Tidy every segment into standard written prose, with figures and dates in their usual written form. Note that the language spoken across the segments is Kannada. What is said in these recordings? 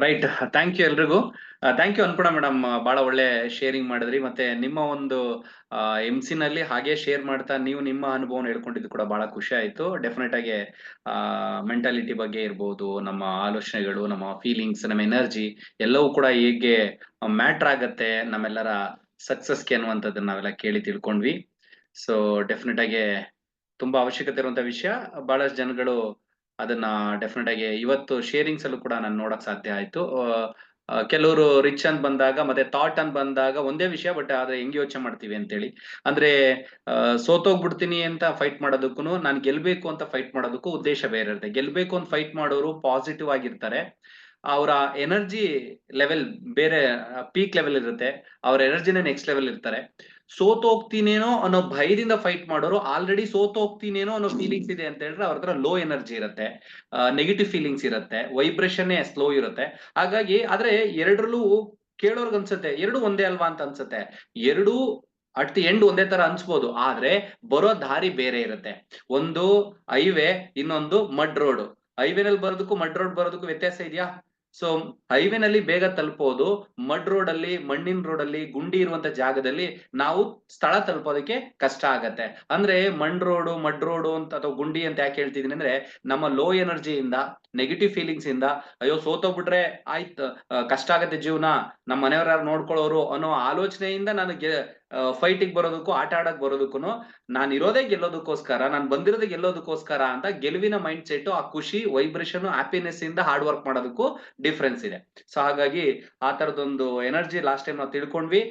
ರೈಟ್. ಥ್ಯಾಂಕ್ ಯು ಎಲ್ರಿಗೂ. Thank you Annapurna madam. ಬಹಳ ಒಳ್ಳೆ ಶೇರಿಂಗ್ ಮಾಡಿದ್ರಿ. ಮತ್ತೆ ನಿಮ್ಮ ಒಂದು ನಲ್ಲಿ ಹಾಗೆ ಶೇರ್ ಮಾಡ್ತಾ ನೀವು ನಿಮ್ಮ ಅನುಭವನ ಹೇಳ್ಕೊಂಡಿದ್ದು ಕೂಡ ಬಹಳ ಖುಷಿ ಆಯ್ತು. ಡೆಫಿನೆಟ್ ಆಗಿ ಮೆಂಟಾಲಿಟಿ ಬಗ್ಗೆ ಇರ್ಬೋದು, ನಮ್ಮ ಆಲೋಚನೆಗಳು, ನಮ್ಮ ಫೀಲಿಂಗ್ಸ್, ನಮ್ಮ ಎನರ್ಜಿ ಎಲ್ಲವೂ ಕೂಡ ಹೇಗೆ ಮ್ಯಾಟ್ರ್ ಆಗತ್ತೆ ನಮ್ಮೆಲ್ಲರ ಸಕ್ಸಸ್‌ಗೆ ಅನ್ನುವಂಥದ್ದನ್ನ ನಾವೆಲ್ಲ ಕೇಳಿ ತಿಳ್ಕೊಂಡ್ವಿ. ಸೊ ಡೆಫಿನೆಟ್ ಆಗಿ ತುಂಬಾ ಅವಶ್ಯಕತೆ ಇರುವಂತ ವಿಷಯ. ಬಹಳಷ್ಟು ಜನಗಳು ಅದನ್ನ ಡೆಫಿನೆಟ್ ಆಗಿ ಇವತ್ತು ಶೇರಿಂಗ್ಸ್ ಅಲ್ಲೂ ಕೂಡ ನಾನು ನೋಡಕ್ ಸಾಧ್ಯ ಆಯ್ತು. ಕೆಲವರು ರಿಚ್ ಅಂತ ಬಂದಾಗ ಮತ್ತೆ ಥಾಟ್ ಅಂತ ಬಂದಾಗ ಒಂದೇ ವಿಷಯ, ಬಟ್ ಆದ್ರೆ ಹೆಂಗ್ ಯೋಚನೆ ಮಾಡ್ತೀವಿ ಅಂತೇಳಿ. ಅಂದ್ರೆ ಸೋತೋಗ್ಬಿಡ್ತೀನಿ ಅಂತ ಫೈಟ್ ಮಾಡೋದಕ್ಕೂನು ನಾನು ಗೆಲ್ಬೇಕು ಅಂತ ಫೈಟ್ ಮಾಡೋದಕ್ಕೂ ಉದ್ದೇಶ ಬೇರೆ ಇರುತ್ತೆ. ಗೆಲ್ಬೇಕು ಅಂತ ಫೈಟ್ ಮಾಡೋರು ಪಾಸಿಟಿವ್ ಆಗಿರ್ತಾರೆ. ಅವರ ಎನರ್ಜಿ ಲೆವೆಲ್ ಬೇರೆ, ಪೀಕ್ ಲೆವೆಲ್ ಇರುತ್ತೆ. ಅವ್ರ ಎನರ್ಜಿನೇ ನೆಕ್ಸ್ಟ್ ಲೆವೆಲ್ ಇರ್ತಾರೆ. ಸೋತೋಗ್ತೀನೇನೋ ಅನ್ನೋ ಭಯದಿಂದ ಫೈಟ್ ಮಾಡೋರು ಆಲ್ರೆಡಿ ಸೋತೋಗ್ತೀನೇನೋ ಅನ್ನೋ ಫೀಲಿಂಗ್ಸ್ ಇದೆ ಅಂತ ಹೇಳಿದ್ರೆ ಅವ್ರ ಹತ್ರ ಲೋ ಎನರ್ಜಿ ಇರುತ್ತೆ, ನೆಗೆಟಿವ್ ಫೀಲಿಂಗ್ಸ್ ಇರುತ್ತೆ, ವೈಬ್ರೇಷನ್ ಸ್ಲೋ ಇರುತ್ತೆ. ಹಾಗಾಗಿ ಆದ್ರೆ ಎರಡರಲ್ಲೂ ಕೇಳೋರ್ಗ್ ಅನ್ಸುತ್ತೆ ಎರಡು ಒಂದೇ ಅಲ್ವಾ ಅಂತ ಅನ್ಸುತ್ತೆ. ಎರಡೂ ಅಟ್ ದಿ ಎಂಡ್ ಒಂದೇ ತರ ಅನ್ಸ್ಬೋದು, ಆದ್ರೆ ಬರೋ ದಾರಿ ಬೇರೆ ಇರುತ್ತೆ. ಒಂದು ಹೈವೇ, ಇನ್ನೊಂದು ಮಡ್ ರೋಡ್. ಹೈವೇನಲ್ಲಿ ಬರೋದಕ್ಕೂ ಮಡ್ ರೋಡ್ ಬರೋದಕ್ಕೂ ವ್ಯತ್ಯಾಸ ಇದೆಯಾ? ಸೊ ಹೈವೇನಲ್ಲಿ ಬೇಗ ತಲುಪೋದು, ಮಡ್ ರೋಡ್ ಅಲ್ಲಿ, ಮಣ್ಣಿನ ರೋಡ್ ಅಲ್ಲಿ, ಗುಂಡಿ ಇರುವಂತ ಜಾಗದಲ್ಲಿ ನಾವು ಸ್ಥಳ ತಲುಪೋದಕ್ಕೆ ಕಷ್ಟ ಆಗತ್ತೆ. ಅಂದ್ರೆ ಮಡ್ ರೋಡು ಅಂತ ಅಥವಾ ಗುಂಡಿ ಅಂತ ಯಾಕೆ ಹೇಳ್ತಿದೀನಿ ಅಂದ್ರೆ, ನಮ್ಮ ಲೋ ಎನರ್ಜಿಯಿಂದ, ನೆಗೆಟಿವ್ ಫೀಲಿಂಗ್ಸ್ ಇಂದ, ಅಯ್ಯೋ ಸೋತೋಗ್ಬಿಟ್ರೆ ಆಯ್ತು, ಕಷ್ಟ ಆಗತ್ತೆ ಜೀವನ, ನಮ್ಮ ಮನೆಯವ್ರ ಯಾರು ನೋಡ್ಕೊಳ್ಳೋರು ಅನ್ನೋ ಆಲೋಚನೆಯಿಂದ ನಾನು ಫೈಟಿಗೆ ಬರೋದಕ್ಕೂ, ಆಟ ಆಡಕ್ ಬರೋದಕ್ಕೂ, ನಾನು ಇರೋದೇ ಗೆಲ್ಲೋದಕ್ಕೋಸ್ಕರ, ನಾನು ಬಂದಿರೋದೇ ಗೆಲ್ಲೋದಕ್ಕೋಸ್ಕರ ಅಂತ ಗೆಲುವಿನ ಮೈಂಡ್ ಸೆಟ್, ಆ ಖುಷಿ, ವೈಬ್ರೇಷನ್, ಹ್ಯಾಪಿನೆಸ್ ಇಂದ ಹಾರ್ಡ್ ವರ್ಕ್ ಮಾಡೋದಕ್ಕೂ ಡಿಫ್ರೆನ್ಸ್ ಇದೆ. ಸೊ ಹಾಗಾಗಿ ಆ ತರದೊಂದು ಎನರ್ಜಿ ಲಾಸ್ಟ್ ಟೈಮ್ ನಾವು ತಿಳ್ಕೊಂಡ್ವಿ.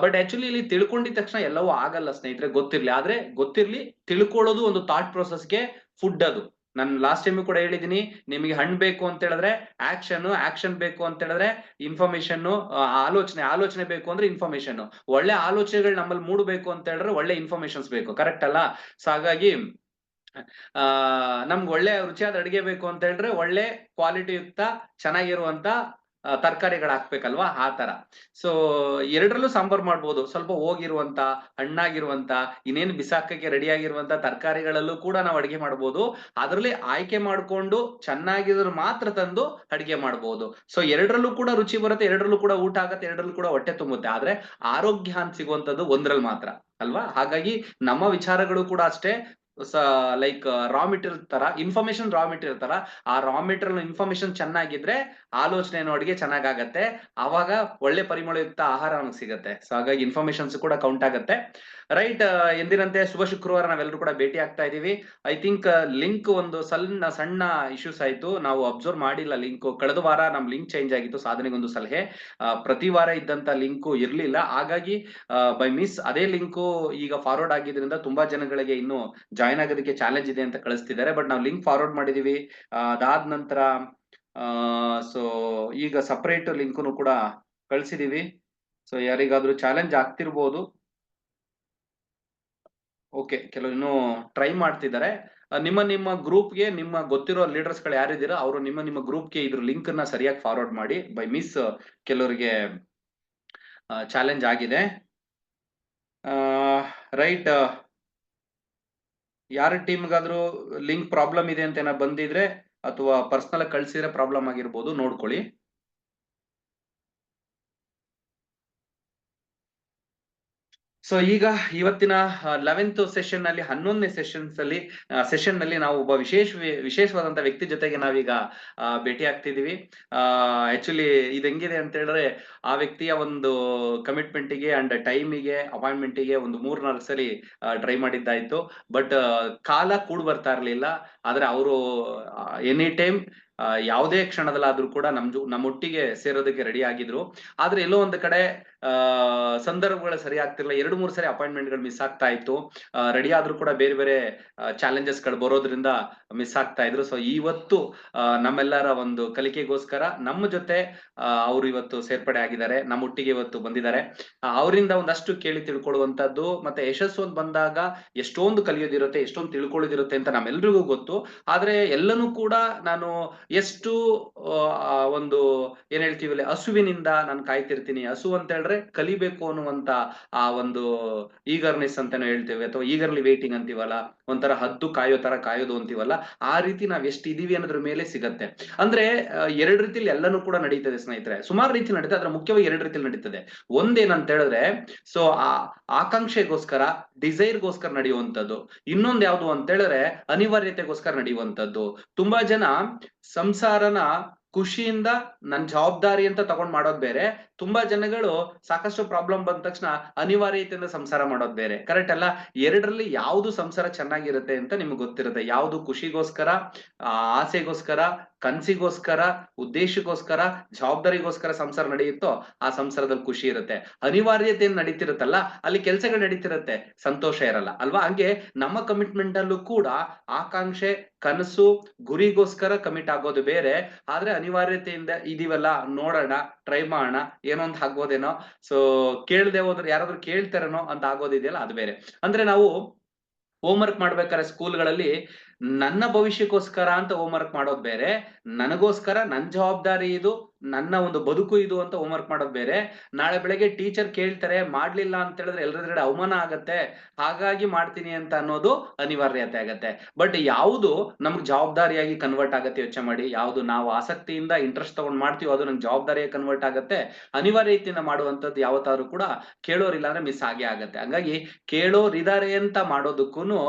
ಬಟ್ ಆಕ್ಚುಲಿ ಇಲ್ಲಿ ತಿಳ್ಕೊಂಡಿದ ತಕ್ಷಣ ಎಲ್ಲವೂ ಆಗಲ್ಲ ಸ್ನೇಹಿತರೆ, ಗೊತ್ತಿರ್ಲಿ. ಆದ್ರೆ ಗೊತ್ತಿರ್ಲಿ, ತಿಳ್ಕೊಳ್ಳೋದು ಒಂದು ಥಾಟ್ ಪ್ರೊಸೆಸ್ಗೆ ಫುಡ್ ಅದು. ನಾನು ಲಾಸ್ಟ್ ಟೈಮ್ ಕೂಡ ಹೇಳಿದೀನಿ, ನಿಮಗೆ ಹಣ್ಣು ಬೇಕು ಅಂತ ಹೇಳಿದ್ರೆ ಆಕ್ಷನ್, ಆಕ್ಷನ್ ಬೇಕು ಅಂತ ಹೇಳಿದ್ರೆ ಇನ್ಫಾರ್ಮೇಶನ್, ಆಲೋಚನೆ ಬೇಕು ಅಂದ್ರೆ ಇನ್ಫಾರ್ಮೇಶನ್. ಒಳ್ಳೆ ಆಲೋಚನೆಗಳು ನಮ್ಮಲ್ಲಿ ಮೂಡಬೇಕು ಅಂತ ಹೇಳಿದ್ರೆ ಒಳ್ಳೆ ಇನ್ಫಾರ್ಮೇಶನ್ಸ್ ಬೇಕು, ಕರೆಕ್ಟ್ ಅಲ್ಲ? ಸೊ ಹಾಗಾಗಿ ಆ ನಮ್ಗೆ ಒಳ್ಳೆ ರುಚಿಯಾದ ಅಡಿಗೆ ಬೇಕು ಅಂತ ಹೇಳಿದ್ರೆ ಒಳ್ಳೆ ಕ್ವಾಲಿಟಿ ಯುಕ್ತ ಚೆನ್ನಾಗಿರುವಂತ ತರಕಾರಿಗಳು ಹಾಕ್ಬೇಕಲ್ವಾ, ಆ ತರ. ಸೊ ಎರಡರಲ್ಲೂ ಸಾಂಬಾರ್ ಮಾಡ್ಬೋದು. ಸ್ವಲ್ಪ ಹೋಗಿರುವಂತ, ಹಣ್ಣಾಗಿರುವಂತ, ಇನ್ನೇನು ಬಿಸಾಕಕ್ಕೆ ರೆಡಿ ಆಗಿರುವಂತ ತರಕಾರಿಗಳಲ್ಲೂ ಕೂಡ ನಾವು ಅಡಿಗೆ ಮಾಡ್ಬೋದು. ಅದರಲ್ಲಿ ಆಯ್ಕೆ ಮಾಡ್ಕೊಂಡು ಚೆನ್ನಾಗಿದ್ರು ಮಾತ್ರ ತಂದು ಅಡಿಗೆ ಮಾಡ್ಬೋದು. ಸೊ ಎರಡರಲ್ಲೂ ಕೂಡ ರುಚಿ ಬರುತ್ತೆ, ಎರಡರಲ್ಲೂ ಕೂಡ ಊಟ ಆಗತ್ತೆ, ಎರಡರಲ್ಲೂ ಕೂಡ ಹೊಟ್ಟೆ ತುಂಬುತ್ತೆ. ಆದ್ರೆ ಆರೋಗ್ಯ ಅಂತ ಸಿಗುವಂತದ್ದು ಒಂದ್ರಲ್ಲಿ ಮಾತ್ರ ಅಲ್ವಾ? ಹಾಗಾಗಿ ನಮ್ಮ ವಿಚಾರಗಳು ಕೂಡ ಅಷ್ಟೇ. ಲೈಕ್ ರಾ ಮೆಟೀರಿಯಲ್ ತರ, ಇನ್ಫಾರ್ಮೇಶನ್ ರಾ ಮೆಟೀರಿಯಲ್ ತರ. ಆ ರಾ ಮೆಟೀರಿಯಲ್ ಇನ್ಫಾರ್ಮೇಶನ್ ಚೆನ್ನಾಗಿದ್ರೆ ಆಲೋಚನೆ ಅಡಿಗೆ ಚೆನ್ನಾಗಾಗತ್ತೆ. ಆವಾಗ ಒಳ್ಳೆ ಪರಿಮಳಯುಕ್ತ ಆಹಾರ ನಮ್ಗೆ ಸಿಗತ್ತೆ. ಸೊ ಹಾಗಾಗಿ ಇನ್ಫಾರ್ಮೇಶನ್ಸ್ ಕೂಡ ಕೌಂಟ್ ಆಗತ್ತೆ. ರೈಟ್. ಎಂದಿನಂತೆ ಶುಭ ಶುಕ್ರವಾರ ನಾವೆಲ್ಲರೂ ಕೂಡ ಭೇಟಿ ಆಗ್ತಾ ಇದೀವಿ. ಐ ಥಿಂಕ್ ಲಿಂಕ್ ಒಂದು ಸಣ್ಣ ಇಶ್ಯೂಸ್ ಆಯ್ತು, ನಾವು ಅಬ್ಸರ್ವ್ ಮಾಡಿಲ್ಲ ಲಿಂಕ್. ಕಳೆದ ವಾರ ನಮ್ ಲಿಂಕ್ ಚೇಂಜ್ ಆಗಿತ್ತು, ಸಾಧನೆಗೊಂದು ಸಲಹೆ. ಪ್ರತಿ ವಾರ ಇದ್ದಂತ ಲಿಂಕ್ ಇರ್ಲಿಲ್ಲ. ಹಾಗಾಗಿ ಬೈ ಮಿಸ್ ಅದೇ ಲಿಂಕು ಈಗ ಫಾರ್ವರ್ಡ್ ಆಗಿದ್ರಿಂದ ತುಂಬಾ ಜನಗಳಿಗೆ ಇನ್ನು ಜಾಯ್ನ್ ಆಗೋದಕ್ಕೆ ಚಾಲೆಂಜ್ ಇದೆ ಅಂತ ಕಳಿಸ್ತಿದ್ದಾರೆ. ಬಟ್ ನಾವು ಲಿಂಕ್ ಫಾರ್ವರ್ಡ್ ಮಾಡಿದೀವಿ. ಅದಾದ ನಂತರ ಸೊ ಈಗ ಸಪರೇಟ್ ಲಿಂಕ್ನು ಕೂಡ ಕಳ್ಸಿದೀವಿ. ಸೊ ಯಾರಿಗಾದ್ರೂ ಚಾಲೆಂಜ್ ಆಗ್ತಿರ್ಬೋದು. ಓಕೆ, ಕೆಲವರು ಇನ್ನೂ ಟ್ರೈ ಮಾಡ್ತಿದ್ದಾರೆ. ನಿಮ್ಮ ಗ್ರೂಪ್ಗೆ ನಿಮ್ಮ ಗೊತ್ತಿರೋ ಲೀಡರ್ಸ್ ಗಳು ಯಾರಿದ್ದೀರಾ ಅವರು ನಿಮ್ಮ ಗ್ರೂಪ್ಗೆ ಇದ್ರ ಲಿಂಕ್ ನ ಸರಿಯಾಗಿ ಫಾರ್ವರ್ಡ್ ಮಾಡಿ. ಬೈ ಮಿಸ್ ಕೆಲವರಿಗೆ ಚಾಲೆಂಜ್ ಆಗಿದೆ. ರೈಟ್. ಯಾರ ಟೀಮ್ಗಾದ್ರೂ ಲಿಂಕ್ ಪ್ರಾಬ್ಲಮ್ ಇದೆ ಅಂತ ಏನೋ ಬಂದಿದ್ರೆ ಅಥವಾ ಪರ್ಸನಲ್ ಕಳ್ಸಿದ್ರೆ ಪ್ರಾಬ್ಲಮ್ ಆಗಿರ್ಬೋದು, ನೋಡ್ಕೊಳ್ಳಿ. ಸೊ ಈಗ ಇವತ್ತಿನ 11th ಸೆಷನ್ ನಲ್ಲಿ, 11ನೇ ಸೆಷನ್ ನಲ್ಲಿ ನಾವು ಒಬ್ಬ ವಿಶೇಷವಾದಂತ ವ್ಯಕ್ತಿ ಜೊತೆಗೆ ನಾವೀಗ ಭೇಟಿ ಆಗ್ತಿದೀವಿ. ಆಕ್ಚುಲಿ ಇದು ಹೆಂಗಿದೆ ಅಂತ ಹೇಳಿದ್ರೆ, ಆ ವ್ಯಕ್ತಿಯ ಒಂದು ಕಮಿಟ್ಮೆಂಟ್ಗೆ ಅಂಡ್ ಟೈಮಿಗೆ, ಅಪಾಯಿಂಟ್ಮೆಂಟ್ಗೆ ಒಂದು 3-4 ಸರಿ ಟ್ರೈ ಮಾಡಿದ್ದಾಯ್ತು. ಬಟ್ ಕಾಲ ಕೂಡ್ ಬರ್ತಾ ಇರ್ಲಿಲ್ಲ. ಆದ್ರೆ ಅವರು ಎನಿ ಟೈಮ್, ಯಾವುದೇ ಕ್ಷಣದಲ್ಲಾದ್ರೂ ಕೂಡ ನಮ್ಮೊಟ್ಟಿಗೆ ಸೇರೋದಕ್ಕೆ ರೆಡಿ ಆಗಿದ್ರು. ಆದ್ರೆ ಎಲ್ಲೋ ಒಂದು ಕಡೆ ಸಂದರ್ಭಗಳು ಸರಿ ಆಗ್ತಿರ್ಲಿಲ್ಲ. 2-3 ಸರಿ ಅಪಾಯಿಂಟ್ಮೆಂಟ್ ಗಳು ಮಿಸ್ ಆಗ್ತಾ ಇತ್ತು. ರೆಡಿ ಆದ್ರೂ ಕೂಡ ಬೇರೆ ಬೇರೆ ಚಾಲೆಂಜಸ್ ಗಳು ಬರೋದ್ರಿಂದ ಮಿಸ್ ಆಗ್ತಾ ಇದ್ರು. ಸೊ ಇವತ್ತು ನಮ್ಮೆಲ್ಲರ ಒಂದು ಕಲಿಕೆಗೋಸ್ಕರ ನಮ್ಮ ಜೊತೆ ಅವರು ಇವತ್ತು ಸೇರ್ಪಡೆ ಆಗಿದ್ದಾರೆ, ನಮ್ಮೊಟ್ಟಿಗೆ ಇವತ್ತು ಬಂದಿದ್ದಾರೆ. ಅವರಿಂದ ಒಂದಷ್ಟು ಕೇಳಿ ತಿಳ್ಕೊಳ್ಳುವಂತದ್ದು, ಮತ್ತೆ ಯಶಸ್ಸು ಅಂತ ಬಂದಾಗ ಎಷ್ಟೊಂದು ಕಲಿಯೋದಿರುತ್ತೆ, ಎಷ್ಟೊಂದು ತಿಳ್ಕೊಳ್ಳೋದಿರುತ್ತೆ ಅಂತ ನಮ್ಮೆಲ್ರಿಗೂ ಗೊತ್ತು. ಆದ್ರೆ ಎಲ್ಲನೂ ಕೂಡ ನಾನು ಎಷ್ಟು ಒಂದು ಏನ್ ಹೇಳ್ತೀವಲ್ಲ, ಹಸುವಿನಿಂದ ನಾನು ಕಾಯ್ತಿರ್ತೀನಿ. ಹಸು ಅಂತ ಹೇಳಿದ್ರೆ ಕಲಿಬೇಕು ಅನ್ನುವಂತ ಆ ಒಂದು ಈಗರ್ನೆಸ್ ಅಂತಾನು ಹೇಳ್ತೇವೆ, ಅಥವಾ ಈಗರ್ಲಿ ವೇಟಿಂಗ್ ಅಂತೀವಲ್ಲ, ಒಂಥರ ಹದ್ದು ಕಾಯೋ ತರ ಕಾಯೋದು ಅಂತೀವಲ್ಲ, ಆ ರೀತಿ ನಾವ್ ಎಷ್ಟು ಇದೀವಿ ಅನ್ನೋದ್ರ ಮೇಲೆ ಸಿಗತ್ತೆ. ಅಂದ್ರೆ ಎರಡ್ ರೀತಿಲಿ ಎಲ್ಲಾನು ಕೂಡ ನಡೀತದೆ ಸ್ನೇಹಿತರೆ, ಸುಮಾರು ರೀತಿ ನಡೀತದೆ, ಅದ್ರ ಮುಖ್ಯವಾಗಿ ಎರಡ್ ರೀತಿಲಿ ನಡೀತದೆ. ಒಂದೇನಂತ ಹೇಳಿದ್ರೆ, ಸೊ ಆ ಆಕಾಂಕ್ಷೆಗೋಸ್ಕರ, ಡಿಸೈರ್ಗೋಸ್ಕರ ನಡೆಯುವಂಥದ್ದು. ಇನ್ನೊಂದ್ ಯಾವ್ದು ಅಂತ ಹೇಳಿದ್ರೆ ಅನಿವಾರ್ಯತೆಗೋಸ್ಕರ ನಡೆಯುವಂಥದ್ದು. ತುಂಬಾ ಜನ ಸಂಸಾರನ ಖುಷಿಯಿಂದ ನನ್ ಜವಾಬ್ದಾರಿ ಅಂತ ತಗೊಂಡ್ ಮಾಡೋದ್ ಬೇರೆ, ತುಂಬಾ ಜನಗಳು ಸಾಕಷ್ಟು ಪ್ರಾಬ್ಲಮ್ ಬಂದ ತಕ್ಷಣ ಅನಿವಾರ್ಯತೆಯಿಂದ ಸಂಸಾರ ಮಾಡೋದ್ ಬೇರೆ. ಕರೆಕ್ಟ್ ಅಲ್ಲ? ಎರಡರಲ್ಲಿ ಯಾವ್ದು ಸಂಸಾರ ಚೆನ್ನಾಗಿರುತ್ತೆ ಅಂತ ನಿಮ್ಗೆ ಗೊತ್ತಿರುತ್ತೆ. ಯಾವ್ದು ಖುಷಿಗೋಸ್ಕರ, ಆಸೆಗೋಸ್ಕರ, ಕನ್ಸಿಗೋಸ್ಕರ, ಉದ್ದೇಶಕ್ಕೋಸ್ಕರ, ಜವಾಬ್ದಾರಿಗೋಸ್ಕರ ಸಂಸಾರ ನಡೆಯುತ್ತೋ ಆ ಸಂಸಾರದಲ್ಲಿ ಖುಷಿ ಇರುತ್ತೆ. ಅನಿವಾರ್ಯತೆ ನಡೀತಿರುತ್ತಲ್ಲ, ಅಲ್ಲಿ ಕೆಲಸಗಳು ನಡೀತಿರುತ್ತೆ, ಸಂತೋಷ ಇರಲ್ಲ ಅಲ್ವಾ? ಹಂಗೆ ನಮ್ಮ ಕಮಿಟ್ಮೆಂಟ್ ಅಲ್ಲೂ ಕೂಡ ಆಕಾಂಕ್ಷೆ, ಕನಸು, ಗುರಿಗೋಸ್ಕರ ಕಮಿಟ್ ಆಗೋದು ಬೇರೆ, ಆದ್ರೆ ಅನಿವಾರ್ಯತೆಯಿಂದ ಇದೀವಲ್ಲ, ನೋಡೋಣ, ಟ್ರೈ ಮಾಡೋಣ, ಏನೋ ಅಂತ ಆಗ್ಬೋದೇನೋ, ಸೊ ಕೇಳ್ದೆ ಹೋದ್ರೆ ಯಾರಾದ್ರೂ ಕೇಳ್ತಾರೇನೋ ಅಂತ ಆಗೋದಿದೆಯಲ್ಲ, ಅದು ಬೇರೆ. ಅಂದ್ರೆ ನಾವು ಹೋಮ್ ವರ್ಕ್ ಮಾಡ್ಬೇಕಾದ್ರೆ ಸ್ಕೂಲ್ಗಳಲ್ಲಿ ನನ್ನ ಭವಿಷ್ಯಕ್ಕೋಸ್ಕರ ಅಂತ ಹೋಮ್ ವರ್ಕ್ ಮಾಡೋದ್ ಬೇರೆ, ನನಗೋಸ್ಕರ, ನನ್ ಜವಾಬ್ದಾರಿ ಇದು, ನನ್ನ ಒಂದು ಬದುಕು ಇದು ಅಂತ ಹೋಮ್ ವರ್ಕ್ ಮಾಡೋದ್ ಬೇರೆ. ನಾಳೆ ಬೆಳಗ್ಗೆ ಟೀಚರ್ ಕೇಳ್ತಾರೆ, ಮಾಡ್ಲಿಲ್ಲ ಅಂತ ಹೇಳಿದ್ರೆ ಎಲ್ರೆದುರುಗಡೆ ಅವಮಾನ ಆಗತ್ತೆ, ಹಾಗಾಗಿ ಮಾಡ್ತೀನಿ ಅಂತ ಅನ್ನೋದು ಅನಿವಾರ್ಯತೆ ಆಗತ್ತೆ. ಬಟ್ ಯಾವುದು ನಮ್ಗೆ ಜವಾಬ್ದಾರಿಯಾಗಿ ಕನ್ವರ್ಟ್ ಆಗತ್ತೆ ಯೋಚನೆ ಮಾಡಿ. ಯಾವ್ದು ನಾವು ಆಸಕ್ತಿಯಿಂದ ಇಂಟ್ರೆಸ್ಟ್ ತಗೊಂಡ್ ಮಾಡ್ತೀವೋ ಅದು ನಮ್ಗೆ ಜವಾಬ್ದಾರಿಯಾಗಿ ಕನ್ವರ್ಟ್ ಆಗತ್ತೆ. ಅನಿವಾರ್ಯತೆಯಿಂದ ಮಾಡುವಂತದ್ದು ಯಾವತ್ತಾದ್ರೂ ಕೂಡ ಕೇಳೋರಿಲ್ಲ ಅಂದ್ರೆ ಮಿಸ್ ಆಗೇ ಆಗತ್ತೆ. ಹಂಗಾಗಿ ಕೇಳೋರಿದಾರೆ ಅಂತ ಮಾಡೋದಕ್ಕೂನು,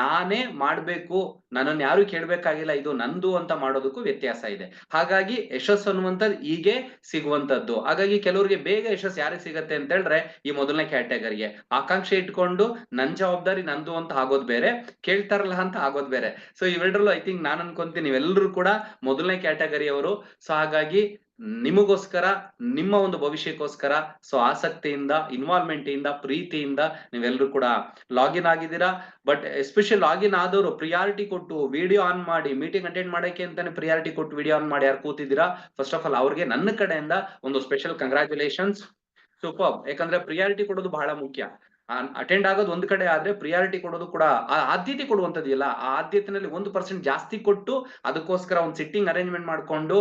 ನಾನೇ ಮಾಡ್ಬೇಕು, ನನ್ನನ್ನು ಯಾರು ಕೇಳ್ಬೇಕಾಗಿಲ್ಲ, ಇದು ನಂದು ಅಂತ ಮಾಡೋದಕ್ಕೂ ವ್ಯತ್ಯಾಸ ಇದೆ. ಹಾಗಾಗಿ ಯಶಸ್ಸು ಅನ್ನುವಂಥದ್ದು ಹೀಗೆ ಸಿಗುವಂತದ್ದು. ಹಾಗಾಗಿ ಕೆಲವರಿಗೆ ಬೇಗ ಯಶಸ್ಸು ಯಾರಿಗೆ ಸಿಗತ್ತೆ ಅಂತ ಹೇಳಿದ್ರೆ ಈ ಮೊದಲನೇ ಕ್ಯಾಟಗರಿಗೆ. ಆಕಾಂಕ್ಷೆ ಇಟ್ಕೊಂಡು ನನ್ ಜವಾಬ್ದಾರಿ ನಂದು ಅಂತ ಆಗೋದ್ ಬೇರೆ, ಕೇಳ್ತಾರಲ್ಲ ಅಂತ ಆಗೋದ್ ಬೇರೆ. ಸೊ ಇವೆರಡರಲ್ಲೂ ಐ ಥಿಂಕ್ ನಾನ್ ಅನ್ಕೊಂತೀನಿ ನೀವೆಲ್ಲರೂ ಕೂಡ ಮೊದಲನೇ ಕ್ಯಾಟಗರಿಯವರು. ಸೊ ಹಾಗಾಗಿ ನಿಮಗೋಸ್ಕರ, ನಿಮ್ಮ ಒಂದು ಭವಿಷ್ಯಕ್ಕೋಸ್ಕರ, ಸೊ ಆಸಕ್ತಿಯಿಂದ, ಇನ್ವಾಲ್ವ್ಮೆಂಟ್ ಇಂದ, ಪ್ರೀತಿಯಿಂದ ನೀವೆಲ್ಲರೂ ಕೂಡ ಲಾಗಿನ್ ಆಗಿದ್ದೀರಾ. ಬಟ್ ಎಸ್ಪೆಷಲ್ ಲಾಗಿನ್ ಆದವರು ಪ್ರಿಯಾರಿಟಿ ಕೊಟ್ಟು ವಿಡಿಯೋ ಆನ್ ಮಾಡಿ, ಮೀಟಿಂಗ್ ಅಟೆಂಡ್ ಮಾಡಕ್ಕೆ ಅಂತಾನೆ ಪ್ರಿಯಾರಿಟಿ ಕೊಟ್ಟು ವಿಡಿಯೋ ಆನ್ ಮಾಡಿ ಯಾರು ಕೂತಿದ್ದೀರಾ, ಫಸ್ಟ್ ಆಫ್ ಆಲ್ ಅವ್ರಿಗೆ ನನ್ನ ಕಡೆಯಿಂದ ಒಂದು ಸ್ಪೆಷಲ್ ಕಂಗ್ರಾಚುಲೇಷನ್ಸ್. ಸೂಪರ್. ಯಾಕಂದ್ರೆ ಪ್ರಿಯಾರಿಟಿ ಕೊಡೋದು ಬಹಳ ಮುಖ್ಯ. ಅಟೆಂಡ್ ಆಗೋದು ಒಂದ್ ಕಡೆ ಆದ್ರೆ ಪ್ರಿಯಾರಿಟಿ ಕೊಡೋದು ಕೂಡ, ಆ ಆದ್ಯತೆ ಕೊಡುವಂತದ್ದಿಲ್ಲ, ಆ ಆದ್ಯತೆನಲ್ಲಿ 1% ಜಾಸ್ತಿ ಕೊಟ್ಟು ಅದಕ್ಕೋಸ್ಕರ ಒಂದು ಸಿಟ್ಟಿಂಗ್ ಅರೇಂಜ್ಮೆಂಟ್ ಮಾಡ್ಕೊಂಡು,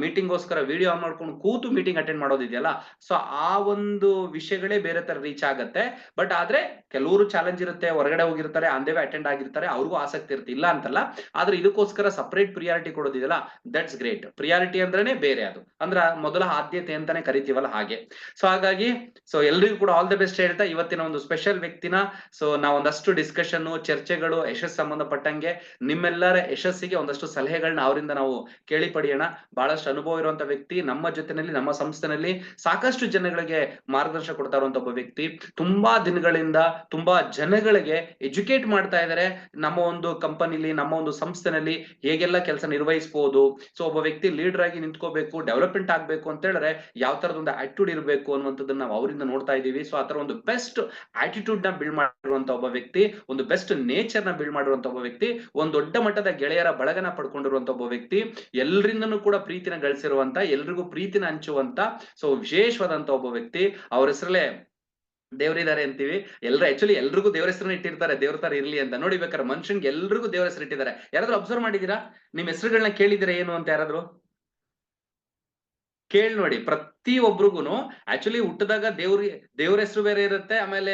ಮೀಟಿಂಗ್ ಗೋಸ್ಕರ ವಿಡಿಯೋ ಆನ್ ಮಾಡ್ಕೊಂಡು ಕೂತು ಮೀಟಿಂಗ್ ಅಟೆಂಡ್ ಮಾಡೋದಿದೆಯಲ್ಲ, ಸೊ ಆ ಒಂದು ವಿಷಯಗಳೇ ಬೇರೆ ತರ ರೀಚ್ ಆಗತ್ತೆ. ಬಟ್ ಆದ್ರೆ ಕೆಲವರು ಚಾಲೆಂಜ್ ಇರುತ್ತೆ, ಹೊರಗಡೆ ಹೋಗಿರ್ತಾರೆ, ಆನ್ ದ ವೇ ಅಟೆಂಡ್ ಆಗಿರ್ತಾರೆ, ಅವ್ರಿಗೂ ಆಸಕ್ತಿ ಇರುತ್ತೆ, ಇಲ್ಲ ಅಂತಲ್ಲ. ಆದ್ರೆ ಇದಕ್ಕೋಸ್ಕರ ಸಪರೇಟ್ ಪ್ರಿಯಾರಿಟಿ ಕೊಡೋದಿದೆಯಲ್ಲ, ದಟ್ಸ್ ಗ್ರೇಟ್. ಪ್ರಿಯಾರಿಟಿ ಅಂದ್ರೇನೆ ಬೇರೆ, ಅದು ಅಂದ್ರೆ ಮೊದಲ ಆದ್ಯತೆ ಅಂತಾನೆ ಕರಿತೀವಲ್ಲ ಹಾಗೆ. ಸೊ ಹಾಗಾಗಿ ಸೊ ಎಲ್ರಿಗೂ ಕೂಡ ಆಲ್ ದ ಬೆಸ್ಟ್ ಹೇಳ್ತಾ, ಇವತ್ತಿನ ಒಂದು ಸ್ಪೆಷಲ್ ವ್ಯಕ್ತಿನ, ಸೊ ನಾವು ಒಂದಷ್ಟು ಡಿಸ್ಕಷನ್, ಚರ್ಚೆಗಳು, ಯಶಸ್ಸು ಸಂಬಂಧಪಟ್ಟಂಗೆ ನಿಮ್ಮೆಲ್ಲರ ಯಶಸ್ಸಿಗೆ ಒಂದಷ್ಟು ಸಲಹೆಗಳನ್ನ ಅವರಿಂದ ನಾವು ಕೇಳಿ ಪಡೆಯೋಣ. ಬಹಳಷ್ಟು ಅನುಭವ ಇರುವಂತ ವ್ಯಕ್ತಿ, ನಮ್ಮ ಜೊತೆನಲ್ಲಿ, ನಮ್ಮ ಸಂಸ್ಥೆನಲ್ಲಿ ಸಾಕಷ್ಟು ಜನಗಳಿಗೆ ಮಾರ್ಗದರ್ಶನ ಕೊಡ್ತಾ ಇರುವಂತ ಒಬ್ಬ ವ್ಯಕ್ತಿ. ತುಂಬಾ ದಿನಗಳಿಂದ ತುಂಬಾ ಜನಗಳಿಗೆ ಎಜುಕೇಟ್ ಮಾಡ್ತಾ ಇದ್ದಾರೆ, ನಮ್ಮ ಒಂದು ಕಂಪನಿಲಿ, ನಮ್ಮ ಒಂದು ಸಂಸ್ಥೆನಲ್ಲಿ ಹೇಗೆಲ್ಲ ಕೆಲಸ ನಿರ್ವಹಿಸಬಹುದು. ಸೊ ಒಬ್ಬ ವ್ಯಕ್ತಿ ಲೀಡರ್ ಆಗಿ ನಿಂತ್ಕೋಬೇಕು, ಡೆವಲಪ್ಮೆಂಟ್ ಆಗ್ಬೇಕು ಅಂತ ಹೇಳಿದ್ರೆ ಯಾವ ತರದ ಒಂದು ಆಟಿಟ್ಯೂಡ್ ಇರಬೇಕು ಅನ್ನುವಂಥದ್ದನ್ನ ನಾವು ಅವರಿಂದ ನೋಡ್ತಾ ಇದೀವಿ. ಸೊ ಆತರ ಒಂದು ಬೆಸ್ಟ್ ಆಟಿಟ್ಯೂಡ್ ನ ಬಿಲ್ಡ್ ಮಾಡಿರುವಂತ ಒಬ್ಬ ವ್ಯಕ್ತಿ, ಒಂದು ಬೆಸ್ಟ್ ನೇಚರ್ ನ ಬಿಲ್ಡ್ ಮಾಡಿರುವಂತ ಒಬ್ಬ ವ್ಯಕ್ತಿ, ಒಂದು ದೊಡ್ಡ ಮಟ್ಟದ ಗೆಳೆಯರ ಬಳಗನ ಪಡ್ಕೊಂಡಿರುವಂತ ಒಬ್ಬ ವ್ಯಕ್ತಿ, ಎಲ್ಲರಿಂದನೂ ಕೂಡ ಪ್ರೀತಿನ ಗಳಿಸಿರುವಂತ, ಎಲ್ರಿಗೂ ಪ್ರೀತಿನ ಹಂಚುವಂತ, ಸೊ ವಿಶೇಷವಾದಂತ ಒಬ್ಬ ವ್ಯಕ್ತಿ. ಅವ್ರ ಹೆಸರಲ್ಲೇ ದೇವರಿದ್ದಾರೆ ಅಂತೀವಿ. ಆಕ್ಚುಲಿ ಎಲ್ರಿಗೂ ದೇವ್ರ ಹೆಸರನ್ನ ಇಟ್ಟಿರ್ತಾರೆ, ದೇವ್ರ ತರ ಇರ್ಲಿ ಅಂತ. ನೋಡಿ ಬೇಕಾದ್ರೆ ಮನುಷ್ಯನ್ಗೆ ಎಲ್ರಿಗೂ ದೇವ್ರ ಹೆಸರು ಇಟ್ಟಿದ್ದಾರೆ. ಯಾರಾದ್ರೂ ಅಬ್ಸರ್ವ್ ಮಾಡಿದೀರಾ? ನಿಮ್ ಹೆಸರುಗಳನ್ನ ಕೇಳಿದಿರಾ ಏನು ಅಂತ ಯಾರಾದ್ರೂ? ಕೇಳ್ ನೋಡಿ. ಪ್ರತಿ ಒಬ್ರಿಗೂನು ಆಕ್ಚುಲಿ ಹುಟ್ಟಿದಾಗ ದೇವ್ರ ಹೆಸರು ಬೇರೆ ಇರುತ್ತೆ. ಆಮೇಲೆ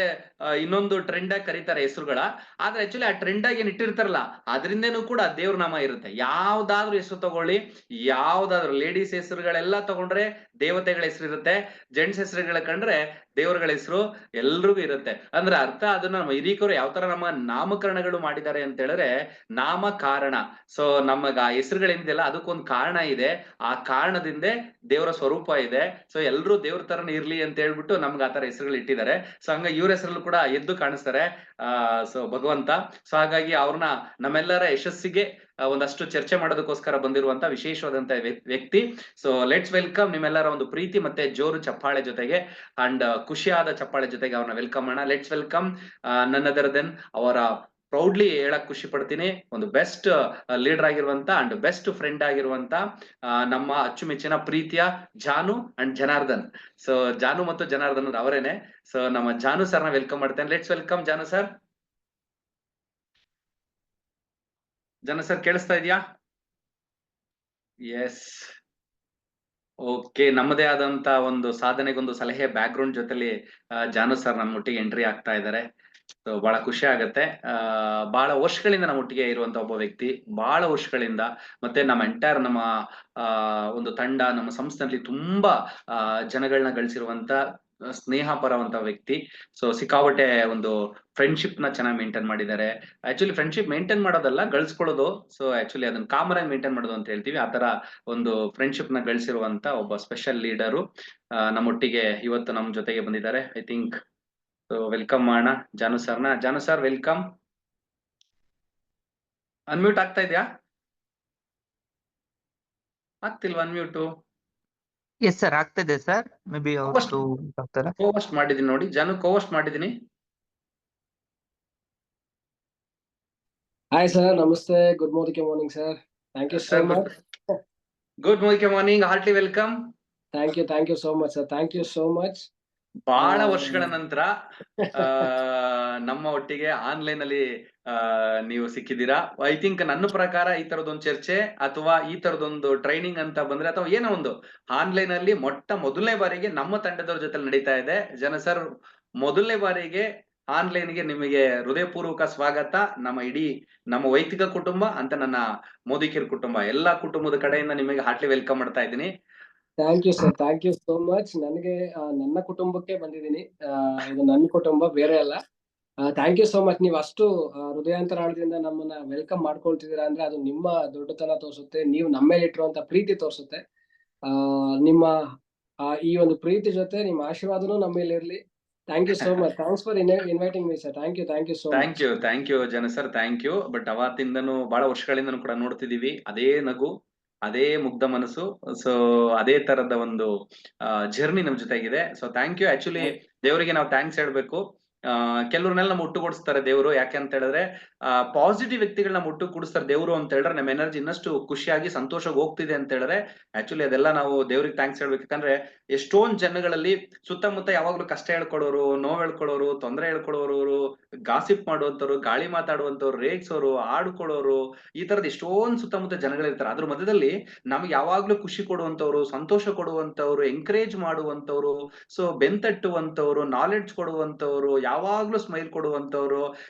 ಇನ್ನೊಂದು ಟ್ರೆಂಡ್ ಆಗಿ ಕರೀತಾರೆ ಹೆಸರುಗಳ. ಆದ್ರೆ ಆಕ್ಚುಲಿ ಆ ಟ್ರೆಂಡ್ ಆಗಿ ಏನ್ ಇಟ್ಟಿರ್ತಾರಲ್ಲ, ಅದರಿಂದೇನು ಕೂಡ ದೇವ್ರ ನಾಮ ಇರುತ್ತೆ. ಯಾವ್ದಾದ್ರು ಹೆಸರು ತಗೊಳ್ಳಿ, ಯಾವ್ದಾದ್ರು ಲೇಡೀಸ್ ಹೆಸರುಗಳೆಲ್ಲ ತಗೊಂಡ್ರೆ ದೇವತೆಗಳ ಹೆಸರು ಇರುತ್ತೆ, ಜೆಂಟ್ಸ್ ಹೆಸರುಗಳ ಕಂಡ್ರೆ ದೇವರುಗಳ ಹೆಸರು ಎಲ್ರಿಗೂ ಇರುತ್ತೆ. ಅಂದ್ರೆ ಅರ್ಥ ಅದನ್ನ ನಮ್ಮ ಹಿರೀಕರು ಯಾವ ತರ ನಮ್ಮ ನಾಮಕರಣಗಳು ಮಾಡಿದ್ದಾರೆ ಅಂತ ಹೇಳಿದ್ರೆ, ನಾಮಕಾರಣ. ಸೊ ನಮಗ ಆ ಹೆಸರುಗಳೇನಿದೆಯಲ್ಲ ಅದಕ್ಕೊಂದು ಕಾರಣ ಇದೆ. ಆ ಕಾರಣದಿಂದ ದೇವರ ಸ್ವರೂಪ ಇದೆ. ಸೊ ಎಲ್ರು ದೇವ್ರ ತರನೇ ಇರ್ಲಿ ಅಂತ ಹೇಳ್ಬಿಟ್ಟು ನಮ್ಗೆ ಆತರ ಹೆಸರುಗಳು ಇಟ್ಟಿದ್ದಾರೆ. ಸೊ ಹಂಗ ಇವ್ರ ಹೆಸರಲ್ಲೂ ಕೂಡ ಎದ್ದು ಕಾಣಿಸ್ತಾರೆ, ಸೊ ಭಗವಂತ. ಸೊ ಹಾಗಾಗಿ ಅವ್ರನ್ನ ನಮ್ಮೆಲ್ಲರ ಯಶಸ್ಸಿಗೆ ಒಂದಷ್ಟು ಚರ್ಚೆ ಮಾಡೋದಕ್ಕೋಸ್ಕರ ಬಂದಿರುವಂತ ವಿಶೇಷವಾದಂತ ವ್ಯಕ್ತಿ. ಸೊ ಲೆಟ್ಸ್ ವೆಲ್ಕಮ್ ನಿಮ್ಮೆಲ್ಲರ ಒಂದು ಪ್ರೀತಿ ಮತ್ತೆ ಜೋರು ಚಪ್ಪಾಳೆ ಜೊತೆಗೆ ಅಂಡ್ ಖುಷಿಯಾದ ಚಪ್ಪಾಳೆ ಜೊತೆಗೆ ಅವ್ರನ್ನ ವೆಲ್ಕಮ್ ಮಾಡೋಣ. Let's welcome none other than, ಅವರ ಪ್ರೌಡ್ಲಿ ಹೇಳಕ್ ಖುಷಿ ಪಡ್ತೀನಿ, ಒಂದು ಬೆಸ್ಟ್ ಲೀಡರ್ ಆಗಿರುವಂತ ಅಂಡ್ ಬೆಸ್ಟ್ ಫ್ರೆಂಡ್ ಆಗಿರುವಂತ ನಮ್ಮ ಅಚ್ಚುಮೆಚ್ಚಿನ ಪ್ರೀತಿಯ ಜಾನು ಅಂಡ್ ಜನಾರ್ದನ್. ಸೊ ಜಾನು ಮತ್ತು ಜನಾರ್ದನ್ ಅವರೇನೆ. ಸೊ ನಮ್ಮ ಜಾನು ಸರ್ನ ವೆಲ್ಕಮ್ ಮಾಡ್ತೇನೆ. Let's welcome Janu sir. Janu sir ಕೇಳಿಸ್ತಾ ಇದೆಯಾ? ಎಸ್. ಓಕೆ. ನಮ್ಮದೇ ಆದಂತ ಒಂದು ಸಾಧನೆಗೊಂದು ಸಲಹೆ ಬ್ಯಾಕ್ ಗ್ರೌಂಡ್ ಜೊತೆಲಿ ಜಾನು ಸರ್ ನಮ್ಮೊಟ್ಟಿಗೆ ಎಂಟ್ರಿ ಆಗ್ತಾ ಇದ್ದಾರೆ. ಸೊ ಬಹಳ ಖುಷಿ ಆಗತ್ತೆ. ಬಹಳ ವರ್ಷಗಳಿಂದ ನಮ್ಮೊಟ್ಟಿಗೆ ಇರುವಂತ ಒಬ್ಬ ವ್ಯಕ್ತಿ. ಬಹಳ ವರ್ಷಗಳಿಂದ ಮತ್ತೆ ನಮ್ಮ ಎಂಟೈರ್ ನಮ್ಮ ಒಂದು ತಂಡ, ನಮ್ಮ ಸಂಸ್ಥೆಯಲ್ಲಿ ತುಂಬಾ ಜನಗಳನ್ನ ಗಳಿಸಿರುವಂತ ಸ್ನೇಹ ಪರವಂತ ವ್ಯಕ್ತಿ. ಸೊ ಸಿಕ್ಕಾಪಟ್ಟೆ ಒಂದು ಫ್ರೆಂಡ್‌ಶಿಪ್‌ನ ಚೆನ್ನಾಗಿ ಮೇಂಟೈನ್ ಮಾಡಿದ್ದಾರೆ. ಆಕ್ಚುअली ಫ್ರೆಂಡ್‌ಶಿಪ್ ಮೇಂಟೈನ್ ಮಾಡೋದಲ್ಲ, ಗಳಿಸ್ಕೊಳ್ಳೋದು. ಸೊ ಆಕ್ಚುअली ಅದನ್ನ ಕಾಮನ್ ಆಗಿ ಮೇಂಟೈನ್ ಮಾಡೋದು ಅಂತ ಹೇಳ್ತೀವಿ. ಆ ತರ ಒಂದು ಫ್ರೆಂಡ್‌ಶಿಪ್‌ನ ಗಳಿಸಿರುವಂತ ಒಬ್ಬ ಸ್ಪೆಷಲ್ ಲೀಡರು ನಮ್ಮೊಟ್ಟಿಗೆ ಇವತ್ತು ನಮ್ ಜೊತೆಗೆ ಬಂದಿದ್ದಾರೆ. ಐ ಥಿಂಕ್ ಸೊ ವೆಲ್ಕಮ್ ಮಾಡೋಣ ಜಾನು ಸರ್‌ನ. ಜಾನು ಸರ್ ವೆಲ್ಕಮ್. ಅನ್ಮ್ಯೂಟ್ ಆಗ್ತಾ ಇದೆಯಾ? ಆಗ್ತಿಲ್ವಾ ಅನ್ಮ್ಯೂಟು? ಎಸ್ ಸರ್, ಆಗ್ತದೆ ಸರ್. ಮೇ ಬಿ ಕೋಸ್ಟ್ ಅವ್ರದ್ದು ಆಗ್ತಾರ. ಕೋಸ್ಟ್ ಮಾಡಿದೀನಿ ನೋಡಿ. ಜಾನು ಕೋಸ್ಟ್ ಮಾಡಿದೀನಿ. Hi sir, namaste. Good morning sir. Thank you so sir much. Good morning, heartly welcome. Thank you so much sir. Thank you so much. ಬಹಳ ವರ್ಷಗಳ ನಂತರ ನಮ್ಮ ಒಟ್ಟಿಗೆ ಆನ್ಲೈನ್ ಅಲ್ಲಿ ನೀವು ಸಿಕ್ಕಿದ್ದೀರಾ. ಐ ಥಿಂಕ್ ನನ್ನ ಪ್ರಕಾರ ಈ ತರದೊಂದು ಚರ್ಚೆ ಅಥವಾ ಈ ತರದೊಂದು ಟ್ರೈನಿಂಗ್ ಅಂತ ಬಂದ್ರೆ ಅಥವಾ ಏನೋ ಒಂದು ಆನ್ಲೈನ್ ಅಲ್ಲಿ ಮೊದಲನೇ ಬಾರಿಗೆ ನಮ್ಮ ತಂಡದವ್ರ ಜೊತೆ ನಡೀತಾ ಇದೆ. ಜನ ಸರ್, ಮೊದಲನೇ ಬಾರಿಗೆ ಆನ್ಲೈನ್ಗೆ ನಿಮಗೆ ಹೃದಯಪೂರ್ವಕ ಸ್ವಾಗತ. ನಮ್ಮ ವೈಯಕ್ತಿಕ ಕುಟುಂಬ ಅಂತ ನನ್ನ ಮೋದಿಕೇರ್ ಕುಟುಂಬ ಎಲ್ಲಾ ಕುಟುಂಬದ ಕಡೆಯಿಂದ ನಿಮಗೆ ಹಾರ್ಟ್ಲಿ ವೆಲ್ಕಮ್ ಮಾಡ್ತಾ ಇದ್ದೀನಿ. Thank you sir. Thank you so much. ನನಗೆ ನನ್ನ ಕುಟುಂಬಕ್ಕೆ ಬಂದಿದ್ದೀನಿ. ಇದು ನನ್ನ ಕುಟುಂಬ, ಬೇರೆ ಅಲ್ಲ. Thank you so much. ನೀವು ಅಷ್ಟು ಹೃದಯಾಂತರಾಳದಿಂದ ನಮ್ಮನ್ನ ವೆಲ್ಕಮ್ ಮಾಡ್ಕೊಳ್ತಿದ್ದೀರಾ ಅಂದ್ರೆ ಅದು ನಿಮ್ಮ ದೊಡ್ಡತನ ತೋರಿಸುತ್ತೆ. ನೀವು ನಮ್ಮ ಮೇಲೆ ಇಟ್ಟಿರುವಂತ ಪ್ರೀತಿ ತೋರಿಸುತ್ತೆ. ನಿಮ್ಮ ಈ ಒಂದು ಪ್ರೀತಿ ಜೊತೆ ನಿಮ್ಮ ಆಶೀರ್ವಾದನೂ ನಮ್ಮ ಮೇಲೆ ಇರ್ಲಿ. Thank you so much. Thanks for inviting me sir. Thank you so much. Thank you ಜನ ಸರ್, ಥ್ಯಾಂಕ್ ಯು. ಬಟ್ ಅವತ್ತಿಂದನೂ ಬಹಳ ವರ್ಷಗಳಿಂದನೂ ಕೂಡ ನೋಡ್ತಿದೀವಿ ಅದೇ ನಗು, ಅದೇ ಮುಗ್ಧ ಮನಸ್ಸು. ಸೊ ಅದೇ ತರದ ಒಂದು ಜರ್ನಿ ನಮ್ ಜೊತೆಗಿದೆ. So thank you. ಆಕ್ಚುಲಿ ದೇವರಿಗೆ ನಾವು ಥ್ಯಾಂಕ್ಸ್ ಹೇಳ್ಬೇಕು. ಕೆಲವ್ರನ್ನೆಲ್ಲ ನಮ್ಮ ಒಟ್ಟುಗೂಡಿಸ್ತಾರೆ ದೇವರು. ಯಾಕೆ ಅಂತ ಹೇಳಿದ್ರೆ ಪಾಸಿಟಿವ್ ವ್ಯಕ್ತಿಗಳನ್ನ ಒಟ್ಟುಗೂಡಿಸ್ತಾರೆ ದೇವರು ಅಂತ ಹೇಳಿದ್ರೆ ನಮ್ಮ ಎನರ್ಜಿ ಇನ್ನಷ್ಟು ಖುಷಿಯಾಗಿ ಸಂತೋಷವಾಗಿ ಹೋಗ್ತಿದೆ ಅಂತ ಹೇಳಿದ್ರೆ ಆಕ್ಚುಲಿ ಅದೆಲ್ಲ ನಾವು ದೇವ್ರಿಗೆ ಥ್ಯಾಂಕ್ಸ್ ಹೇಳ್ಬೇಕು. ಯಾಕಂದ್ರೆ ಎಷ್ಟೊಂದ್ ಜನಗಳಲ್ಲಿ ಸುತ್ತಮುತ್ತ ಯಾವಾಗ್ಲೂ ಕಷ್ಟ ಹೇಳ್ಕೊಡೋರು, ನೋವು ಹೇಳ್ಕೊಡೋರು, ತೊಂದರೆ ಹೇಳ್ಕೊಡೋರು, ಗಾಸಿಪ್ ಮಾಡುವಂತವ್ರು, ಗಾಳಿ ಮಾತಾಡುವಂತವ್ರು, ರೇಗ್ಸೋರು, ಆಡ್ಕೊಳ್ಳೋರು, ಈ ತರದ ಎಷ್ಟೊಂದ್ ಸುತ್ತಮುತ್ತ ಜನಗಳಿರ್ತಾರೆ. ಅದ್ರ ಮಧ್ಯದಲ್ಲಿ ನಮ್ಗೆ ಯಾವಾಗ್ಲೂ ಖುಷಿ ಕೊಡುವಂತವ್ರು, ಸಂತೋಷ ಕೊಡುವಂತವ್ರು, ಎಂಕರೇಜ್ ಮಾಡುವಂತವ್ರು, ಸೊ ಬೆಂತಟ್ಟುವಂತವ್ರು, ನಾಲೆಡ್ಜ್ ಕೊಡುವಂತವ್ರು, ಯಾವಾಗ್ಲೂ ಸ್ಮೈಲ್ ಕೊಡುವಂತವ್ರು,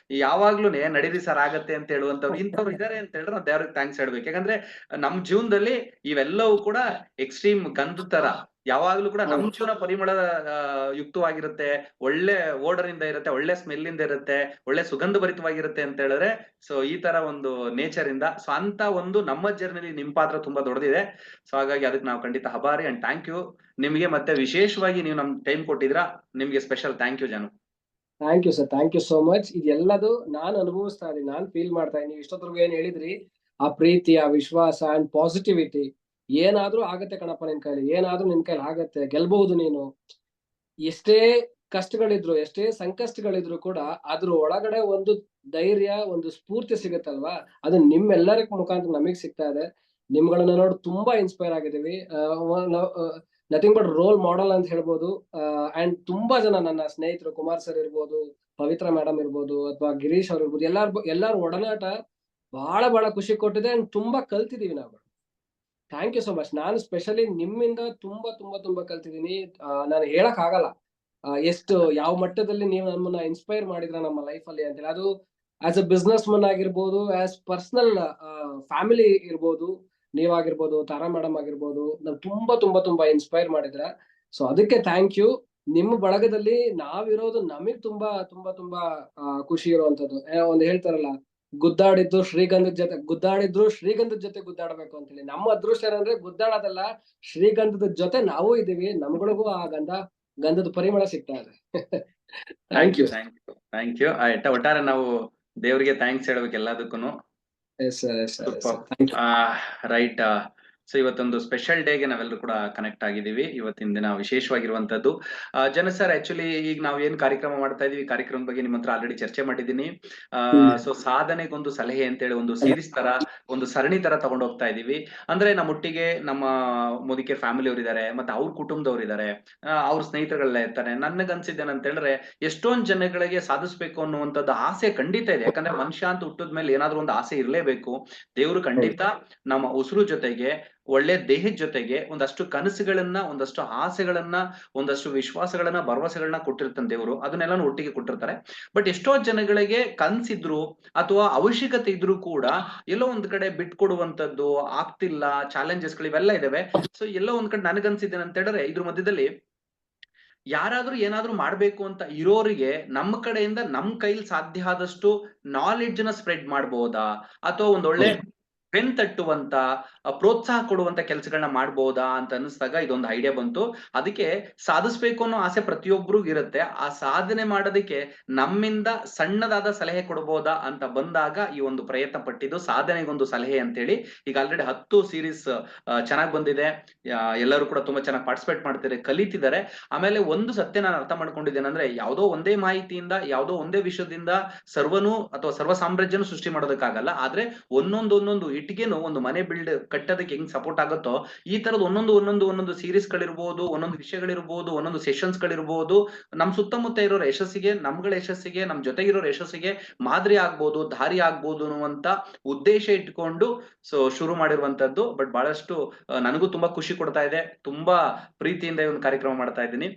ಯಾವಾಗ್ಲೂ ನಡೀರಿ ಸರ್ ಆಗತ್ತೆ ಅಂತ ಹೇಳುವಂತವ್ರು, ಇಂಥವ್ರು ಇದಾರೆ ಅಂತ ಹೇಳಿದ್ರೆ ನಾವು ದೇವ್ರಿಗೆ ಥ್ಯಾಂಕ್ಸ್ ಹೇಳ್ಬೇಕು. ಯಾಕಂದ್ರೆ ನಮ್ ಜೀವನದಲ್ಲಿ ಇವೆಲ್ಲವೂ ಕೂಡ ಎಕ್ಸ್ಟ್ರೀಮ್ ಗಂಧದ ತರ ಯಾವಾಗ್ಲೂ ಕೂಡ ನಮ್ ಜೀವನ ಪರಿಮಳ ಯುಕ್ತವಾಗಿರುತ್ತೆ, ಒಳ್ಳೆ ಓಡರ್ ಇಂದ ಇರುತ್ತೆ, ಒಳ್ಳೆ ಸ್ಮೆಲ್ ಇಂದ ಇರುತ್ತೆ, ಒಳ್ಳೆ ಸುಗಂಧ ಭರಿತವಾಗಿರುತ್ತೆ ಅಂತ ಹೇಳಿದ್ರೆ ಸೊ ಈ ತರ ಒಂದು ನೇಚರ್ ಇಂದ ಸೊ ಅಂತ ಒಂದು ನಮ್ಮ ಜರ್ನಿಲಿ ನಿಮ್ ಪಾತ್ರ ತುಂಬಾ ದೊಡ್ಡದಿದೆ. ಸೊ ಹಾಗಾಗಿ ಅದಕ್ಕೆ ನಾವು ಖಂಡಿತ ಹಬಾರಿ ಅಂಡ್ ಥ್ಯಾಂಕ್ ಯು ನಿಮ್ಗೆ. ಮತ್ತೆ ವಿಶೇಷವಾಗಿ ನೀವು ನಮ್ ಟೈಮ್ ಕೊಟ್ಟಿದ್ರಾ, ನಿಮ್ಗೆ special thank you John. Thank you sir. Thank you so much. ಇದೆಲ್ಲದು ನಾನು ಅನುಭವಿಸ್ತಾ ಇದ್ದೀನಿ, ನಾನು ಫೀಲ್ ಮಾಡ್ತಾ ಇದ್ದೀನಿ. ಇಷ್ಟೊತ್ತರೆಗೂ ಏನ್ ಹೇಳಿದ್ರಿ, ಆ ಪ್ರೀತಿ, ಆ ವಿಶ್ವಾಸ ಅಂಡ್ ಪಾಸಿಟಿವಿಟಿ, ಏನಾದ್ರೂ ಆಗತ್ತೆ ಕಣಪ್ಪ ನಿನ್ ಕೈಲಿ, ಏನಾದ್ರೂ ನಿನ್ ಕೈಲಿ ಆಗತ್ತೆ, ಗೆಲ್ಬಹುದು ನೀನು. ಎಷ್ಟೇ ಕಷ್ಟಗಳಿದ್ರು, ಎಷ್ಟೇ ಸಂಕಷ್ಟಗಳಿದ್ರು ಕೂಡ ಅದ್ರ ಒಳಗಡೆ ಒಂದು ಧೈರ್ಯ, ಒಂದು ಸ್ಫೂರ್ತಿ ಸಿಗುತ್ತಲ್ವಾ, ಅದು ನಿಮ್ಮೆಲ್ಲರ ಮುಖಾಂತರ ನಮಗ್ ಸಿಗ್ತಾ ಇದೆ. ನಿಮ್ಗಳನ್ನ ನೋಡಿ ತುಂಬಾ ಇನ್ಸ್ಪೈರ್ ಆಗಿದ್ದೀವಿ. ನಥಿಂಗ್ ಬಟ್ ರೋಲ್ ಮಾಡೆಲ್ ಅಂತ ಹೇಳ್ಬೋದು. ಅಂಡ್ ತುಂಬಾ ಜನ ನನ್ನ ಸ್ನೇಹಿತರು, ಕುಮಾರ್ ಸರ್ ಇರ್ಬೋದು, ಪವಿತ್ರ ಮೇಡಮ್ ಇರ್ಬೋದು, ಅಥವಾ ಗಿರೀಶ್ ಅವ್ರು ಇರ್ಬೋದು, ಎಲ್ಲಾರ ಒಡನಾಟ ಬಹಳ ಖುಷಿ ಕೊಟ್ಟಿದೆ. ಅಂಡ್ ತುಂಬಾ ಕಲ್ತಿದೀವಿ ನಾವು. Thank you so much. ನಾನು ಸ್ಪೆಷಲಿ ನಿಮ್ಮಿಂದ ತುಂಬಾ ಕಲ್ತಿದ್ದೀನಿ. ನಾನು ಹೇಳಕ್ ಆಗಲ್ಲ ಎಷ್ಟು ಯಾವ ಮಟ್ಟದಲ್ಲಿ ನೀವು ನಮ್ಮನ್ನ ಇನ್ಸ್ಪೈರ್ ಮಾಡಿದ್ರ ನಮ್ಮ ಲೈಫ್ ಅಲ್ಲಿ ಅಂತೇಳಿ. ಅದು ಆಸ್ ಅ ಬಿಸ್ನೆಸ್ ಮನ್ ಆಗಿರ್ಬೋದು, ಆಸ್ ಪರ್ಸನಲ್ ಫ್ಯಾಮಿಲಿ ಇರ್ಬೋದು, ನೀವಾಗಿರ್ಬೋದು, ತಾರಾ ಮೇಡಮ್ ಆಗಿರ್ಬೋದು, ನಾವು ತುಂಬಾ ಇನ್ಸ್ಪೈರ್ ಮಾಡಿದ್ರ. ಸೊ ಅದಕ್ಕೆ ಥ್ಯಾಂಕ್ ಯು. ನಿಮ್ಮ ಬಳಗದಲ್ಲಿ ನಾವಿರೋದು ನಮಗ್ ತುಂಬಾ ಖುಷಿ ಇರುವಂತದ್ದು. ಒಂದು ಹೇಳ್ತಾರಲ್ಲ, ಗುದ್ದಾಡಿದ್ರು ಶ್ರೀಗಂಧದ ಜೊತೆ ಗುದ್ದಾಡಬೇಕು ಅಂತ ಹೇಳಿ. ನಮ್ಮ ಅದೃಷ್ಟ ಏನಂದ್ರೆ ಗುದ್ದಾಡೋದಲ್ಲ, ಶ್ರೀಗಂಧದ ಜೊತೆ ನಾವು ಇದೀವಿ. ನಮ್ಗಳಿಗೂ ಆ ಗಂಧದ ಪರಿಮಳ ಸಿಗ್ತಾ ಇದೆ. Thank you. Thank you. ಒಟ್ಟಾರೆ ನಾವು ದೇವರಿಗೆ ಥ್ಯಾಂಕ್ಸ್ ಹೇಳ್ಬೇಕು ಎಲ್ಲದಕ್ಕೂ. ರೈಟ್. ಸೊ ಇವತ್ತೊಂದು ಸ್ಪೆಷಲ್ ಡೇಗೆ ನಾವೆಲ್ಲರೂ ಕೂಡ ಕನೆಕ್ಟ್ ಆಗಿದ್ದೀವಿ. ಇವತ್ತಿನ ದಿನ ವಿಶೇಷವಾಗಿರುವಂತದ್ದು. ಜನ ಸರ್, ಆಕ್ಚುಲಿ ಈಗ ನಾವು ಏನ್ ಕಾರ್ಯಕ್ರಮ ಮಾಡ್ತಾ ಇದೀವಿ, ಕಾರ್ಯಕ್ರಮದ ಬಗ್ಗೆ ನಿಮ್ಮ ಹತ್ರ ಆಲ್ರೆಡಿ ಚರ್ಚೆ ಮಾಡಿದ್ದೀನಿ. ಸೊ ಸಾಧನೆಗೊಂದು ಸಲಹೆ ಅಂತ ಹೇಳಿ ಒಂದು ಸೀರೀಸ್ ತರ, ಒಂದು ಸರಣಿ ತರ ತಗೊಂಡು ಹೋಗ್ತಾ ಇದೀವಿ. ಅಂದ್ರೆ ನಮ್ಮೊಟ್ಟಿಗೆ ನಮ್ಮ ಮೋದಿಕೆ ಫ್ಯಾಮಿಲಿ ಅವ್ರು ಇದಾರೆ, ಮತ್ತೆ ಅವ್ರ ಕುಟುಂಬದವ್ರು ಇದಾರೆ, ಅವ್ರ ಸ್ನೇಹಿತರುಗಳೆಲ್ಲ ಇರ್ತಾರೆ. ನನ್ಗನ್ಸಿದ್ದೇನಂತ ಹೇಳಿದ್ರೆ ಎಷ್ಟೊಂದ್ ಜನಗಳಿಗೆ ಸಾಧಿಸ್ಬೇಕು ಅನ್ನುವಂಥದ್ದು ಆಸೆ ಖಂಡಿತ ಇದೆ. ಯಾಕಂದ್ರೆ ಮನುಷ್ಯ ಅಂತ ಹುಟ್ಟಿದ್ಮೇಲೆ ಏನಾದ್ರೂ ಒಂದು ಆಸೆ ಇರ್ಲೇಬೇಕು. ದೇವ್ರು ಖಂಡಿತ ನಮ್ಮ ಉಸಿರು ಜೊತೆಗೆ ಒಳ್ಳೆ ದೇಹದ ಜೊತೆಗೆ ಒಂದಷ್ಟು ಕನಸುಗಳನ್ನ, ಒಂದಷ್ಟು ಆಸೆಗಳನ್ನ, ಒಂದಷ್ಟು ವಿಶ್ವಾಸಗಳನ್ನ, ಭರವಸೆಗಳನ್ನ ಕೊಟ್ಟಿರ್ತಾನೆ ದೇವರು. ಅದನ್ನೆಲ್ಲಾನು ಒಟ್ಟಿಗೆ ಕೊಟ್ಟಿರ್ತಾರೆ. ಬಟ್ ಎಷ್ಟೋ ಜನಗಳಿಗೆ ಕನ್ಸಿದ್ರು ಅಥವಾ ಅವಶ್ಯಕತೆ ಇದ್ರು ಕೂಡ ಎಲ್ಲೋ ಒಂದ್ ಕಡೆ ಬಿಟ್ಕೊಡುವಂತದ್ದು ಆಗ್ತಿಲ್ಲ, ಚಾಲೆಂಜಸ್ಗಳು ಇವೆಲ್ಲ ಇದಾವೆ. ಸೊ ಎಲ್ಲೋ ಒಂದ್ ಕಡೆ ನನಗನ್ಸಿದ್ದೇನೆ ಅಂತ ಹೇಳಿದ್ರೆ, ಇದ್ರ ಮಧ್ಯದಲ್ಲಿ ಯಾರಾದ್ರೂ ಏನಾದ್ರೂ ಮಾಡ್ಬೇಕು ಅಂತ ಇರೋರಿಗೆ ನಮ್ಮ ಕಡೆಯಿಂದ ನಮ್ ಕೈಲಿ ಸಾಧ್ಯ ಆದಷ್ಟು ನಾಲೆಡ್ಜ್ ನ ಸ್ಪ್ರೆಡ್ ಮಾಡ್ಬೋದಾ, ಅಥವಾ ಒಂದೊಳ್ಳೆ ಬೆನ್ ತಟ್ಟುವಂತ, ಪ್ರೋತ್ಸಾಹ ಕೊಡುವಂತ ಕೆಲಸಗಳನ್ನ ಮಾಡ್ಬೋದಾ ಅಂತ ಅನಿಸ್ದಾಗ ಇದೊಂದು ಐಡಿಯಾ ಬಂತು. ಅದಕ್ಕೆ ಸಾಧಿಸ್ಬೇಕು ಅನ್ನೋ ಆಸೆ ಪ್ರತಿಯೊಬ್ಬರಿಗೂ ಇರುತ್ತೆ. ಆ ಸಾಧನೆ ಮಾಡೋದಕ್ಕೆ ನಮ್ಮಿಂದ ಸಣ್ಣದಾದ ಸಲಹೆ ಕೊಡ್ಬೋದಾ ಅಂತ ಬಂದಾಗ ಈ ಒಂದು ಪ್ರಯತ್ನ ಪಟ್ಟಿದ್ದು ಸಾಧನೆಗೊಂದು ಸಲಹೆ ಅಂತೇಳಿ. ಈಗ ಆಲ್ರೆಡಿ 10 ಸೀರೀಸ್ ಚೆನ್ನಾಗಿ ಬಂದಿದೆ. ಎಲ್ಲರೂ ಕೂಡ ತುಂಬಾ ಚೆನ್ನಾಗಿ ಪಾರ್ಟಿಸಿಪೇಟ್ ಮಾಡ್ತಿದ್ದಾರೆ, ಕಲಿತಿದ್ದಾರೆ. ಆಮೇಲೆ ಒಂದು ಸತ್ಯ ನಾನು ಅರ್ಥ ಮಾಡ್ಕೊಂಡಿದ್ದೇನೆ ಅಂದ್ರೆ, ಯಾವುದೋ ಒಂದೇ ಮಾಹಿತಿಯಿಂದ, ಯಾವುದೋ ಒಂದೇ ವಿಷಯದಿಂದ ಸರ್ವನು ಅಥವಾ ಸರ್ವ ಸಾಮ್ರಾಜ್ಯನು ಸೃಷ್ಟಿ ಮಾಡೋದಕ್ಕಾಗಲ್ಲ. ಆದ್ರೆ ಒಂದೊಂದು ಇಟ್ಟಿಗೆನು ಒಂದು ಮನೆ ಕಟ್ಟೋದಕ್ಕೆ ಹೆಂಗ್ ಸಪೋರ್ಟ್ ಆಗುತ್ತೋ, ಈ ತರದ ಒಂದೊಂದು ಸೀರೀಸ್ ಗಳಿರ್ಬೋದು, ಒಂದೊಂದು ವಿಷಯಗಳಿರ್ಬೋದು, ಒಂದೊಂದು ಸೆಷನ್ಸ್ ಗಳಿರ್ಬೋದು, ನಮ್ ಸುತ್ತಮುತ್ತ ಇರೋರ ಯಶಸ್ಸಿಗೆ, ನಮ್ಗಳ ಯಶಸ್ಸಿಗೆ, ನಮ್ ಜೊತೆಗಿರೋರ ಯಶಸ್ಸಿಗೆ ಮಾದರಿ ಆಗ್ಬೋದು, ದಾರಿ ಆಗ್ಬೋದು ಅನ್ನುವಂತ ಉದ್ದೇಶ ಇಟ್ಕೊಂಡು ಶುರು ಮಾಡಿರುವಂತದ್ದು. ಬಟ್ ಬಹಳಷ್ಟು ನನಗೂ ತುಂಬಾ ಖುಷಿ ಕೊಡ್ತಾ ಇದೆ. ತುಂಬಾ ಪ್ರೀತಿಯಿಂದ ಈ ಒಂದು ಕಾರ್ಯಕ್ರಮ ಮಾಡ್ತಾ ಇದ್ದೀನಿ.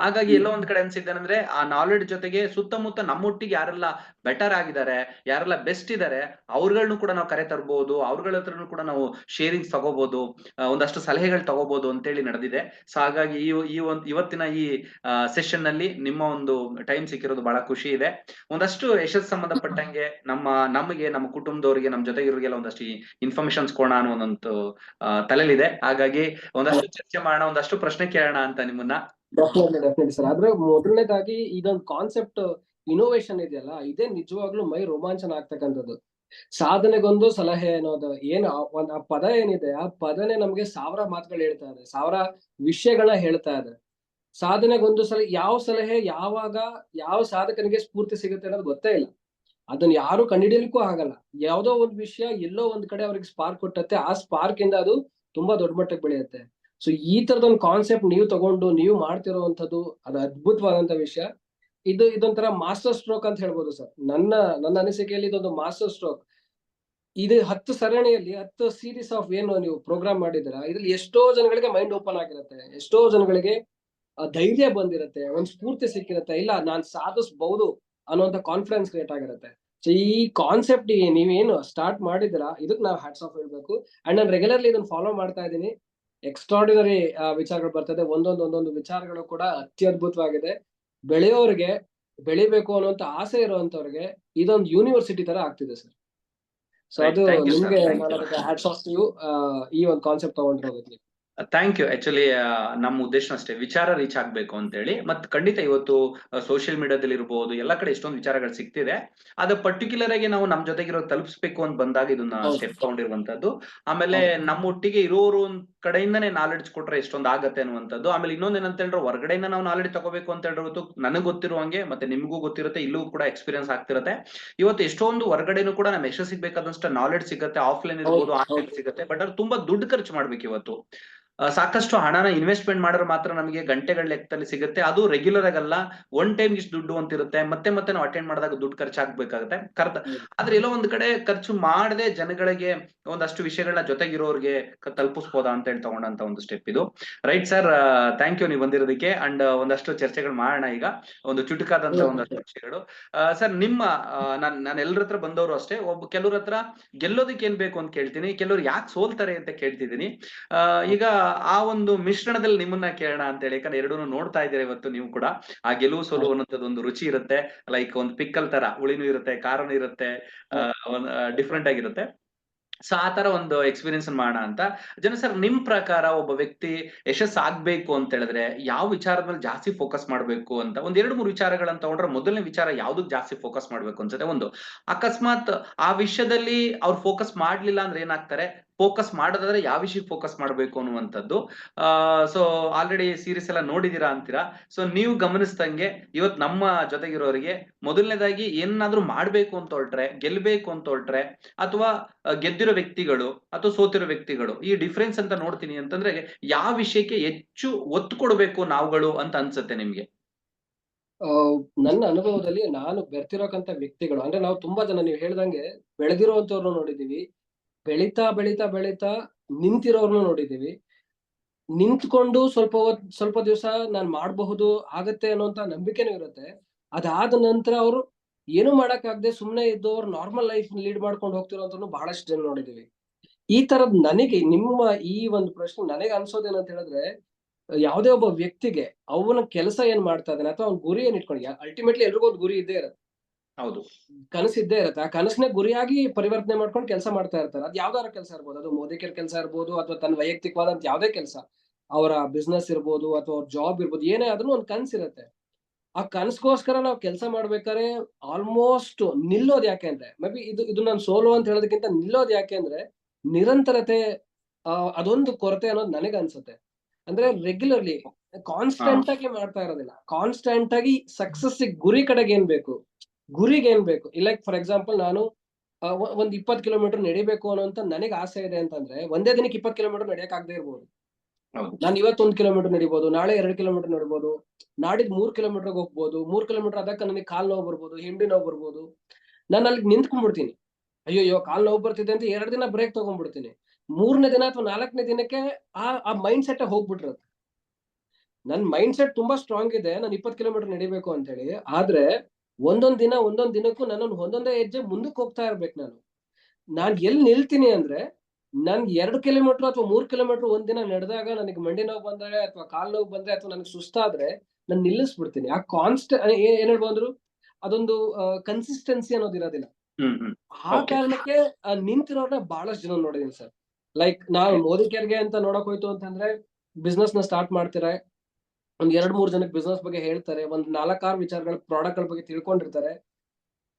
ಹಾಗಾಗಿ ಎಲ್ಲೋ ಒಂದ್ ಕಡೆ ಅನ್ಸಿದ್ದೇನೆಂದ್ರೆ, ಆ ನಾಲೆಡ್ಜ್ ಜೊತೆಗೆ ಸುತ್ತಮುತ್ತ ನಮ್ಮೊಟ್ಟಿಗೆ ಯಾರೆಲ್ಲ ಬೆಟರ್ ಆಗಿದ್ದಾರೆ, ಯಾರೆಲ್ಲ ಬೆಸ್ಟ್ ಇದ್ದಾರೆ, ಅವ್ರಗಳನ್ನೂ ಕೂಡ ನಾವು ಕರೆ ತರಬಹುದು, ಅವ್ರಗಳ ಹತ್ರನೂ ಕೂಡ ನಾವು ಶೇರಿಂಗ್ಸ್ ತಗೋಬಹುದು, ಒಂದಷ್ಟು ಸಲಹೆಗಳು ತಗೋಬಹುದು ಅಂತೇಳಿ ನಡೆದಿದೆ. ಸೊ ಹಾಗಾಗಿ ಇವತ್ತಿನ ಈ ಸೆಷನ್ ನಲ್ಲಿ ನಿಮ್ಮ ಒಂದು ಟೈಮ್ ಸಿಕ್ಕಿರೋದು ಬಹಳ ಖುಷಿ ಇದೆ. ಒಂದಷ್ಟು ಯಶಸ್ಸು ಸಂಬಂಧಪಟ್ಟಂಗೆ ನಮಗೆ, ನಮ್ಮ ಕುಟುಂಬದವರಿಗೆ, ನಮ್ಮ ಜೊತೆಗಿರೋರಿಗೆಲ್ಲ ಒಂದಷ್ಟು ಇನ್ಫಾರ್ಮೇಶನ್ಸ್ ಕೊಡೋಣ ಅನ್ನೋ ಒಂದು ತಲೆಲಿದೆ. ಹಾಗಾಗಿ ಒಂದಷ್ಟು ಚರ್ಚೆ ಮಾಡೋಣ, ಒಂದಷ್ಟು ಪ್ರಶ್ನೆ ಕೇಳೋಣ ಅಂತ ನಿಮ್ಮನ್ನ. Definitely sir. ಆದ್ರೆ ಮೊದಲನೇದಾಗಿ ಇದೊಂದು ಕಾನ್ಸೆಪ್ಟ್ ಇನೋವೇಷನ್ ಇದೆಯಲ್ಲ, ಇದೇ ನಿಜವಾಗ್ಲೂ ಮೈ ರೋಮಾಂಚನ ಆಗ್ತಕ್ಕಂಥದ್ದು. ಸಾಧನೆಗೊಂದು ಸಲಹೆ ಅನ್ನೋದು ಆ ಪದ ಏನಿದೆ, ಆ ಪದನೇ ನಮ್ಗೆ 1000 ಮಾತುಗಳು ಹೇಳ್ತಾ ಇದೆ, 1000 ವಿಷಯಗಳನ್ನ ಹೇಳ್ತಾ ಇದೆ. ಸಾಧನೆಗೊಂದು ಯಾವ ಸಲಹೆ ಯಾವಾಗ ಯಾವ ಸಾಧಕನಿಗೆ ಸ್ಫೂರ್ತಿ ಸಿಗುತ್ತೆ ಅನ್ನೋದು ಗೊತ್ತೇ ಇಲ್ಲ. ಅದನ್ನ ಯಾರು ಕಂಡುಹಿಡಿಯಲಿಕ್ಕೂ ಆಗಲ್ಲ. ಯಾವ್ದೋ ಒಂದ್ ವಿಷಯ ಎಲ್ಲೋ ಒಂದ್ ಕಡೆ ಅವ್ರಿಗೆ ಸ್ಪಾರ್ಕ್ ಕೊಟ್ಟತ್ತೆ, ಆ ಸ್ಪಾರ್ಕ್ ಇಂದ ಅದು ತುಂಬಾ ದೊಡ್ಡ ಮಟ್ಟಕ್ಕೆ ಬೆಳೆಯುತ್ತೆ. ಸೊ ಈ ತರದೊಂದು ಕಾನ್ಸೆಪ್ಟ್ ನೀವು ತಗೊಂಡು ನೀವು ಮಾಡ್ತಿರೋವಂಥದ್ದು ಅದು ಅದ್ಭುತವಾದಂತ ವಿಷಯ. ಇದೊಂಥರ ಮಾಸ್ಟರ್ ಸ್ಟ್ರೋಕ್ ಅಂತ ಹೇಳ್ಬೋದು ಸರ್. ನನ್ನ ಅನಿಸಿಕೆಯಲ್ಲಿ ಇದೊಂದು ಮಾಸ್ಟರ್ ಸ್ಟ್ರೋಕ್. ಇದು 10 ಸರಣಿಯಲ್ಲಿ 10 ಸೀರೀಸ್ ಆಫ್ ಏನು ನೀವು ಪ್ರೋಗ್ರಾಮ್ ಮಾಡಿದಿರ, ಇದ್ರಲ್ಲಿ ಎಷ್ಟೋ ಜನಗಳಿಗೆ ಮೈಂಡ್ ಓಪನ್ ಆಗಿರುತ್ತೆ, ಎಷ್ಟೋ ಜನಗಳಿಗೆ ಧೈರ್ಯ ಬಂದಿರುತ್ತೆ, ಒಂದ್ ಸ್ಫೂರ್ತಿ ಸಿಕ್ಕಿರುತ್ತೆ, ಇಲ್ಲ ನಾನ್ ಸಾಧಿಸಬಹುದು ಅನ್ನೋಂತ ಕಾನ್ಫಿಡೆನ್ಸ್ ಕ್ರಿಯೇಟ್ ಆಗಿರುತ್ತೆ. ಸೊ ಈ ಕಾನ್ಸೆಪ್ಟ್ ನೀವೇನು ಸ್ಟಾರ್ಟ್ ಮಾಡಿದಿರಾ, ಇದಕ್ಕೆ ನಾವು ಹ್ಯಾಟ್ಸ್ ಆಫ್ ಹೇಳ್ಬೇಕು. ಅಂಡ್ ನಾನು ರೆಗ್ಯುಲರ್ಲಿ ಇದನ್ನ ಫಾಲೋ ಮಾಡ್ತಾ ಇದ್ದೀನಿ. ಎಕ್ಸ್ಟ್ರಾರ್ಡಿನರಿ ವಿಚಾರಗಳು ಬರ್ತದೆ. ಒಂದೊಂದು ವಿಚಾರಗಳು ಕೂಡ ಅತ್ಯದ್ಭುತವಾಗಿದೆ. ಬೆಳೆಯೋರಿಗೆ, ಬೆಳಿಬೇಕು ಅನ್ನುವಂತ ಆಸೆ ಇರುವಂತವ್ರಿಗೆ ಇದೊಂದು ಯೂನಿವರ್ಸಿಟಿ ತರ ಆಗ್ತಿದೆ ಸರ್. ಸೊ ಅದು ನಿಮ್ಗೆ ಹ್ಯಾಟ್ಸ್ ಆಫ್ ಯು, ಈ ಒಂದು ಕಾನ್ಸೆಪ್ಟ್ ತಗೊಂಡಿರೋದಕ್ಕೆ. Thank you. ಆಕ್ಚುಲಿ ನಮ್ಮ ಉದ್ದೇಶ ಅಷ್ಟೇ, ವಿಚಾರ ರೀಚ್ ಆಗ್ಬೇಕು ಅಂತ ಹೇಳಿ. ಮತ್ ಖಂಡಿತ ಇವತ್ತು ಸೋಷಿಯಲ್ ಮೀಡಿಯಾದಲ್ಲಿ ಇರಬಹುದು, ಎಲ್ಲಾ ಕಡೆ ಎಷ್ಟೊಂದು ವಿಚಾರಗಳು ಸಿಗ್ತಿದೆ. ಅದು ಪರ್ಟಿಕ್ಯುಲರ್ ಆಗಿ ನಾವು ನಮ್ ಜೊತೆಗಿರೋ ತಲುಪಿಸ್ಬೇಕು ಅಂತ ಬಂದಾಗ ಇದನ್ನ ಸ್ಟೆಪ್ ತಗೊಂಡಿರುವಂತದ್ದು. ಆಮೇಲೆ ನಮ್ಮೊಟ್ಟಿಗೆ ಇರೋರು ಒಂದ್ ಕಡೆಯಿಂದಾನೇ ನಾಲೆಡ್ಜ್ ಕೊಟ್ರೆ ಎಷ್ಟೊಂದು ಆಗತ್ತೆ ಅನ್ನುವಂಥದ್ದು. ಆಮೇಲೆ ಇನ್ನೊಂದ್ ಏನಂತ ಹೇಳಿದ್ರೆ, ಹೊರಗಡೆಯಿಂದ ನಾವು ನಾಲೆಡ್ಜ್ ತಗೋಬೇಕು ಅಂತ ಹೇಳಿರೋದು ನನಗ್ ಗೊತ್ತಿರುವಂಗೆ ಮತ್ತೆ ನಿಮ್ಗೂ ಗೊತ್ತಿರುತ್ತೆ, ಇಲ್ಲೂ ಕೂಡ ಎಕ್ಸ್ಪೀರಿಯನ್ಸ್ ಆಗ್ತಿರುತ್ತೆ. ಇವತ್ತು ಎಷ್ಟೊಂದು ಹೊರಗಡೆನೂ ಕೂಡ ನಮ್ ಯಶಸ್ಸಿಗೆ ಬೇಕಾದಷ್ಟು ನಾಲೆಡ್ಜ್ ಸಿಗುತ್ತೆ, ಆಫ್ಲೈನ್ ಇರ್ಬೋದು, ಆನ್ಲೈನ್ ಸಿಗುತ್ತೆ. ಬಟ್ ಅದು ತುಂಬಾ ದುಡ್ಡು ಖರ್ಚು ಮಾಡ್ಬೇಕು. ಇವತ್ತು ಸಾಕಷ್ಟು ಹಣನ ಇನ್ವೆಸ್ಟ್ಮೆಂಟ್ ಮಾಡಿದ್ರೆ ಮಾತ್ರ ನಮಗೆ ಗಂಟೆಗಳ ಲೆಕ್ಕದಲ್ಲಿ ಸಿಗುತ್ತೆ. ಅದು ರೆಗ್ಯುಲರ್ ಆಗಲ್ಲ, ಒನ್ ಟೈಮ್ ಇಷ್ಟು ದುಡ್ಡು ಅಂತ ಇರುತ್ತೆ. ಮತ್ತೆ ನಾವು ಅಟೆಂಡ್ ಮಾಡಿದಾಗ ದುಡ್ಡು ಖರ್ಚಾಗಬೇಕಾಗುತ್ತೆ. ಆದ್ರೆ ಎಲ್ಲೋ ಒಂದ್ ಕಡೆ ಖರ್ಚು ಮಾಡದೆ ಜನಗಳಿಗೆ ಒಂದಷ್ಟು ವಿಷಯಗಳನ್ನ ಜೊತೆಗಿರೋರ್ಗೆ ತಲುಪಿಸ್ಬೋದಾ ಅಂತ ಹೇಳಿ ತಗೊಂಡಂತ ಒಂದು ಸ್ಟೆಪ್ ಇದು. ರೈಟ್ ಸರ್, ಥ್ಯಾಂಕ್ ಯು ನೀವು ಬಂದಿರೋದಕ್ಕೆ. ಅಂಡ್ ಒಂದಷ್ಟು ಚರ್ಚೆಗಳು ಮಾಡೋಣ ಈಗ, ಒಂದು ಚುಟುಕಾದಂತ ಒಂದಷ್ಟು ವಿಷಯಗಳು. ಸರ್, ನಿಮ್ಮ ನಾನು ಎಲ್ಲರ ಹತ್ರ ಬಂದವರು ಅಷ್ಟೇ, ಕೆಲವ್ರ ಹತ್ರ ಗೆಲ್ಲೋದಕ್ಕೆ ಏನ್ ಬೇಕು ಅಂತ ಕೇಳ್ತೀನಿ, ಕೆಲವ್ರು ಯಾಕೆ ಸೋಲ್ತಾರೆ ಅಂತ ಕೇಳ್ತಿದ್ದೀನಿ. ಈಗ ಆ ಒಂದು ಮಿಶ್ರಣದಲ್ಲಿ ನಿಮ್ಮನ್ನ ಕೇಳೋಣ ಅಂತ ಹೇಳಿ. ಯಾಕಂದ್ರೆ ಎರಡೂ ನೋಡ್ತಾ ಇದ್ದೀರಾ ಇವತ್ತು ನೀವು ಕೂಡ. ಆ ಗೆಲುವು ಸೋಲು ಅನ್ನೋಂಥದ್ದು ಒಂದು ರುಚಿ ಇರುತ್ತೆ, ಲೈಕ್ ಒಂದು ಪಿಕ್ಕಲ್ ತರ, ಹುಳಿನೂ ಇರುತ್ತೆ, ಖಾರನೂ ಇರುತ್ತೆ, ಡಿಫ್ರೆಂಟ್ ಆಗಿರುತ್ತೆ. ಸೊ ಆ ತರ ಒಂದು ಎಕ್ಸ್ಪೀರಿಯನ್ಸ್ ಮಾಡೋಣ ಅಂತ. ಸರ್, ನಿಮ್ ಪ್ರಕಾರ ಒಬ್ಬ ವ್ಯಕ್ತಿ ಯಶಸ್ಸು ಆಗ್ಬೇಕು ಅಂತ ಹೇಳಿದ್ರೆ ಯಾವ ವಿಚಾರದ ಮೇಲೆ ಜಾಸ್ತಿ ಫೋಕಸ್ ಮಾಡ್ಬೇಕು ಅಂತ ಒಂದ್ 2-3 ವಿಚಾರಗಳನ್ನ ತಗೊಂಡ್ರೆ, ಮೊದಲನೇ ವಿಚಾರ ಯಾವ್ದಕ್ ಜಾಸ್ತಿ ಫೋಕಸ್ ಮಾಡ್ಬೇಕು ಅನ್ಸುತ್ತೆ? ಒಂದು, ಅಕಸ್ಮಾತ್ ಆ ವಿಷಯದಲ್ಲಿ ಅವ್ರು ಫೋಕಸ್ ಮಾಡ್ಲಿಲ್ಲ ಅಂದ್ರೆ ಏನಾಗ್ತಾರೆ, ಫೋಕಸ್ ಮಾಡೋದಾದ್ರೆ ಯಾವ ವಿಷಯಕ್ಕೆ ಫೋಕಸ್ ಮಾಡ್ಬೇಕು ಅನ್ನುವಂಥದ್ದು. ಸೊ ಆಲ್ರೆಡಿ ಸೀರೀಸ್ ಎಲ್ಲ ನೋಡಿದೀರಾ ಅಂತೀರಾ. ಸೊ ನೀವು ಗಮನಿಸ್ದಂಗೆ ಇವತ್ ನಮ್ಮ ಜೊತೆಗಿರೋರಿಗೆ ಮೊದಲನೇದಾಗಿ ಏನಾದ್ರೂ ಮಾಡ್ಬೇಕು ಅಂತ ಹೊರಟ್ರೆ, ಗೆಲ್ಬೇಕು ಅಂತ ಹೊರಟ್ರೆ, ಅಥವಾ ಗೆದ್ದಿರೋ ವ್ಯಕ್ತಿಗಳು ಅಥವಾ ಸೋತಿರೋ ವ್ಯಕ್ತಿಗಳು, ಈ ಡಿಫ್ರೆನ್ಸ್ ಅಂತ ನೋಡ್ತೀನಿ ಅಂತಂದ್ರೆ ಯಾವ ವಿಷಯಕ್ಕೆ ಹೆಚ್ಚು ಒತ್ತು ಕೊಡ್ಬೇಕು ನಾವುಗಳು ಅಂತ ಅನ್ಸುತ್ತೆ ನಿಮ್ಗೆ? ನನ್ನ ಅನುಭವದಲ್ಲಿ ನಾನು ಬೆರ್ತಿರೋಕಂತ ವ್ಯಕ್ತಿಗಳು ಅಂದ್ರೆ, ನಾವು ತುಂಬಾ ಜನ ನೀವು ಹೇಳ್ದಂಗೆ ಬೆಳೆದಿರುವಂತವ್ರನ್ನ ನೋಡಿದೀವಿ. ಬೆಳೀತಾ ನಿಂತಿರೋರ್ನು ನೋಡಿದೀವಿ, ನಿಂತ್ಕೊಂಡು ಸ್ವಲ್ಪ ದಿವಸ ನಾನ್ ಮಾಡಬಹುದು ಆಗತ್ತೆ ಅನ್ನೋಂತ ನಂಬಿಕೆನೂ ಇರುತ್ತೆ. ಅದಾದ ನಂತರ ಅವರು ಏನು ಮಾಡಕ್ಕಾಗದೆ ಸುಮ್ನೆ ಇದ್ದವ್ರು ನಾರ್ಮಲ್ ಲೈಫ್ ಲೀಡ್ ಮಾಡ್ಕೊಂಡು ಹೋಗ್ತಿರೋಂತನು ಬಹಳಷ್ಟು ಜನ ನೋಡಿದೀವಿ. ಈ ತರದ್ ನನಗೆ ನಿಮ್ಮ ಈ ಒಂದು ಪ್ರಶ್ನೆ ನನಗೆ ಅನ್ಸೋದೇನಂತ ಹೇಳಿದ್ರೆ, ಯಾವುದೇ ಒಬ್ಬ ವ್ಯಕ್ತಿಗೆ ಅವನ ಕೆಲಸ ಏನ್ ಮಾಡ್ತಾ ಇದ್ದಾನೆ ಅಥವಾ ಅವ್ನ ಗುರಿ ಏನ್ ಇಟ್ಕೊಂಡು, ಅಲ್ಟಿಮೇಟ್ಲಿ ಎಲ್ರಿಗೂ ಒಂದು ಗುರಿ ಇದ್ದೇ ಇರುತ್ತೆ, ಹೌದು. ಕನಸಿದ್ದೇ ಇರುತ್ತೆ. ಆ ಕನಸನ್ನೇ ಗುರಿಯಾಗಿ ಪರಿವರ್ತನೆ ಮಾಡ್ಕೊಂಡು ಕೆಲಸ ಮಾಡ್ತಾ ಇರ್ತಾರೆ. ಅದ್ ಯಾವ್ದಾರ ಕೆಲಸ ಇರ್ಬೋದು, ಅದು ಮೋದಿಕರ ಕೆಲಸ ಇರ್ಬೋದು ಅಥವಾ ತನ್ನ ವೈಯಕ್ತಿಕವಾದಂತ ಯಾವ್ದೇ ಕೆಲಸ, ಅವರ ಬಿಸ್ನೆಸ್ ಇರ್ಬೋದು ಅಥವಾ ಅವ್ರ ಜಾಬ್ ಇರ್ಬೋದು, ಏನೇ ಆದ್ರೂ ಒಂದು ಕನಸಿರುತ್ತೆ. ಆ ಕನಸ್ಗೋಸ್ಕರ ನಾವು ಕೆಲಸ ಮಾಡ್ಬೇಕಾದ್ರೆ ಆಲ್ಮೋಸ್ಟ್ ನಿಲ್ಲೋದ್ ಯಾಕೆ ಅಂದ್ರೆ, ಮೇ ಬಿ ಇದು ನಾನು ಸೋಲೋ ಅಂತ ಹೇಳೋದಕ್ಕಿಂತ ನಿಲ್ಲೋದ್ ಯಾಕೆ ಅಂದ್ರೆ ನಿರಂತರತೆ, ಅದೊಂದು ಕೊರತೆ ಅನ್ನೋದು ನನಗೆ ಅನ್ಸುತ್ತೆ. ಅಂದ್ರೆ ರೆಗ್ಯುಲರ್ಲಿ ಕಾನ್ಸ್ಟೆಂಟ್ ಆಗಿ ಮಾಡ್ತಾ ಇರೋದಿಲ್ಲ, ಕಾನ್ಸ್ಟೆಂಟ್ ಆಗಿ ಸಕ್ಸಸ್ ಗುರಿ ಕಡೆಗೆ ಏನ್ ಬೇಕು, ಗುರಿಗೆ ಏನ್ ಬೇಕು. ಲೈಕ್ ಫಾರ್ ಎಕ್ಸಾಂಪಲ್ ನಾನು ಒಂದ್ 20 ಕಿಲೋಮೀಟರ್ ನಡಿಬೇಕು ಅನ್ನೋಂತ ನನಗೆ ಆಸೆ ಇದೆ ಅಂತಂದ್ರೆ ಒಂದೇ ದಿನಕ್ಕೆ 20 ಕಿಲೋಮೀಟರ್ ನಡೆಯಕ್ ಆಗದೆ ಇರ್ಬೋದು. ನಾನು ಇವತ್ತು 1 ಕಿಲೋಮೀಟರ್ ನಡಿಬಹುದು, ನಾಳೆ 2 ಕಿಲೋಮೀಟರ್ ನಡಿಬಹುದು, ನಾಡಿದ್ 3 ಕಿಲೋಮೀಟರ್ ಹೋಗ್ಬೋದು. 3 ಕಿಲೋಮೀಟರ್ ಅದಕ್ಕೆ ನನಗೆ ಕಾಲ್ ನೋವು ಬರ್ಬೋದು, ಹಿಂಡಿ ನೋವು ಬರ್ಬೋದು. ನಾನು ಅಲ್ಲಿ ನಿಂತ್ಕೊಂಡ್ಬಿಡ್ತೀನಿ, ಅಯ್ಯೋ ಕಾಲ್ ನೋವು ಬರ್ತಿದೆ ಅಂತ 2 ದಿನ ಬ್ರೇಕ್ ತಗೊಂಡ್ಬಿಡ್ತೀನಿ. 3ನೇ ದಿನ ಅಥವಾ 4ನೇ ದಿನಕ್ಕೆ ಆ ಮೈಂಡ್ ಸೆಟ್ ಹೋಗ್ಬಿಟ್ಟಿರುತ್ತೆ. ನನ್ ಮೈಂಡ್ ಸೆಟ್ ತುಂಬಾ ಸ್ಟ್ರಾಂಗ್ ಇದೆ, ನಾನು 20 ಕಿಲೋಮೀಟರ್ ನಡಿಬೇಕು ಅಂತ ಹೇಳಿ. ಆದ್ರೆ ಒಂದೊಂದ್ ದಿನಕ್ಕೂ ನಾನು ಒಂದೊಂದೇ ಹೆಜ್ಜೆ ಮುಂದಕ್ಕೆ ಹೋಗ್ತಾ ಇರ್ಬೇಕು. ನಾನ್ ಎಲ್ಲಿ ನಿಲ್ತೀನಿ ಅಂದ್ರೆ, ನನ್ 2 ಕಿಲೋಮೀಟರ್ ಅಥವಾ 3 ಕಿಲೋಮೀಟರ್ ಒಂದ್ ದಿನ ನಡೆದಾಗ ನನಗೆ ಮಂಡಿ ನೋವು ಬಂದ್ರೆ ಅಥವಾ ಕಾಲ್ ನೋವು ಬಂದ್ರೆ ಅಥವಾ ನನಗೆ ಸುಸ್ತಾದ್ರೆ ನಾನು ನಿಲ್ಲಿಸ್ಬಿಡ್ತೀನಿ. ಆ ಏನ್ ಹೇಳ್ಬೋದು, ಅದೊಂದು ಕನ್ಸಿಸ್ಟೆನ್ಸಿ ಅನ್ನೋದು ಇರೋದಿಲ್ಲ. ಆ ಕಾರಣಕ್ಕೆ ನಿಂತಿರೋರ್ನ ಬಹಳಷ್ಟು ಜನ ನೋಡಿದೀನಿ ಸರ್. ಲೈಕ್ ನಾವು ಮೋದಿಕರ್ಗೆ ಅಂತ ನೋಡಕ್ ಹೋಯ್ತು ಅಂತಂದ್ರೆ ಬಿಸ್ನೆಸ್ ನ ಸ್ಟಾರ್ಟ್ ಮಾಡ್ತಾರೆ, ಒಂದ್ 2-3 ಜನಕ್ಕೆ ಬಿಸ್ನೆಸ್ ಬಗ್ಗೆ ಹೇಳ್ತಾರೆ, ಒಂದ್ 4-6 ವಿಚಾರಗಳ ಪ್ರಾಡಕ್ಟ್ ಗಳ ಬಗ್ಗೆ ತಿಳ್ಕೊಂಡಿರ್ತಾರೆ.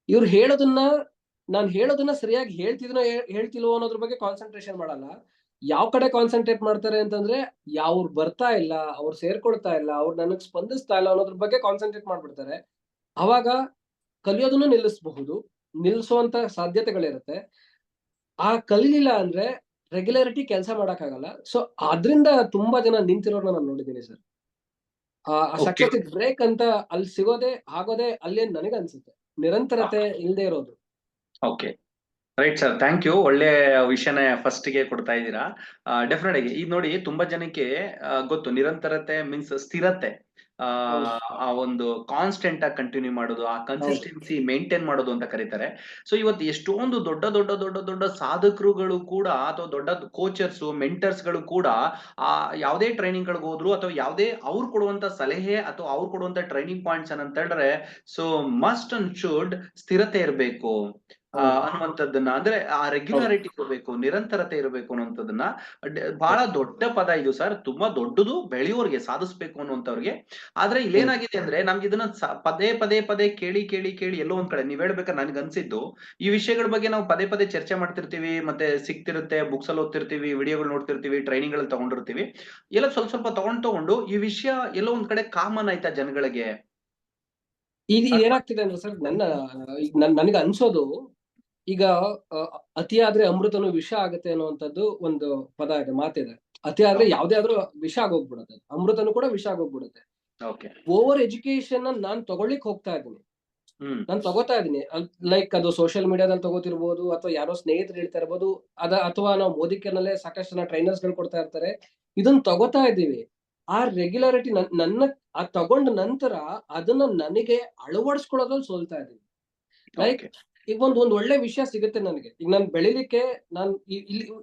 ಇವ್ರು ನಾನ್ ಹೇಳೋದನ್ನ ಸರಿಯಾಗಿ ಹೇಳ್ತಿಲ್ವೋ ಅನ್ನೋದ್ರ ಬಗ್ಗೆ ಕಾನ್ಸಂಟ್ರೇಷನ್ ಮಾಡಲ್ಲ. ಯಾವ ಕಡೆ ಕಾನ್ಸಂಟ್ರೇಟ್ ಮಾಡ್ತಾರೆ ಅಂತಂದ್ರೆ, ಅವ್ರು ಬರ್ತಾ ಇಲ್ಲ, ಅವ್ರು ಸೇರ್ಕೊಳ್ತಾ ಇಲ್ಲ, ಅವ್ರು ನನಗ್ ಸ್ಪಂದಿಸ್ತಾ ಇಲ್ಲ ಅನ್ನೋದ್ರ ಬಗ್ಗೆ ಕಾನ್ಸಂಟ್ರೇಟ್ ಮಾಡ್ಬಿಡ್ತಾರೆ. ಅವಾಗ ಕಲಿಯೋದನ್ನು ನಿಲ್ಲಿಸುವಂತ ಸಾಧ್ಯತೆಗಳಿರುತ್ತೆ. ಆ ಕಲಿಲಿಲ್ಲ ಅಂದ್ರೆ ರೆಗ್ಯುಲಾರಿಟಿ ಕೆಲಸ ಮಾಡಕ್ಕಾಗಲ್ಲ. ಸೊ ಅದ್ರಿಂದ ತುಂಬಾ ಜನ ನಿಂತಿರೋರ್ನ ನಾನು ನೋಡಿದ್ದೀನಿ ಸರ್. ಸಕ್ಸಸ್ ಬ್ರೇಕ್ ಅಂತ ಅಲ್ಲಿ ಆಗೋದೇ ಅಲ್ಲಿ ನನಗೆ ಅನ್ಸುತ್ತೆ, ನಿರಂತರತೆ ಇಲ್ಲದೆ ಇರೋದು. Okay, right sir, thank you. ಒಳ್ಳೆ ವಿಷಯನ ಫಸ್ಟ್ ಗೆ ಕೊಡ್ತಾ ಇದ್ದೀರಾ. ಡೆಫಿನೆಟ್ ಆಗಿ ಇದು ನೋಡಿ, ತುಂಬಾ ಜನಕ್ಕೆ ಗೊತ್ತು ನಿರಂತರತೆ ಮೀನ್ಸ್ ಸ್ಥಿರತೆ, ಆ ಒಂದು ಕಾನ್ಸ್ಟೆಂಟ್ ಆಗಿ ಕಂಟಿನ್ಯೂ ಮಾಡೋದು, ಆ ಕನ್ಸಿಸ್ಟೆನ್ಸಿ ಮೇಂಟೈನ್ ಮಾಡೋದು ಅಂತ ಕರೀತಾರೆ. ಸೊ ಇವತ್ತು ಎಷ್ಟೊಂದು ದೊಡ್ಡ ಸಾಧಕರುಗಳು ಕೂಡ ಅಥವಾ ದೊಡ್ಡ ಕೋಚರ್ಸ್ ಮೆಂಟರ್ಸ್ ಗಳು ಕೂಡ ಯಾವುದೇ ಟ್ರೈನಿಂಗ್ ಗಳಿಗೆ ಹೋದ್ರು ಅಥವಾ ಯಾವುದೇ ಅವ್ರು ಕೊಡುವಂತ ಸಲಹೆ ಅಥವಾ ಅವ್ರು ಕೊಡುವಂತ ಟ್ರೈನಿಂಗ್ ಪಾಯಿಂಟ್ಸ್ ಅಂತ ಹೇಳಿದ್ರೆ, ಸೊ ಮಸ್ಟ್ ಅಂಡ್ ಶುಡ್ ಸ್ಥಿರತೆ ಇರಬೇಕು ಅನ್ನುವಂಥದ್ದನ್ನ, ಅಂದ್ರೆ ಆ ರೆಗ್ಯುಲಾರಿಟಿ ಇರಬೇಕು, ನಿರಂತರತೆ ಇರಬೇಕು ಅನ್ನುವಂಥದ್ದನ್ನ. ಬಹಳ ದೊಡ್ಡ ಪದ ಇದು ಸರ್, ತುಂಬಾ ದೊಡ್ಡದು, ಬೆಳೆಯೋರ್ಗೆ, ಸಾಧಿಸ್ಬೇಕು ಅನ್ನುವಂಥವ್ರಿಗೆ. ಆದ್ರೆ ಇಲ್ಲೇನಾಗಿದೆ ಅಂದ್ರೆ, ನಮ್ಗೆ ಇದನ್ನ ಪದೇ ಕೇಳಿ ಎಲ್ಲೋ ಒಂದ್ ಕಡೆ ನೀವ್ ಹೇಳ್ಬೇಕಾದ್ರೆ ನನ್ಗೆ ಅನ್ಸಿದ್ದು, ಈ ವಿಷಯಗಳ ಬಗ್ಗೆ ನಾವು ಪದೇ ಚರ್ಚೆ ಮಾಡ್ತಿರ್ತೀವಿ, ಮತ್ತೆ ಸಿಗ್ತಿರುತ್ತೆ, ಬುಕ್ಸ್ ಅಲ್ಲಿ ಓದ್ತಿರ್ತೀವಿ, ವಿಡಿಯೋಗಳು ನೋಡ್ತಿರ್ತೀವಿ, ಟ್ರೈನಿಂಗ್ ಗಳಲ್ಲಿ ತಗೊಂಡಿರ್ತೀವಿ, ಎಲ್ಲ ಸ್ವಲ್ಪ ತಗೊಂಡು ಈ ವಿಷಯ ಎಲ್ಲೋ ಒಂದ್ ಕಡೆ ಕಾಮನ್ ಆಯ್ತಾ ಜನಗಳಿಗೆ? ಈಗ ಏನಾಗ್ತಿದೆ ಅಂದ್ರೆ ಸರ್, ನನಗೆ ಅನ್ಸೋದು, ಈಗ ಅತಿ ಆದ್ರೆ ಅಮೃತನು ವಿಷ ಆಗತ್ತೆ ಅನ್ನುವಂಥದ್ದು ಒಂದು ಪದ ಇದೆ, ಮಾತಿದೆ. ಅತಿ ಆದ್ರೆ ಯಾವ್ದೇ ಆದ್ರೂ ವಿಷ ಆಗೋಗ್ಬಿಡುತ್ತೆ, ಅಮೃತನು ಕೂಡ ವಿಷ ಆಗೋಗ್ಬಿಡುತ್ತೆ. ಓವರ್ ಎಜುಕೇಶನ್ ನಾನ್ ತಗೊಳ್ಳಿಕ್ ಹೋಗ್ತಾ ಇದ್ದೀನಿ, ನಾನು ತಗೋತಾ ಇದೀನಿ. ಲೈಕ್ ಅದು ಸೋಷಿಯಲ್ ಮೀಡಿಯಾದಲ್ಲಿ ತಗೋತಿರ್ಬೋದು, ಅಥವಾ ಯಾರೋ ಸ್ನೇಹಿತರು ಹೇಳ್ತಾ ಇರ್ಬೋದು, ಅಥವಾ ನಾವು ಮೋದಿಕರ್ನಲ್ಲೇ ಸಾಕಷ್ಟು ಜನ ಟ್ರೈನರ್ಸ್ ಗಳು ಕೊಡ್ತಾ ಇರ್ತಾರೆ. ಇದನ್ನ ತಗೋತಾ ಇದ್ದೀವಿ. ಆ ರೆಗ್ಯುಲಾರಿಟಿ ತಗೊಂಡ ನಂತರ ಅದನ್ನ ನನಗೆ ಅಳವಡಿಸ್ಕೊಳ್ಳೋದ್ರಲ್ಲಿ ಸೋಲ್ತಾ ಇದೀನಿ. ಲೈಕ್ ಈಗ ಒಂದ್ ಒಳ್ಳೆ ವಿಷಯ ಸಿಗುತ್ತೆ ನನಗೆ, ಈಗ ನಾನು ಬೆಳಿಲಿಕ್ಕೆ,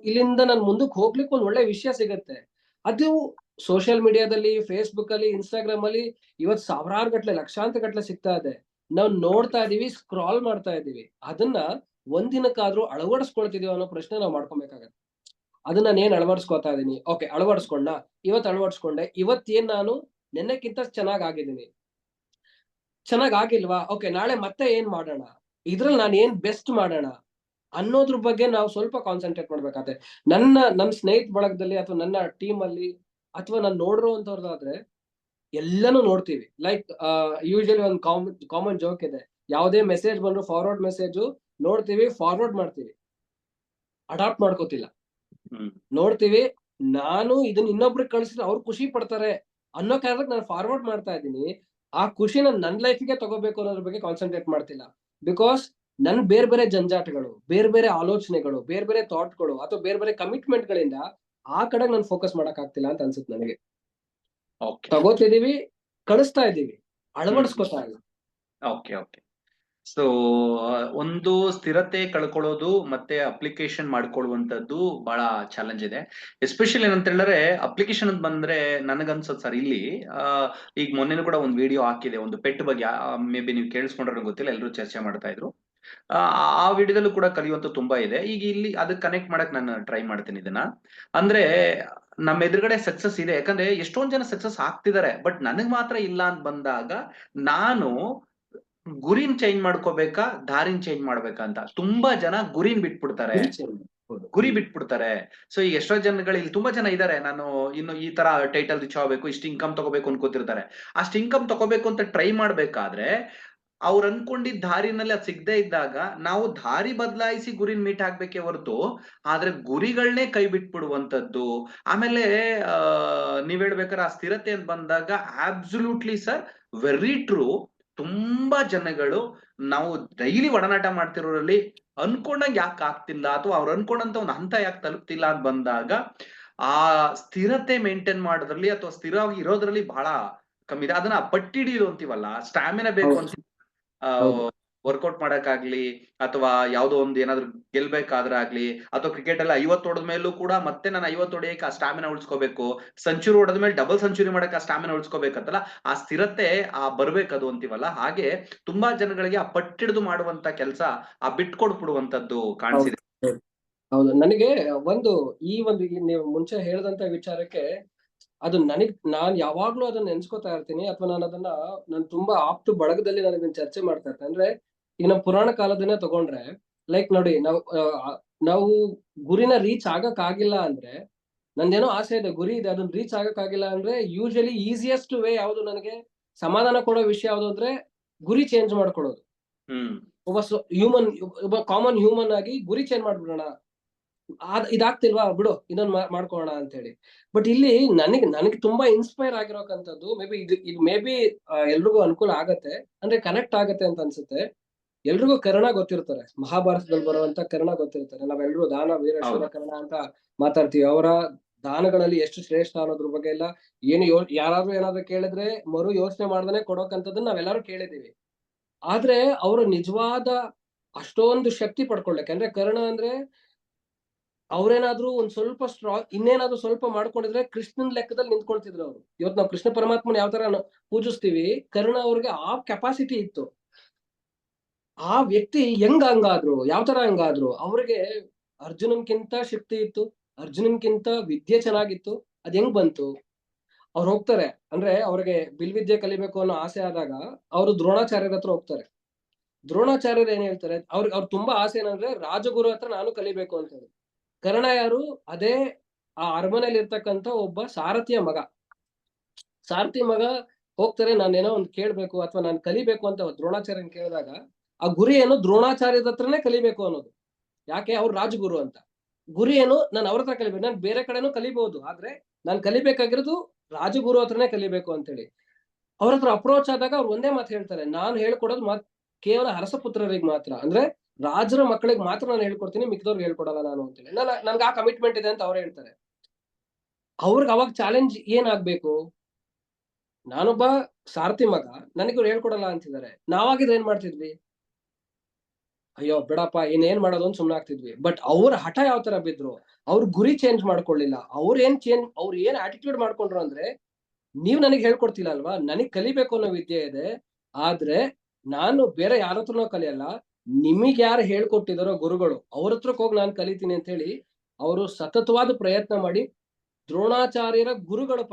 ಇಲ್ಲಿಂದ ನಾನು ಮುಂದಕ್ಕೆ ಹೋಗ್ಲಿಕ್ಕೆ ಒಂದ್ ಒಳ್ಳೆ ವಿಷಯ ಸಿಗುತ್ತೆ. ಅದು ಸೋಷಿಯಲ್ ಮೀಡಿಯಾದಲ್ಲಿ, ಫೇಸ್ಬುಕ್ ಅಲ್ಲಿ, ಇನ್ಸ್ಟಾಗ್ರಾಮ್ ಅಲ್ಲಿ ಇವತ್ತು ಸಾವಿರಾರು ಗಟ್ಲೆ, ಲಕ್ಷಾಂತರ ಗಟ್ಲೆ ಸಿಗ್ತಾ ಇದೆ. ನಾವು ನೋಡ್ತಾ ಇದೀವಿ, ಸ್ಕ್ರಾಲ್ ಮಾಡ್ತಾ ಇದೀವಿ. ಅದನ್ನ ಒಂದಿನಕ್ಕಾದ್ರೂ ಅಳವಡಿಸ್ಕೊಳ್ತಿದೀವಿ ಅನ್ನೋ ಪ್ರಶ್ನೆ ನಾವು ಮಾಡ್ಕೊಬೇಕಾಗತ್ತೆ. ಅದನ್ನ ನಾನು ಏನ್ ಅಳವಡಿಸ್ಕೊತಾ ಇದೀನಿ? ಓಕೆ, ಇವತ್ತು ಅಳವಡಿಸ್ಕೊಂಡೆ. ಇವತ್ತೇನ್ ನಾನು ನೆನ್ನೆಕ್ಕಿಂತ ಚೆನ್ನಾಗಿದ್ದೀನಿ. ಚೆನ್ನಾಗಿಲ್ವಾ? ಓಕೆ, ನಾಳೆ ಮತ್ತೆ ಏನ್ ಮಾಡೋಣ, ಇದ್ರಲ್ಲಿ ನಾನು ಏನ್ ಬೆಸ್ಟ್ ಮಾಡೋಣ ಅನ್ನೋದ್ರ ಬಗ್ಗೆ ನಾವು ಸ್ವಲ್ಪ ಕಾನ್ಸಂಟ್ರೇಟ್ ಮಾಡ್ಬೇಕಾದ್ರೆ, ನನ್ನ ಸ್ನೇಹಿತ ಬಳಗದಲ್ಲಿ ಅಥವಾ ನನ್ನ ಟೀಮ್ ಅಲ್ಲಿ ಅಥವಾ ನಾನು ನೋಡಿರೋಂಥವ್ರದಾದ್ರೆ ಎಲ್ಲಾನು ನೋಡ್ತೀವಿ. ಲೈಕ್ ಯೂಶಲಿ ಒಂದು ಕಾಮನ್ ಜೋಕ್ ಇದೆ, ಯಾವುದೇ ಮೆಸೇಜ್ ಬಂದ್ರು ಫಾರ್ವರ್ಡ್ ಮೆಸೇಜ್ ನೋಡ್ತೀವಿ, ಫಾರ್ವರ್ಡ್ ಮಾಡ್ತೀವಿ, ಅಡಾಪ್ಟ್ ಮಾಡ್ಕೋತಿಲ್ಲ. ನೋಡ್ತೀವಿ, ನಾನು ಇದನ್ನ ಇನ್ನೊಬ್ರಿಗೆ ಕಳಿಸಿದ್ರೆ ಅವ್ರು ಖುಷಿ ಪಡ್ತಾರೆ ಅನ್ನೋ ಕಾರಣಕ್ಕೆ ನಾನು ಫಾರ್ವರ್ಡ್ ಮಾಡ್ತಾ ಇದ್ದೀನಿ. ಆ ಖುಷಿನ ನನ್ನ ಲೈಫ್ಗೆ ತಗೋಬೇಕು ಅನ್ನೋದ್ರ ಬಗ್ಗೆ ಕಾನ್ಸಂಟ್ರೇಟ್ ಮಾಡ್ತಿಲ್ಲ. ಬಿಕಾಸ್ ನನ್ ಬೇರೆ ಬೇರೆ ಜಂಜಾಟಗಳು, ಬೇರೆ ಬೇರೆ ಆಲೋಚನೆಗಳು, ಬೇರೆ ಬೇರೆ ಥಾಟ್ಗಳು ಅಥವಾ ಬೇರೆ ಬೇರೆ ಕಮಿಟ್ಮೆಂಟ್ ಗಳಿಂದ ಆ ಕಡೆ ನಾನು ಫೋಕಸ್ ಮಾಡಕ್ ಆಗ್ತಿಲ್ಲ ಅಂತ ಅನ್ಸುತ್ತೆ ನನಗೆ. ಓಕೆ ತಗೋತಿದೀವಿ, ಕಳಿಸ್ತಾ ಇದೀವಿ, ಅಳವಡಿಸ್ಕೊತಾ ಇಲ್ಲ. Okay okay. ಸೊ ಒಂದು ಸ್ಥಿರತೆ ಕಳ್ಕೊಳ್ಳೋದು ಮತ್ತೆ ಅಪ್ಲಿಕೇಶನ್ ಮಾಡ್ಕೊಳ್ಳುವಂತದ್ದು ಬಹಳ ಚಾಲೆಂಜ್ ಇದೆ. ಎಸ್ಪೆಷಲಿ ಏನಂತ ಹೇಳಿದ್ರೆ ಅಪ್ಲಿಕೇಶನ್ ಅಂತ ಬಂದ್ರೆ ನನಗನ್ಸತ್ ಸರ್ ಇಲ್ಲಿ ಈಗ ಮೊನ್ನೆನೂ ಕೂಡ ಒಂದು ವಿಡಿಯೋ ಹಾಕಿದೆ ಒಂದು ಪೆಟ್ ಬಗ್ಗೆ, ಮೇ ಬಿ ನೀವು ಕೇಳಿಸ್ಕೊಂಡ್ರೆ ಗೊತ್ತಿಲ್ಲ, ಎಲ್ಲರೂ ಚರ್ಚೆ ಮಾಡ್ತಾ ಇದ್ರು. ಆ ವಿಡಿಯೋದಲ್ಲೂ ಕೂಡ ಕಲಿಯುವಂತ ತುಂಬಾ ಇದೆ. ಈಗ ಇಲ್ಲಿ ಅದಕ್ಕೆ ಕನೆಕ್ಟ್ ಮಾಡಕ್ ನಾನು ಟ್ರೈ ಮಾಡ್ತೀನಿ ಇದನ್ನ. ಅಂದ್ರೆ ನಮ್ಮ ಎದುರುಗಡೆ ಸಕ್ಸಸ್ ಇದೆ, ಯಾಕಂದ್ರೆ ಎಷ್ಟೊಂದ್ ಜನ ಸಕ್ಸಸ್ ಆಗ್ತಿದ್ದಾರೆ, ಬಟ್ ನನಗ್ ಮಾತ್ರ ಇಲ್ಲ ಅಂತ ಬಂದಾಗ ನಾನು ಗುರಿನ್ ಚೇಂಜ್ ಮಾಡ್ಕೋಬೇಕಾ ದಾರಿನ್ ಚೇಂಜ್ ಮಾಡ್ಬೇಕಾ ಅಂತ ತುಂಬಾ ಜನ ಗುರಿನ್ ಬಿಟ್ಬಿಡ್ತಾರೆ, ಗುರಿ ಬಿಟ್ಬಿಡ್ತಾರೆ. ಸೊ ಈಗ ಎಷ್ಟೋ ಜನಗಳು ಇಲ್ಲಿ ತುಂಬಾ ಜನ ಇದಾರೆ, ನಾನು ಇನ್ನು ಈ ತರ ಟೈಟಲ್ ರೀಚ್ ಆಗಬೇಕು, ಇಷ್ಟು ಇನ್ಕಮ್ ತಗೋಬೇಕು ಅನ್ಕೋತಿರ್ತಾರೆ. ಅಷ್ಟು ಇನ್ಕಮ್ ತಗೋಬೇಕು ಅಂತ ಟ್ರೈ ಮಾಡ್ಬೇಕಾದ್ರೆ ಅವ್ರು ಅನ್ಕೊಂಡಿದ್ದ ದಾರಿನಲ್ಲಿ ಅದು ಸಿಗದೆ ಇದ್ದಾಗ ನಾವು ದಾರಿ ಬದಲಾಯಿಸಿ ಗುರಿನ್ ಮೀಟ್ ಆಗ್ಬೇಕೇ ಹೊರತು ಆದ್ರೆ ಗುರಿಗಳನ್ನೇ ಕೈ ಬಿಟ್ಬಿಡುವಂತದ್ದು. ಆಮೇಲೆ ನೀವ್ ಹೇಳ್ಬೇಕಾದ್ರೆ ಆ ಸ್ಥಿರತೆ ಅಂತ ಬಂದಾಗ ಆಬ್ಸಲ್ಯೂಟ್ಲಿ ಸರ್, ವೆರಿ ಟ್ರೂ. ತುಂಬಾ ಜನಗಳು ನಾವು ಡೈಲಿ ಒಡನಾಟ ಮಾಡ್ತಿರೋರಲ್ಲಿ ಅನ್ಕೊಂಡಂಗ್ ಯಾಕೆ ಆಗ್ತಿಲ್ಲ ಅಥವಾ ಅವ್ರು ಅನ್ಕೊಂಡಂತ ಒಂದು ಹಂತ ಯಾಕೆ ತಲುಪ್ತಿಲ್ಲ ಅಂತ ಬಂದಾಗ ಆ ಸ್ಥಿರತೆ ಮೇಂಟೈನ್ ಮಾಡೋದ್ರಲ್ಲಿ ಅಥವಾ ಸ್ಥಿರವಾಗಿ ಇರೋದ್ರಲ್ಲಿ ಬಹಳ ಕಮ್ಮಿ ಇದೆ. ಅದನ್ನ ಪಟ್ಟಿ ಹಿಡಿಯೋದು ಅಂತೀವಲ್ಲ, ಸ್ಟಾಮಿನಾ ಬೇಕು ಅಂತ ವರ್ಕೌಟ್ ಮಾಡಕ್ಕಾಗ್ಲಿ ಅಥವಾ ಯಾವ್ದೋ ಒಂದು ಏನಾದ್ರು ಗೆಲ್ಬೇಕಾದ್ರೆ ಆಗ್ಲಿ, ಅಥವಾ ಕ್ರಿಕೆಟ್ ಅಲ್ಲಿ 50 ಹೊಡೆದ ಮೇಲೂ ಕೂಡ ಮತ್ತೆ ನಾನು 50 ಹೊಡೆಯಕ್ಕೆ ಆ ಸ್ಟಾಮಿನಾ ಉಳಿಸ್ಕೋಬೇಕು, ಸೆಂಚುರಿ ಹೊಡೆದ ಮೇಲೆ ಡಬಲ್ ಸೆಂಚುರಿ ಮಾಡಕ್ಕೆ ಆ ಸ್ಟಾಮಿನಾ ಉಳಿಸ್ಕೋಬೇಕಂತಲ್ಲ, ಆ ಸ್ಥಿರತೆ ಬರ್ಬೇಕದು ಅಂತೀವಲ್ಲ, ಹಾಗೆ ತುಂಬಾ ಜನಗಳಿಗೆ ಆ ಪಟ್ಟಿಡಿದು ಮಾಡುವಂತ ಕೆಲಸ ಆ ಬಿಟ್ಕೊಡ್ಬಿಡುವಂತದ್ದು ಕಾಣಿಸಿದೆ. ಹೌದು, ನನಗೆ ಈ ನೀವು ಮುಂಚೆ ಹೇಳಿದಂತ ವಿಚಾರಕ್ಕೆ ಅದು ನಾನ್ ಯಾವಾಗ್ಲೂ ಅದನ್ನ ನೆನ್ಸ್ಕೊತಾ ಇರ್ತೀನಿ, ಅಥವಾ ನಾನು ತುಂಬಾ ಆಪ್ತು ಬಳಗದಲ್ಲಿ ನಾನು ಇದನ್ನ ಚರ್ಚೆ ಮಾಡ್ತಾ ಇರ್ತೇನೆ. ಅಂದ್ರೆ ಈಗ ನಮ್ಮ ಪುರಾಣ ಕಾಲದನ್ನೇ ತಗೊಂಡ್ರೆ, ಲೈಕ್ ನೋಡಿ, ನಾವು ಗುರಿನ ರೀಚ್ ಆಗಕ್ ಆಗಿಲ್ಲ ಅಂದ್ರೆ, ನಂದೇನೋ ಆಸೆ ಇದೆ, ಗುರಿ ಇದೆ, ಅದನ್ನ ರೀಚ್ ಆಗಕ್ ಆಗಿಲ್ಲ ಅಂದ್ರೆ ಯೂಶಲಿ ಈಸಿಯೆಸ್ಟ್ ವೇ ಯಾವ್ದು, ನನಗೆ ಸಮಾಧಾನ ಕೊಡೋ ವಿಷಯ ಯಾವ್ದು ಅಂದ್ರೆ ಗುರಿ ಚೇಂಜ್ ಮಾಡ್ಕೊಳ್ಳೋದು. ಒಬ್ಬ ಕಾಮನ್ ಹ್ಯೂಮನ್ ಆಗಿ ಗುರಿ ಚೇಂಜ್ ಮಾಡ್ಬಿಡೋಣ, ಇದಾಗ್ತಿಲ್ವಾ ಬಿಡು ಇನ್ನೊಂದು ಮಾಡ್ಕೊಳ್ಳೋಣ ಅಂತ ಹೇಳಿ. ಬಟ್ ಇಲ್ಲಿ ನನಗೆ ತುಂಬಾ ಇನ್ಸ್ಪೈರ್ ಆಗಿರೋಕಂತದ್ದು, ಮೇ ಬಿ ಎಲ್ರಿಗೂ ಅನುಕೂಲ ಆಗತ್ತೆ, ಅಂದ್ರೆ ಕನೆಕ್ಟ್ ಆಗತ್ತೆ ಅಂತ ಅನ್ಸುತ್ತೆ. ಎಲ್ರಿಗೂ ಕರ್ಣ ಗೊತ್ತಿರ್ತಾರೆ, ಮಹಾಭಾರತದಲ್ಲಿ ಬರುವಂತ ಕರ್ಣ ಗೊತ್ತಿರ್ತಾರೆ. ನಾವೆಲ್ಲರೂ ದಾನ ವೀರೇಶ್ವರ ಕರ್ಣ ಅಂತ ಮಾತಾಡ್ತೀವಿ. ಅವರ ದಾನಗಳಲ್ಲಿ ಎಷ್ಟು ಶ್ರೇಷ್ಠ ಅನ್ನೋದ್ರ ಬಗ್ಗೆ ಎಲ್ಲ ಯಾರಾದ್ರೂ ಏನಾದ್ರು ಕೇಳಿದ್ರೆ ಯೋಚನೆ ಮಾಡ್ದೇನೆ ಕೊಡೋಕಂತದನ್ನ ನಾವೆಲ್ಲರೂ ಕೇಳಿದೀವಿ. ಆದ್ರೆ ಅವರು ನಿಜವಾದ ಅಷ್ಟೊಂದು ಶಕ್ತಿ ಪಡ್ಕೊಳ್ಲಿಕ್ಕೆ, ಅಂದ್ರೆ ಕರ್ಣ ಅಂದ್ರೆ ಅವ್ರೇನಾದ್ರೂ ಒಂದ್ ಸ್ವಲ್ಪ ಇನ್ನೇನಾದ್ರೂ ಸ್ವಲ್ಪ ಮಾಡ್ಕೊಂಡಿದ್ರೆ ಕೃಷ್ಣನ್ ಲೆಕ್ಕದಲ್ಲಿ ನಿಂತ್ಕೊಳ್ತಿದ್ರು ಅವ್ರು. ಇವತ್ತು ನಾವು ಕೃಷ್ಣ ಪರಮಾತ್ಮನ ಯಾವ ತರ ಪೂಜಿಸ್ತೀವಿ, ಕರ್ಣ ಅವ್ರಿಗೆ ಆ ಕೆಪಾಸಿಟಿ ಇತ್ತು. ಆ ವ್ಯಕ್ತಿ ಹಂಗಾದ್ರು, ಯಾವ ತರ ಹಂಗಾದ್ರು, ಅವ್ರಿಗೆ ಅರ್ಜುನನ್ಕಿಂತ ಶಕ್ತಿ ಇತ್ತು, ಅರ್ಜುನನ್ಕಿಂತ ವಿದ್ಯೆ ಚೆನ್ನಾಗಿತ್ತು. ಅದ್ ಹೆಂಗ್ ಬಂತು? ಅವ್ರು ಹೋಗ್ತಾರೆ, ಅಂದ್ರೆ ಅವ್ರಿಗೆ ಬಿಲ್ವಿದ್ಯೆ ಕಲಿಬೇಕು ಅನ್ನೋ ಆಸೆ ಆದಾಗ ಅವರು ದ್ರೋಣಾಚಾರ್ಯರ ಹತ್ರ ಹೋಗ್ತಾರೆ. ದ್ರೋಣಾಚಾರ್ಯರು ಏನ್ ಹೇಳ್ತಾರೆ, ಅವ್ರು ತುಂಬಾ ಆಸೆ ಏನಂದ್ರೆ ರಾಜಗುರು ಹತ್ರ ನಾನು ಕಲಿಬೇಕು ಅಂತ ಹೇಳಿ. ಕರ್ಣ ಯಾರು? ಅದೇ ಆ ಅರಮನೆಯಲ್ಲಿ ಇರ್ತಕ್ಕಂತ ಒಬ್ಬ ಸಾರಥಿಯ ಮಗ. ಸಾರಥಿ ಮಗ ಹೋಗ್ತಾರೆ, ನಾನೇನೋ ಒಂದು ಕೇಳ್ಬೇಕು ಅಥವಾ ನಾನು ಕಲಿಬೇಕು ಅಂತ ದ್ರೋಣಾಚಾರ್ಯನ್ ಕೇಳಿದಾಗ ಆ ಗುರಿ ಏನು? ದ್ರೋಣಾಚಾರ್ಯದ ಹತ್ರನೇ ಕಲಿಬೇಕು ಅನ್ನೋದು. ಯಾಕೆ? ಅವ್ರು ರಾಜಗುರು ಅಂತ. ಗುರಿ ಏನು? ನಾನು ಅವ್ರ ಹತ್ರ ಕಲಿಬೇಕು, ನಾನು ಬೇರೆ ಕಡೆನೂ ಕಲಿಬಹುದು, ಆದ್ರೆ ನಾನು ಕಲಿಬೇಕಾಗಿರೋದು ರಾಜಗುರು ಹತ್ರನೇ ಕಲಿಬೇಕು ಅಂತೇಳಿ. ಅವ್ರ ಹತ್ರ ಅಪ್ರೋಚ್ ಆದಾಗ ಅವ್ರು ಒಂದೇ ಮಾತು ಹೇಳ್ತಾರೆ, ನಾನು ಹೇಳ್ಕೊಡೋದು ಕೇವಲ ಅರಸಪುತ್ರರಿಗೆ ಮಾತ್ರ, ಅಂದ್ರೆ ರಾಜರ ಮಕ್ಕಳಿಗೆ ಮಾತ್ರ ನಾನು ಹೇಳ್ಕೊಡ್ತೀನಿ, ಮಿಕ್ಕಿದವ್ರಿಗೆ ಹೇಳ್ಕೊಡಲ್ಲ ನಾನು ಅಂತೇಳಿ. ನನ್ಗೆ ಆ ಕಮಿಟ್ಮೆಂಟ್ ಇದೆ ಅಂತ ಅವ್ರು ಹೇಳ್ತಾರೆ. ಅವ್ರಿಗೆ ಅವಾಗ ಚಾಲೆಂಜ್ ಏನಾಗ್ಬೇಕು? ನಾನೊಬ್ಬ ಸಾರಥಿ ಮಗ, ನನಗೆ ಹೇಳ್ಕೊಡಲ್ಲ ಅಂತಿದ್ದಾರೆ. ನಾವಾಗಿದ್ರೆ ಏನ್ ಮಾಡ್ತಿದ್ವಿ? ಅಯ್ಯೋ ಬಿಡಪ್ಪ, ಏನ್ ಮಾಡೋದು ಅಂತ ಸುಮ್ನೆ ಆಗ್ತಿದ್ವಿ. ಬಟ್ ಅವ್ರ ಹಠ ಯಾವ ತರ ಬಿದ್ರು, ಅವ್ರ ಗುರಿ ಚೇಂಜ್ ಮಾಡ್ಕೊಳ್ಳಿಲ್ಲ. ಅವ್ರ ಏನ್ ಆಟಿಟ್ಯೂಡ್ ಮಾಡ್ಕೊಂಡ್ರು ಅಂದ್ರೆ, ನೀವ್ ನನಗೆ ಹೇಳ್ಕೊಡ್ತಿಲ್ಲ ಅಲ್ವಾ, ನನಗ್ ಕಲಿಬೇಕು ಅನ್ನೋ ವಿದ್ಯೆ ಇದೆ, ಆದ್ರೆ ನಾನು ಬೇರೆ ಯಾರ ಹತ್ರನೋ ಕಲಿಯಲ್ಲ, ನಿಮಗ್ ಯಾರು ಹೇಳ್ಕೊಟ್ಟಿದಾರೋ ಗುರುಗಳು, ಅವ್ರ ಹತ್ರಕ್ಕೆ ಹೋಗಿ ನಾನು ಕಲಿತೀನಿ ಅಂತ ಹೇಳಿ ಅವರು ಸತತವಾದ ಪ್ರಯತ್ನ ಮಾಡಿ ದ್ರೋಣಾಚಾರ್ಯರ ಗುರುಗಳು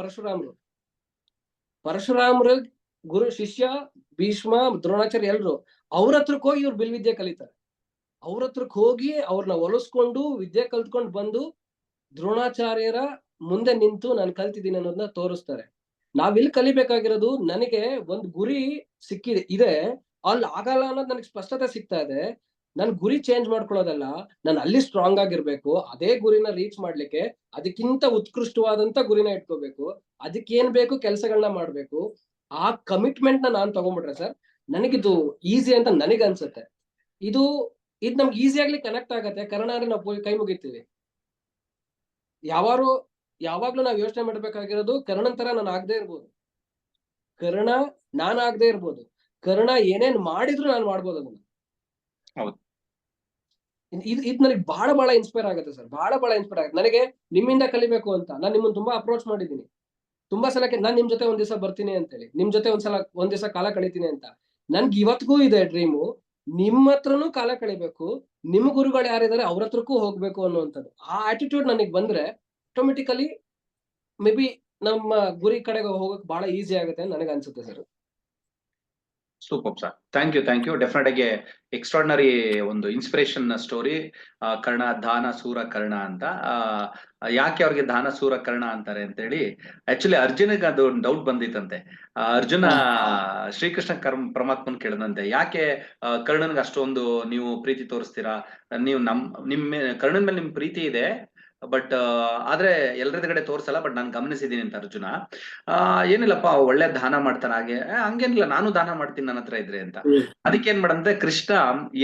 ಪರಶುರಾಮರ ಗುರು ಶಿಷ್ಯ ಭೀಷ್ಮ, ದ್ರೋಣಾಚಾರ್ಯ ಎಲ್ರು ಅವ್ರ ಹತ್ರಕ್ಕೆ ಹೋಗಿ ಇವ್ರು ಬಿಲ್ವಿದ್ಯೆ ಕಲಿತಾರೆ. ಅವ್ರ ಹತ್ರಕ್ಕೆ ಹೋಗಿ ಅವ್ರನ್ನ ಒಲಿಸ್ಕೊಂಡು ವಿದ್ಯೆ ಕಲ್ತ್ಕೊಂಡು ಬಂದು ದ್ರೋಣಾಚಾರ್ಯರ ಮುಂದೆ ನಿಂತು ನಾನು ಕಲ್ತಿದ್ದೀನಿ ಅನ್ನೋದನ್ನ ತೋರಿಸ್ತಾರೆ. ನಾವಿಲ್ಲಿ ಕಲಿಬೇಕಾಗಿರೋದು, ನನಗೆ ಒಂದು ಗುರಿ ಇದೆ, ಅಲ್ಲಿ ಆಗಲ್ಲ ಅನ್ನೋದು ನನಗೆ ಸ್ಪಷ್ಟತೆ ಸಿಗ್ತಾ ಇದೆ. ನನ್ ಗುರಿ ಚೇಂಜ್ ಮಾಡ್ಕೊಳ್ಳೋದಲ್ಲ, ನಾನು ಅಲ್ಲಿ ಸ್ಟ್ರಾಂಗ್ ಆಗಿರ್ಬೇಕು. ಅದೇ ಗುರಿನ ರೀಚ್ ಮಾಡ್ಲಿಕ್ಕೆ ಅದಕ್ಕಿಂತ ಉತ್ಕೃಷ್ಟವಾದಂತ ಗುರಿನ ಇಟ್ಕೋಬೇಕು, ಅದಕ್ಕೆ ಏನ್ ಬೇಕು ಕೆಲಸಗಳನ್ನ ಮಾಡ್ಬೇಕು. ಆ ಕಮಿಟ್ಮೆಂಟ್ ನಾನ್ ತಗೊಂಡ್ಬಿಟ್ರೆ ಸರ್, ನನಗಿದು ಈಸಿ ಅಂತ ನನಗೆ ಅನ್ಸುತ್ತೆ. ಇದು ನಮ್ಗೆ ಈಸಿಯಾಗ್ಲಿ ಕನೆಕ್ಟ್ ಆಗತ್ತೆ. ಕರ್ಣ ಅಂದ್ರೆ ನಾವು ಕೈ ಮುಗಿತೀವಿ. ಯಾವಾಗ್ಲೂ ನಾವ್ ಯೋಚನೆ ಮಾಡ್ಬೇಕಾಗಿರೋದು ಕರ್ಣನ್ ತರ ನಾನು ಆಗದೆ ಇರ್ಬೋದು, ಕರ್ಣ ನಾನ್ ಆಗದೆ ಇರ್ಬೋದು, ಕರ್ಣ ಏನೇನ್ ಮಾಡಿದ್ರು ನಾನು ಮಾಡ್ಬೋದು ಅದನ್ನ. ಹೌದು. ಇದು ನನಗೆ ಬಹಳ ಇನ್ಸ್ಪೈರ್ ಆಗುತ್ತೆ ಸರ್, ಬಹಳ ಇನ್ಸ್ಪೈರ್ ಆಗುತ್ತೆ. ನನಗೆ ನಿಮ್ಮಿಂದ ಕಲಿಬೇಕು ಅಂತ ನಾನು ನಿಮ್ಮನ್ನ ತುಂಬಾ ಅಪ್ರೋಚ್ ಮಾಡಿದ್ದೀನಿ. ತುಂಬಾ ಸಲ ನಾನ್ ನಿಮ್ ಜೊತೆ ಒಂದ್ ದಿವಸ ಬರ್ತೀನಿ ಅಂತೇಳಿ, ನಿಮ್ ಜೊತೆ ಒಂದ್ ದಿವಸ ಕಾಲ ಕಳಿತೀನಿ ಅಂತ. ನನ್ಗೆ ಇವತ್ತಿಗೂ ಇದೆ ಡ್ರೀಮು, ನಿಮ್ಮ ಹತ್ರನೂ ಕಾಲ ಕಳಿಬೇಕು, ನಿಮ್ ಗುರುಗಳು ಯಾರಿದ್ದಾರೆ ಅವ್ರ ಹತ್ರಕ್ಕೂ ಹೋಗ್ಬೇಕು ಅನ್ನುವಂಥದ್ದು. ಆ ಆಟಿಟ್ಯೂಡ್ ನನಗೆ ಬಂದ್ರೆ ಆಟೋಮೆಟಿಕಲಿ ಮೇ ಬಿ ನಮ್ಮ ಗುರಿ ಕಡೆಗೆ ಹೋಗಕ್ ಬಹಳ ಈಸಿ ಆಗುತ್ತೆ ಅಂತ ನನಗೆ ಅನ್ಸುತ್ತೆ sir. Super sir, thank you. Definite ಆಗಿ ಎಕ್ಸ್ಟ್ರಾರ್ಡಿನರಿ ಒಂದು ಇನ್ಸ್ಪಿರೇಷನ್ ಸ್ಟೋರಿ. ಕರ್ಣ, ದಾನ, ಸೂರ, ಕರ್ಣ ಅಂತ. ಯಾಕೆ ಅವ್ರಿಗೆ ದಾನ, ಸೂರ, ಕರ್ಣ ಅಂತಾರೆ ಅಂತ ಹೇಳಿ ಆಕ್ಚುಲಿ ಅರ್ಜುನಿಗೆ ಅದು ಡೌಟ್ ಬಂದಿತ್ತಂತೆ. ಅರ್ಜುನ ಶ್ರೀಕೃಷ್ಣ ಪರಮಾತ್ಮನ್ ಕೇಳದಂತೆ, ಯಾಕೆ ಕರ್ಣನ್ಗೆ ಅಷ್ಟೊಂದು ನೀವು ಪ್ರೀತಿ ತೋರಿಸ್ತೀರಾ? ನೀವು ಕರ್ಣನ್ ಮೇಲೆ ನಿಮ್ ಪ್ರೀತಿ ಇದೆ, ಬಟ್ ಆದ್ರೆ ಎಲ್ಲರದ ಕಡೆ ತೋರ್ಸಲ್ಲ, ಬಟ್ ನಾನು ಗಮನಿಸಿದೀನಿ ಅಂತ ಅರ್ಜುನ. ಏನಿಲ್ಲಪ್ಪ ಒಳ್ಳೆ ದಾನ ಮಾಡ್ತಾನೆ, ಹಂಗೇನಿಲ್ಲ, ನಾನು ದಾನ ಮಾಡ್ತೀನಿ ನನ್ನ ಹತ್ರ ಇದ್ರೆ ಅಂತ. ಅದಕ್ಕೆ ಏನ್ ಮಾಡಂತೆ ಕೃಷ್ಣ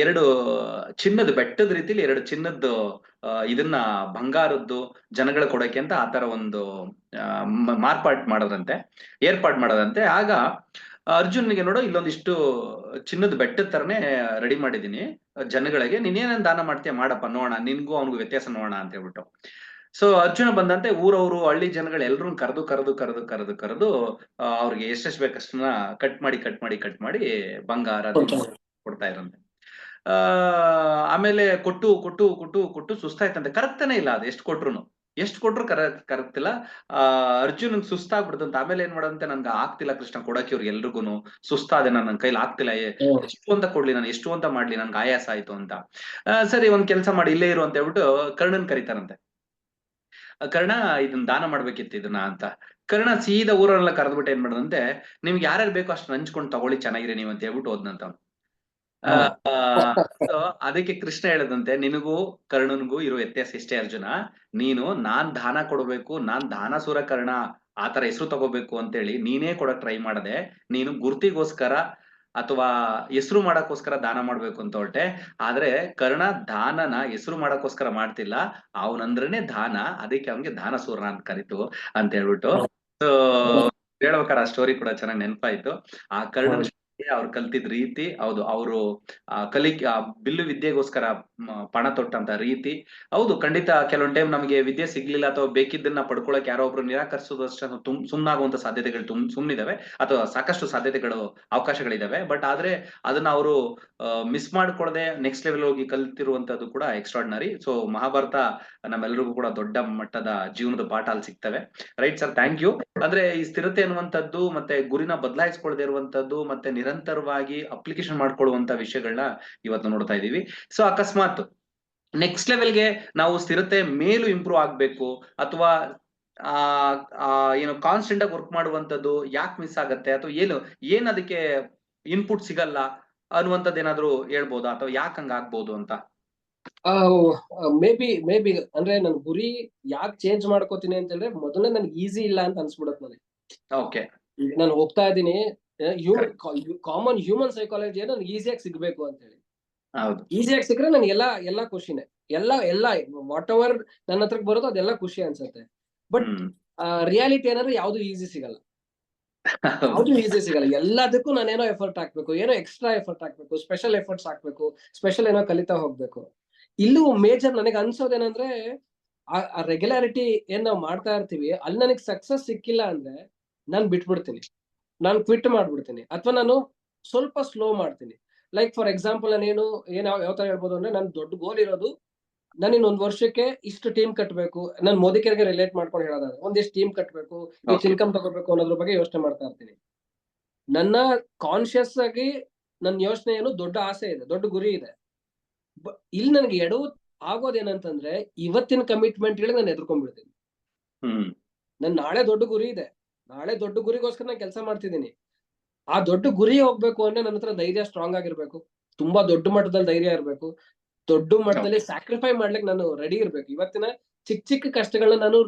2 ಚಿನ್ನದ ಬೆಟ್ಟದ ರೀತಿಲಿ 2 ಚಿನ್ನದ ಇದನ್ನ ಬಂಗಾರದ್ದು ಜನಗಳ ಕೊಡಕ್ಕೆ ಅಂತ ಆತರ ಒಂದು ಏರ್ಪಾಟ್ ಮಾಡೋದಂತೆ. ಆಗ ಅರ್ಜುನ್ಗೆ ನೋಡೋ ಇಲ್ಲೊಂದಿಷ್ಟು ಚಿನ್ನದ ಬೆಟ್ಟದ ತರನೇ ರೆಡಿ ಮಾಡಿದೀನಿ ಜನಗಳಿಗೆ, ನೀನೇನೇನ್ ದಾನ ಮಾಡ್ತೀಯ ಮಾಡಪ್ಪ, ನೋಡೋಣ, ನಿನ್ಗೂ ಅವ್ನಿಗೂ ವ್ಯತ್ಯಾಸ ನೋಡೋಣ ಅಂತ ಹೇಳ್ಬಿಟ್ಟು. ಸೊ ಅರ್ಜುನ ಬಂದಂತೆ ಊರವರು ಹಳ್ಳಿ ಜನಗಳು ಎಲ್ರು ಕರೆದು ಅವ್ರಿಗೆ ಎಷ್ಟೆಷ್ಟು ಬೇಕಷ್ಟನ್ನ ಕಟ್ ಮಾಡಿ ಬಂಗಾರ ಕೊಡ್ತಾ ಇರಂತೆ. ಆಮೇಲೆ ಕೊಟ್ಟು ಸುಸ್ತಾಯ್ತಂತೆ, ಕರಗ್ತಾನೆ ಇಲ್ಲ ಅದು. ಎಷ್ಟು ಕೊಟ್ರು ಕರಗ್ತಿಲ್ಲ. ಅರ್ಜುನ್ ಸುಸ್ತಾಗ್ಬಿಡ್ತಂತ. ಆಮೇಲೆ ಏನ್ ಮಾಡಂತೆ, ನನ್ಗೆ ಆಗ್ತಿಲ್ಲ ಕೃಷ್ಣ ಕೊಡಕ್ಕೆ ಇವ್ರಿಗೆ ಎಲ್ರಿಗೂನು, ಸುಸ್ತಾದೆ, ನನ್ನ ಕೈಲಿ ಆಗ್ತಿಲ್ಲ, ಎಷ್ಟು ಅಂತ ಕೊಡ್ಲಿ ನಾನು, ಎಷ್ಟು ಅಂತ ಮಾಡ್ಲಿ, ನನ್ಗೆ ಆಯಾಸ ಆಯ್ತು ಅಂತ. ಸರಿ ಒಂದ್ ಕೆಲ್ಸ ಮಾಡಿ, ಇಲ್ಲೇ ಇರು ಅಂತ ಹೇಳ್ಬಿಟ್ಟು ಕರ್ಣನ್ ಕರೀತಾರಂತೆ. ಕರ್ಣ ಇದನ್ನ ದಾನ ಮಾಡ್ಬೇಕಿತ್ತು ಇದನ್ನ ಅಂತ. ಕರ್ಣ ಸೀದಾ ಊರನ್ನೆಲ್ಲ ಕರೆದ್ಬಿಟ್ಟು ಏನ್ ಮಾಡದಂತೆ, ನಿಮ್ಗೆ ಯಾರ್ಯಾರು ಬೇಕೋ ಅಷ್ಟು ಹಂಚ್ಕೊಂಡು ತಗೊಳ್ಳಿ, ಚೆನ್ನಾಗಿರಿ ನೀವು ಅಂತ ಹೇಳ್ಬಿಟ್ಟು ಹೋದ್ನಂತ. ಅದಕ್ಕೆ ಕೃಷ್ಣ ಹೇಳದಂತೆ, ನಿನಗೂ ಕರ್ಣನ್ಗೂ ಇರೋ ವ್ಯತ್ಯಾಸ ಇಷ್ಟೇ ಅರ್ಜುನ, ನಾನ್ ದಾನ ಕೊಡ್ಬೇಕು, ನಾನ್ ದಾನ ಸುರ ಕರ್ಣ ಆತರ ಹೆಸರು ತಗೋಬೇಕು ಅಂತೇಳಿ ನೀನೇ ಕೊಡಕ್ ಟ್ರೈ ಮಾಡದೆ, ನೀನು ಗುರ್ತಿಗೋಸ್ಕರ ಅಥವಾ ಹೆಸರು ಮಾಡಕ್ಕೋಸ್ಕರ ದಾನ ಮಾಡ್ಬೇಕು ಅಂತ ಹೊರಟೆ. ಆದ್ರೆ ಕರ್ಣ ದಾನನ ಹೆಸರು ಮಾಡಕ್ಕೋಸ್ಕರ ಮಾಡ್ತಿಲ್ಲ, ಅವನಂದ್ರೇನೆ ದಾನ, ಅದಕ್ಕೆ ಅವನ್ಗೆ ದಾನ ಸೂರ್ಣ ಅಂತ ಕರಿತು ಅಂತ ಹೇಳ್ಬಿಟ್ಟು. ಸೊ ಹೇಳ್ಬೇಕಾರ ಆ ಸ್ಟೋರಿ ಕೂಡ ಚೆನ್ನಾಗಿ ನೆನಪಾಯ್ತು. ಆ ಕರ್ಣನ್ ಅವ್ರು ಕಲ್ತಿದ್ ರೀತಿ, ಹೌದು, ಅವರು ಬಿಲ್ಲು ವಿದ್ಯೆಗೋಸ್ಕರ ಪಣ ತೊಟ್ಟಂತ ರೀತಿ, ಹೌದು, ಖಂಡಿತ ಕೆಲವೊಂದ್ ಟೈಮ್ ನಮಗೆ ವಿದ್ಯೆ ಸಿಗ್ಲಿಲ್ಲ ಅಥವಾ ಬೇಕಿದ್ದನ್ನ ಪಡ್ಕೊಳಕ್ ಯಾರೋ ಒಬ್ರು ನಿರಾಕರಿಸೋದಷ್ಟು ಸುಮ್ನಾಗುವಂತ ಸಾಧ್ಯತೆಗಳು ಸುಮ್ನಿದಾವೆ, ಅಥವಾ ಸಾಕಷ್ಟು ಅವಕಾಶಗಳಿದಾವೆ. ಬಟ್ ಆದ್ರೆ ಅದನ್ನ ಅವರು ಮಿಸ್ ಮಾಡ್ಕೊಳ್ಳದೆ ನೆಕ್ಸ್ಟ್ ಲೆವೆಲ್ ಹೋಗಿ ಕಲ್ತಿರುವಂತದ್ದು ಕೂಡ ಎಕ್ಸ್ಟ್ರಾರ್ಡಿನರಿ. ಸೊ ಮಹಾಭಾರತ ನಮ್ಮೆಲ್ಲರಿಗೂ ಕೂಡ ದೊಡ್ಡ ಮಟ್ಟದ ಜೀವನದ ಪಾಠ ಅಲ್ಲಿ ಸಿಗ್ತವೆ. Right sir, thank you. ಅಂದ್ರೆ ಈ ಸ್ಥಿರತೆ ಅನ್ನುವಂಥದ್ದು, ಮತ್ತೆ ಗುರಿನ ಬದಲಾಯಿಸ್ಕೊಳ್ಳದೆ ಇರುವಂತದ್ದು, ಮತ್ತೆ ನಿರಂತರವಾಗಿ ಅಪ್ಲಿಕೇಶನ್ ಮಾಡ್ಕೊಳ್ಳುವಂತ ವಿಷಯಗಳನ್ನ ಇವತ್ತು ನೋಡ್ತಾ ಇದೀವಿ. ಸೊ ಅಕಸ್ಮಾತ್ ನೆಕ್ಸ್ಟ್ ಲೆವೆಲ್ಗೆ ನಾವು ಸ್ಥಿರತೆ ಮೇಲೂ ಇಂಪ್ರೂವ್ ಆಗ್ಬೇಕು, ಅಥವಾ ಏನು ಕಾನ್ಸ್ಟೆಂಟ್ ಆಗಿ ವರ್ಕ್ ಮಾಡುವಂತದ್ದು ಯಾಕೆ ಮಿಸ್ ಆಗತ್ತೆ, ಅಥವಾ ಏನ್ ಅದಕ್ಕೆ ಇನ್ಪುಟ್ ಸಿಗಲ್ಲ ಅನ್ನುವಂಥದ್ದು ಏನಾದ್ರು ಹೇಳ್ಬೋದಾ, ಅಥವಾ ಯಾಕೆ ಹಂಗ ಆಗ್ಬೋದು ಅಂತ? ಮೇ ಬಿ ಅಂದ್ರೆ ನನ್ ಗುರಿ ಯಾಕೆ ಚೇಂಜ್ ಮಾಡ್ಕೋತೀನಿ ಅಂತ ಹೇಳಿದ್ರೆ, ಮೊದಲೇ ನನ್ಗೆ ಈಸಿ ಇಲ್ಲ ಅಂತ ಅನ್ಸ್ಬಿಡತ್ ನನಗೆ. ಓಕೆ, ನಾನು ಹೋಗ್ತಾ ಇದ್ದೀನಿ, ಕಾಮನ್ ಹ್ಯೂಮನ್ ಸೈಕಾಲಜಿ ನನ್ಗೆ ಈಸಿಯಾಗಿ ಸಿಗ್ಬೇಕು ಅಂತ ಹೇಳಿ. ಈಸಿಯಾಗಿ ಸಿಕ್ಕರೆ ನನ್ಗೆ ಎಲ್ಲ ಖುಷಿನೇ, ಎಲ್ಲ ವಾಟ್ ಎವರ್ ನನ್ನ ಹತ್ರಕ್ಕೆ ಬರೋದು ಅದೆಲ್ಲ ಖುಷಿ ಅನ್ಸುತ್ತೆ. ಬಟ್ ರಿಯಾಲಿಟಿ ಏನಾದ್ರೆ ಯಾವ್ದು ಈಸಿ ಸಿಗಲ್ಲ, ಎಲ್ಲದಕ್ಕೂ ನಾನೇನೋ ಎಫರ್ಟ್ ಹಾಕ್ಬೇಕು, ಏನೋ ಎಕ್ಸ್ಟ್ರಾ ಎಫರ್ಟ್ ಹಾಕ್ಬೇಕು, ಸ್ಪೆಷಲ್ ಎಫರ್ಟ್ಸ್ ಹಾಕ್ಬೇಕು, ಸ್ಪೆಷಲ್ ಏನೋ ಕಲಿತಾ ಹೋಗ್ಬೇಕು. ಇಲ್ಲೂ ಮೇಜರ್ ನನಗೆ ಅನ್ಸೋದೇನಂದ್ರೆ, ಆ ರೆಗ್ಯುಲಾರಿಟಿ ಏನ್ ನಾವ್ ಮಾಡ್ತಾ ಇರ್ತೀವಿ, ಅಲ್ಲಿ ನನಗೆ ಸಕ್ಸಸ್ ಸಿಕ್ಕಿಲ್ಲ ಅಂದ್ರೆ ನಾನ್ ಬಿಟ್ಬಿಡ್ತೀನಿ, ನಾನು ಕ್ವಿಟ್ ಮಾಡ್ಬಿಡ್ತೀನಿ, ಅಥವಾ ನಾನು ಸ್ವಲ್ಪ ಸ್ಲೋ ಮಾಡ್ತೀನಿ. ಲೈಕ್ ಫಾರ್ ಎಕ್ಸಾಂಪಲ್, ನಾನೇನು ಯಾವ ತರ ಹೇಳ್ಬೋದು ಅಂದ್ರೆ, ನನ್ ದೊಡ್ಡ ಗೋಲ್ ಇರೋದು, ನಾನು ಇನ್ನೊಂದ್ ವರ್ಷಕ್ಕೆ ಇಷ್ಟು ಟೀಮ್ ಕಟ್ಟಬೇಕು. ನಾನು ಮೋದಿಕರಿಗೆ ರಿಲೇಟ್ ಮಾಡ್ಕೊಂಡು ಹೇಳೋದಾದ್ರೆ, ಒಂದಿಷ್ಟು ಟೀಮ್ ಕಟ್ಟಬೇಕು, ಇಷ್ಟು ಇನ್ಕಮ್ ತಗೋಬೇಕು ಅನ್ನೋದ್ರ ಬಗ್ಗೆ ಯೋಚನೆ ಮಾಡ್ತಾ ಇರ್ತೀನಿ. ನನ್ನ ಕಾನ್ಶಿಯಸ್ ಆಗಿ ನನ್ನ ಯೋಚನೆ ಏನು, ದೊಡ್ಡ ಆಸೆ ಇದೆ, ದೊಡ್ಡ ಗುರಿ ಇದೆ. ಇಲ್ಲಿ ನನಗೆ ಎಡವು ಆಗೋದೇನಂತಂದ್ರೆ, ಇವತ್ತಿನ ಕಮಿಟ್ಮೆಂಟ್ ಗಳಿಗೆ ನಾನು ಎದುರ್ಕೊಂಡ್ಬಿಡ್ತೀನಿ. ನನ್ ನಾಳೆ ದೊಡ್ಡ ಗುರಿ ಇದೆ, ನಾಳೆ ದೊಡ್ಡ ಗುರಿಗೋಸ್ಕರ ನಾನು ಕೆಲಸ ಮಾಡ್ತಿದ್ದೀನಿ. ಆ ದೊಡ್ಡ ಗುರಿ ಹೋಗ್ಬೇಕು ಅಂದ್ರೆ ನನ್ನ ಹತ್ರ ಧೈರ್ಯ ಸ್ಟ್ರಾಂಗ್ ಆಗಿರ್ಬೇಕು, ತುಂಬಾ ದೊಡ್ಡ ಮಟ್ಟದಲ್ಲಿ ಧೈರ್ಯ ಇರ್ಬೇಕು, ದೊಡ್ಡ ಮಟ್ಟದಲ್ಲಿ ಸ್ಯಾಕ್ರಿಫೈ ಮಾಡ್ಲಿಕ್ಕೆ ನಾನು ರೆಡಿ ಇರ್ಬೇಕು. ಇವತ್ತಿನ ಚಿಕ್ಕ ಕಷ್ಟಗಳನ್ನ ನಾನು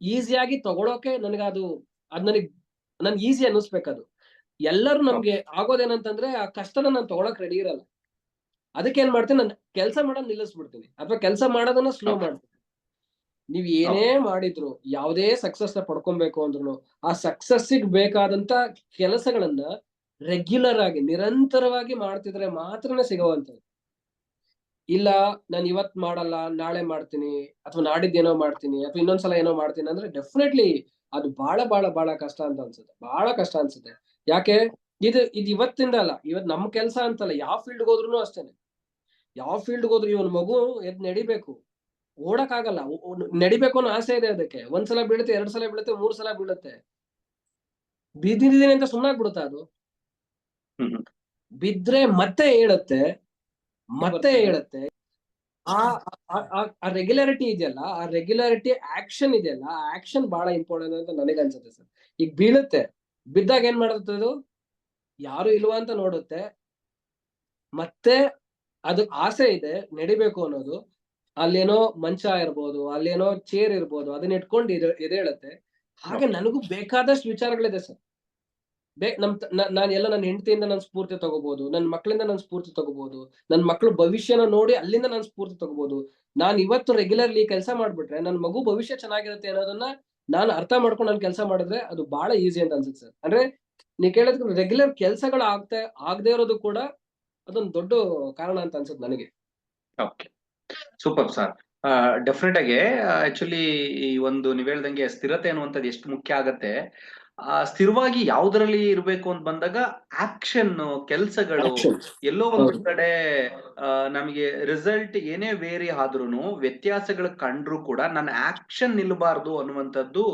ಈಸಿಯಾಗಿ ತಗೊಳೋಕೆ ನನಗೆ ಅದು ನನ್ಗೆ ಈಸಿ ಅನ್ನಿಸ್ಬೇಕದು. ಎಲ್ಲರೂ ನಮ್ಗೆ ಆಗೋದೇನಂತಂದ್ರೆ, ಆ ಕಷ್ಟನ ನಾನು ತಗೊಳಕ್ ರೆಡಿ ಇರಲ್ಲ. ಅದಕ್ಕೆ ಏನ್ ಮಾಡ್ತೀನಿ, ನಾನು ಕೆಲಸ ಮಾಡೋದ್ ನಿಲ್ಲಿಸ್ಬಿಡ್ತೀನಿ ಅಥವಾ ಕೆಲಸ ಮಾಡೋದನ್ನ ಸ್ಲೋ Okay. ಮಾಡ್ತೀನಿ. ನೀವ್ ಏನೇ ಮಾಡಿದ್ರು, ಯಾವುದೇ ಸಕ್ಸಸ್ ನ ಪಡ್ಕೊಬೇಕು ಅಂದ್ರು ಆ ಸಕ್ಸಸ್ಸಿಗೆ ಬೇಕಾದಂತ ಕೆಲಸಗಳನ್ನ ರೆಗ್ಯುಲರ್ ಆಗಿ ನಿರಂತರವಾಗಿ ಮಾಡ್ತಿದ್ರೆ ಮಾತ್ರನೇ ಸಿಗುವಂತದ್ದು. ಇಲ್ಲ ನಾನು ಇವತ್ ಮಾಡಲ್ಲ, ನಾಳೆ ಮಾಡ್ತೀನಿ ಅಥವಾ ನಾಡಿದ್ದೇನೋ ಮಾಡ್ತೀನಿ ಅಥವಾ ಇನ್ನೊಂದ್ಸಲ ಏನೋ ಮಾಡ್ತೀನಿ ಅಂದ್ರೆ ಡೆಫಿನೆಟ್ಲಿ ಅದು ಬಹಳ ಬಹಳ ಬಹಳ ಕಷ್ಟ ಅಂತ ಅನ್ಸುತ್ತೆ, ಬಹಳ ಕಷ್ಟ ಅನ್ಸುತ್ತೆ. ಯಾಕೆ ಇದು ಇವತ್ತಿಂದ ಅಲ್ಲ, ಇವತ್ ನಮ್ ಕೆಲ್ಸ ಅಂತಲ್ಲ, ಯಾವ ಫೀಲ್ಡ್ ಹೋದ್ರು ಅಷ್ಟೇನೆ. ಯಾವ ಫೀಲ್ಡ್ ಹೋದ್ರು ಇವನ್ ಮಗು ಎದ್ ನಡಿಬೇಕು, ಓಡಕ್ ಆಗಲ್ಲ, ನಡಿಬೇಕು ಅನ್ನೋ ಆಸೆ ಇದೆ ಅದಕ್ಕೆ. ಒಂದ್ಸಲ ಬೀಳುತ್ತೆ, 2 ಸಲ ಬೀಳುತ್ತೆ, 3 ಸಲ ಬೀಳುತ್ತೆ, ಬಿದ್ದಿದ್ದೀನಿ ಅಂತ ಸುಮ್ಮನಾಗ್ಬಿಡುತ್ತೆ ಅದು. ಬಿದ್ರೆ ಮತ್ತೆ ಹೇಳುತ್ತೆ, ಮತ್ತೆ ಹೇಳುತ್ತೆ. ಆ ರೆಗ್ಯುಲಾರಿಟಿ ಇದೆಯಲ್ಲ, ಆ ರೆಗ್ಯುಲಾರಿಟಿ ಆಕ್ಷನ್ ಇದೆಯಲ್ಲ, ಆ ಆಕ್ಷನ್ ಬಹಳ ಇಂಪಾರ್ಟೆಂಟ್ ಅಂತ ನನಗೆ ಅನ್ಸುತ್ತೆ ಸರ್. ಈಗ ಬೀಳುತ್ತೆ, ಬಿದ್ದಾಗ ಏನ್ ಮಾಡುತ್ತೆ ಅದು, ಯಾರು ಇಲ್ವಾ ಅಂತ ನೋಡುತ್ತೆ, ಮತ್ತೆ ಅದು ಆಸೆ ಇದೆ ನಡಿಬೇಕು ಅನ್ನೋದು, ಅಲ್ಲೇನೋ ಮಂಚ ಇರ್ಬೋದು, ಅಲ್ಲೇನೋ ಚೇರ್ ಇರ್ಬೋದು, ಅದನ್ನ ಇಟ್ಕೊಂಡು ಎದ್ದೇಳುತ್ತೆ. ಹಾಗೆ ನನಗೂ ಬೇಕಾದಷ್ಟು ವಿಚಾರಗಳಿದೆ ಸರ್. ನಾನು ಎಲ್ಲ ನನ್ನ ಹೆಂಡತಿಯಿಂದ ನಾನು ಸ್ಫೂರ್ತಿ ತಗೋಬಹುದು, ನನ್ನ ಮಕ್ಕಳಿಂದ ನಾನು ಸ್ಫೂರ್ತಿ ತಗೋಬಹುದು, ನನ್ನ ಮಕ್ಕಳು ಭವಿಷ್ಯನ ನೋಡಿ ಅಲ್ಲಿಂದ ನಾನು ಸ್ಫೂರ್ತಿ ತಗೋಬಹುದು. ನಾನು ಇವತ್ತು ರೆಗ್ಯುಲರ್ಲಿ ಕೆಲಸ ಮಾಡ್ಬಿಟ್ರೆ ನನ್ನ ಮಗು ಭವಿಷ್ಯ ಚೆನ್ನಾಗಿರುತ್ತೆ ಅನ್ನೋದನ್ನ ನಾನು ಅರ್ಥ ಮಾಡ್ಕೊಂಡು ನಾನು ಕೆಲಸ ಮಾಡಿದ್ರೆ ಅದು ಬಹಳ ಈಸಿ ಅಂತ ಅನ್ಸುತ್ತೆ ಸರ್. ಅಂದ್ರೆ ನೀವ್ ಕೇಳಿದ್ರೆ ರೆಗ್ಯುಲರ್ ಕೆಲಸಗಳು ಆಗದೆ ಇರೋದು ಕೂಡ ಅದೊಂದು ದೊಡ್ಡ ಕಾರಣ ಅಂತ ಅನ್ಸುತ್ತೆ ನನಗೆ. Okay, super sir. ಡೆಫಿನೆಟ್ ಆಗಿ ಆಕ್ಚುಲಿ ಈ ಒಂದು ನೀವ್ ಹೇಳ್ದಂಗೆ ಸ್ಥಿರತೆ ಅನ್ನುವಂಥದ್ದು ಎಷ್ಟು ಮುಖ್ಯ ಆಗತ್ತೆ. ಸ್ಥಿರವಾಗಿ ಯಾವ್ದ್ರಲ್ಲಿ ಇರ್ಬೇಕು ಅಂತ ಬಂದಾಗ ಆಕ್ಷನ್ ಕೆಲ್ಸಗಳು ಎಲ್ಲೋ ಒಂದು ಕಡೆ ನಮಗೆ ರಿಸಲ್ಟ್ ಏನೇ ವೇರಿ ಆದ್ರೂನು ವ್ಯತ್ಯಾಸಗಳು ಕಂಡ್ರು ಕೂಡ ನನ್ನ ಆಕ್ಷನ್ ನಿಲ್ಬಾರ್ದು ಅನ್ನುವಂಥದ್ದು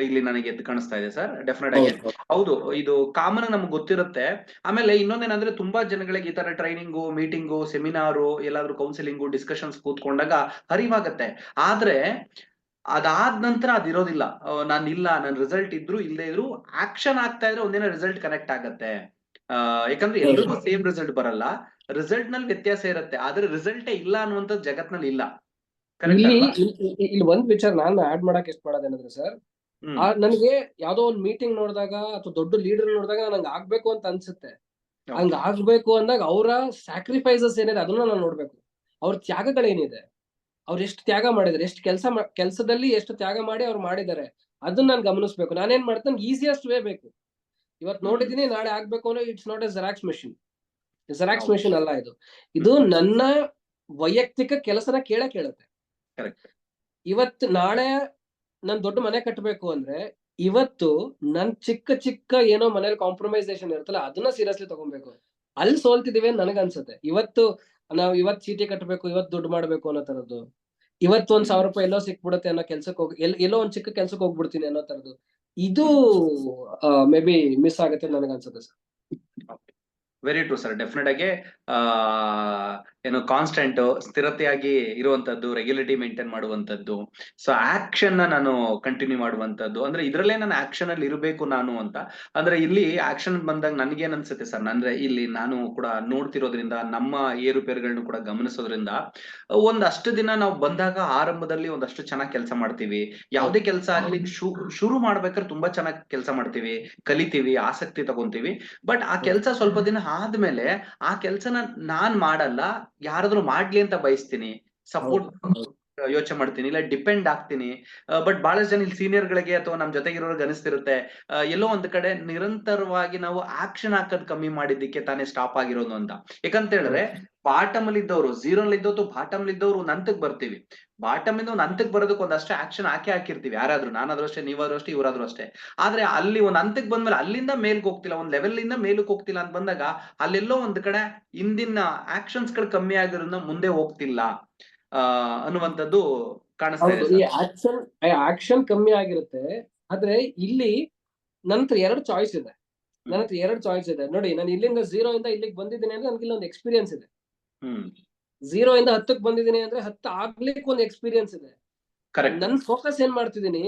ಇಲ್ಲಿ ನನಗೆ ಎದ್ದು ಕಾಣಿಸ್ತಾ ಇದೆ ಸರ್. ಡೆಫಿನೆಟ್ ಆಗಿ ಹೌದು, ಇದು ಕಾಮನ್ ನಮ್ಗೆ ಗೊತ್ತಿರುತ್ತೆ. ಆಮೇಲೆ ಇನ್ನೊಂದೇನಂದ್ರೆ ತುಂಬಾ ಜನಗಳಿಗೆ ಈ ತರ ಟ್ರೈನಿಂಗು, ಮೀಟಿಂಗು, ಸೆಮಿನಾರು, ಎಲ್ಲಾದ್ರೂ ಕೌನ್ಸಿಲಿಂಗು, ಡಿಸ್ಕಷನ್ಸ್ ಕೂತ್ಕೊಂಡಾಗ ಅರಿವಾಗತ್ತೆ. ಆದ್ರೆ ಅದಾದ ನಂತರ ಅದಿರೋದಿಲ್ಲ. ನನ್ ರಿಸಲ್ಟ್ ಇದ್ರು ಇಲ್ಲದೆ ಇದ್ರು ಆಕ್ಷನ್ ಆಗ್ತಾ ಇದ್ರೆ ಒಂದಿನ ರಿಸಲ್ಟ್ ಕನೆಕ್ಟ್ ಆಗತ್ತೆ. ಯಾಕಂದ್ರೆ ಎಲ್ರಿಗೂ ಸೇಮ್ ರಿಸಲ್ಟ್ ಬರಲ್ಲ, ರಿಸಲ್ಟ್ ನಲ್ಲಿ ವ್ಯತ್ಯಾಸ ಇರುತ್ತೆ, ಆದ್ರೆ ರಿಸಲ್ಟೇ ಇಲ್ಲ ಅನ್ನುವಂಥದ್ದು ಜಗತ್ನಲ್ಲಿ ಇಲ್ಲ. ಇಲ್ಲಿ ಒಂದ್ ವಿಚಾರ ನಾನು ಆಡ್ ಮಾಡಕ್ ಇಷ್ಟ ಪಡೋದೇನಂದ್ರೆ ಸರ್, ನನಗೆ ಯಾವ್ದೋ ಒಂದ್ ಮೀಟಿಂಗ್ ನೋಡಿದಾಗ ಅಥವಾ ದೊಡ್ಡ ಲೀಡರ್ ನೋಡಿದಾಗ ನಂಗೆ ಆಗ್ಬೇಕು ಅಂತ ಅನ್ಸುತ್ತೆ. ಹಂಗ ಆಗ್ಬೇಕು ಅಂದಾಗ ಅವರ ಸ್ಯಾಕ್ರಿಫೈಸಸ್ ಏನಿದೆ ಅದನ್ನ ನಾನು ನೋಡ್ಬೇಕು, ಅವ್ರ ತ್ಯಾಗಗಳೇನಿದೆ, ಅವ್ರು ಎಷ್ಟು ತ್ಯಾಗ ಮಾಡಿದಾರೆ, ಎಷ್ಟು ಕೆಲಸದಲ್ಲಿ ಎಷ್ಟು ತ್ಯಾಗ ಮಾಡಿ ಅವ್ರು ಮಾಡಿದ್ದಾರೆ ಅದನ್ನ ನಾನು ಗಮನಿಸ್ಬೇಕು. ನಾನೇನ್ ಮಾಡ್ತೇನೆ, ನನ್ಗೆ ಈಸಿಯೆಸ್ಟ್ ವೇ ಬೇಕು. ಇವತ್ತು ನೋಡಿದೀನಿ, ನಾಳೆ ಆಗ್ಬೇಕು ಅಂದ್ರೆ it's not A xerox machine ಅಲ್ಲ ಇದು. ಇದು ನನ್ನ ವೈಯಕ್ತಿಕ ಕೆಲಸನ ಕೇಳುತ್ತೆ. ಇವತ್ತು ನಾಳೆ ನನ್ ದೊಡ್ಡ ಮನೆ ಕಟ್ಟಬೇಕು ಅಂದ್ರೆ ಇವತ್ತು ನನ್ ಚಿಕ್ಕ ಏನೋ ಮನೇಲಿ ಕಾಂಪ್ರಮೈಸೇಷನ್ ಇರುತ್ತಲ್ಲ ಅದನ್ನ ಸೀರಿಯಸ್ಲಿ ತಗೊಬೇಕು. ಅಲ್ಲಿ ಸೋಲ್ತಿದೀವಿ ಅಂತ ನನಗನ್ಸುತ್ತೆ. ನಾವು ಇವತ್ತು ಚೀಟಿ ಕಟ್ಟಬೇಕು, ಇವತ್ತು ದುಡ್ಡು ಮಾಡ್ಬೇಕು ಅನ್ನೋ ತರದ್ದು, ಇವತ್ತು 1,000 ರೂಪಾಯಿ ಎಲ್ಲೋ ಸಿಕ್ಬಿಡುತ್ತೆ ಅನ್ನೋ ಕೆಲ್ಸಕ್ಕೆ ಹೋಗಿ ಎಲ್ಲೋ ಒಂದ್ ಚಿಕ್ಕ ಕೆಲ್ಸಕ್ಕೆ ಹೋಗ್ಬಿಡ್ತೀನಿ ಅನ್ನೋ ತರದ್ದು, ಇದು ಮೇ ಬಿ ಮಿಸ್ ಆಗುತ್ತೆ ನನಗನ್ಸುತ್ತೆ sir. Very true sir. Definite ಆಗಿ ಏನು ಕಾನ್ಸ್ಟೆಂಟ್ ಸ್ಥಿರತೆಯಾಗಿ ಇರುವಂತದ್ದು, ರೆಗ್ಯುಲೇಟಿ ಮೇಂಟೈನ್ ಮಾಡುವಂತದ್ದು, ಸೊ ಆಕ್ಷನ್ ನಾನು ಕಂಟಿನ್ಯೂ ಮಾಡುವಂತದ್ದು, ಅಂದ್ರೆ ಇದ್ರಲ್ಲೇ ನಾನು ಆಕ್ಷನ್ ಅಲ್ಲಿ ಇರಬೇಕು ನಾನು ಅಂತ. ಅಂದ್ರೆ ಇಲ್ಲಿ ಆಕ್ಷನ್ ಬಂದಾಗ ನನ್ಗೇನ್ ಅನ್ಸುತ್ತೆ ಸರ್, ಅಂದ್ರೆ ಇಲ್ಲಿ ನಾನು ಕೂಡ ನೋಡ್ತಿರೋದ್ರಿಂದ, ನಮ್ಮ ಏರುಪೇರುಗಳನ್ನು ಕೂಡ ಗಮನಿಸೋದ್ರಿಂದ, ಒಂದಷ್ಟು ದಿನ ನಾವು ಬಂದಾಗ ಆರಂಭದಲ್ಲಿ ಒಂದಷ್ಟು ಚೆನ್ನಾಗಿ ಕೆಲಸ ಮಾಡ್ತೀವಿ. ಯಾವುದೇ ಕೆಲಸ ಆಗ್ಲಿ ಶುರು ಮಾಡ್ಬೇಕಾದ್ರೆ ತುಂಬಾ ಚೆನ್ನಾಗಿ ಕೆಲಸ ಮಾಡ್ತೀವಿ, ಕಲಿತೀವಿ, ಆಸಕ್ತಿ ತಗೊಂತೀವಿ. ಬಟ್ ಆ ಕೆಲಸ ಸ್ವಲ್ಪ ದಿನ ಆದ್ಮೇಲೆ ಆ ಕೆಲ್ಸನ ನಾನ್ ಮಾಡಲ್ಲ, ಯಾರಾದ್ರೂ ಮಾಡ್ಲಿ ಅಂತ ಬಯಸ್ತೀನಿ, ಸಪೋರ್ಟ್ ಯೋಚನೆ ಮಾಡ್ತೀನಿ, ಇಲ್ಲ ಡಿಪೆಂಡ್ ಆಗ್ತೀನಿ. ಬಟ್ ಬಹಳಷ್ಟು ಜನ ಇಲ್ಲಿ ಸೀನಿಯರ್ ಗಳಿಗೆ ಅಥವಾ ನಮ್ ಜೊತೆಗಿರೋರ್ಗೆ ಅನಿಸ್ತಿರುತ್ತೆ, ಎಲ್ಲೋ ಒಂದ್ ಕಡೆ ನಿರಂತರವಾಗಿ ನಾವು ಆಕ್ಷನ್ ಹಾಕೋದ್ ಕಮ್ಮಿ ಮಾಡಿದ್ದಕ್ಕೆ ತಾನೇ ಸ್ಟಾಪ್ ಆಗಿರೋದು ಅಂತ. ಯಾಕಂತ ಹೇಳಿದ್ರೆ ಬಾಟಮ್ ಅಲ್ಲಿ ಇದ್ದವ್ರು, ಝೀರೋಲ್ ಇದ್ದವ್ರು, ಬಾಟಮ್ ಅಲ್ಲಿ ಇದ್ದವ್ರು ಒಂದ್ ಹಂತಕ್ಕೆ ಬರ್ತೀವಿ. ಬಾಟಮ್ ಇಂದ ಒಂದ್ ಹಂತಕ್ಕೆ ಬರೋದಕ್ಕೆ ಒಂದಷ್ಟು ಆಕ್ಷನ್ ಹಾಕಿರ್ತೀವಿ, ಯಾರಾದ್ರೂ, ನಾನಾದ್ರೂ ಅಷ್ಟೇ, ನೀವಾದ್ರೂ ಅಷ್ಟೇ, ಇವರಾದ್ರೂ ಅಷ್ಟೇ. ಆದ್ರೆ ಅಲ್ಲಿ ಒಂದ್ ಹಂತಕ್ಕೆ ಬಂದ್ಮೇಲೆ ಅಲ್ಲಿಂದ ಮೇಲ್ಗೆ ಹೋಗ್ತಿಲ್ಲ, ಒಂದ್ ಲೆವೆಲ್ ಇಂದ ಮೇಲಕ್ಕೆ ಹೋಗ್ತಿಲ್ಲ ಅಂತ ಬಂದಾಗ ಅಲ್ಲೆಲ್ಲೋ ಒಂದ್ ಕಡೆ ಹಿಂದಿನ ಆಕ್ಷನ್ಸ್ ಗಳು ಕಮ್ಮಿ ಆಗಿರೋದ್ರಿಂದ ಮುಂದೆ ಹೋಗ್ತಿಲ್ಲ ಅನ್ನುವಂಥದ್ದು ಕಾಣಿಸ್ತಾ ಇದೆ. ಈ ಆಕ್ಷನ್ ಕಮ್ಮಿ ಆಗಿರುತ್ತೆ. ಆದ್ರೆ ಇಲ್ಲಿ ನಂತರ ಎರಡು ಚಾಯ್ಸ್ ಇದೆ. ನೋಡಿ, ನಾನು ಇಲ್ಲಿಂದ 0 ಇಂದ ಇಲ್ಲಿಗೆ ಬಂದಿದ್ದೀನಿ ಅಂದ್ರೆ ನನ್ಗೆ ಇಲ್ಲೊಂದು ಎಕ್ಸ್ಪೀರಿಯನ್ಸ್ ಇದೆ. 0 ಇಂದ 10ಕ್ಕೆ ಬಂದಿದ್ದೀನಿ ಅಂದ್ರೆ 10 ಆಗ್ಲಿಕ್ಕೆ ಒಂದು ಎಕ್ಸ್ಪೀರಿಯನ್ಸ್ ಇದೆ. ನನ್ ಫೋಕಸ್ ಏನ್ ಮಾಡ್ತಿದ್ದೀನಿ,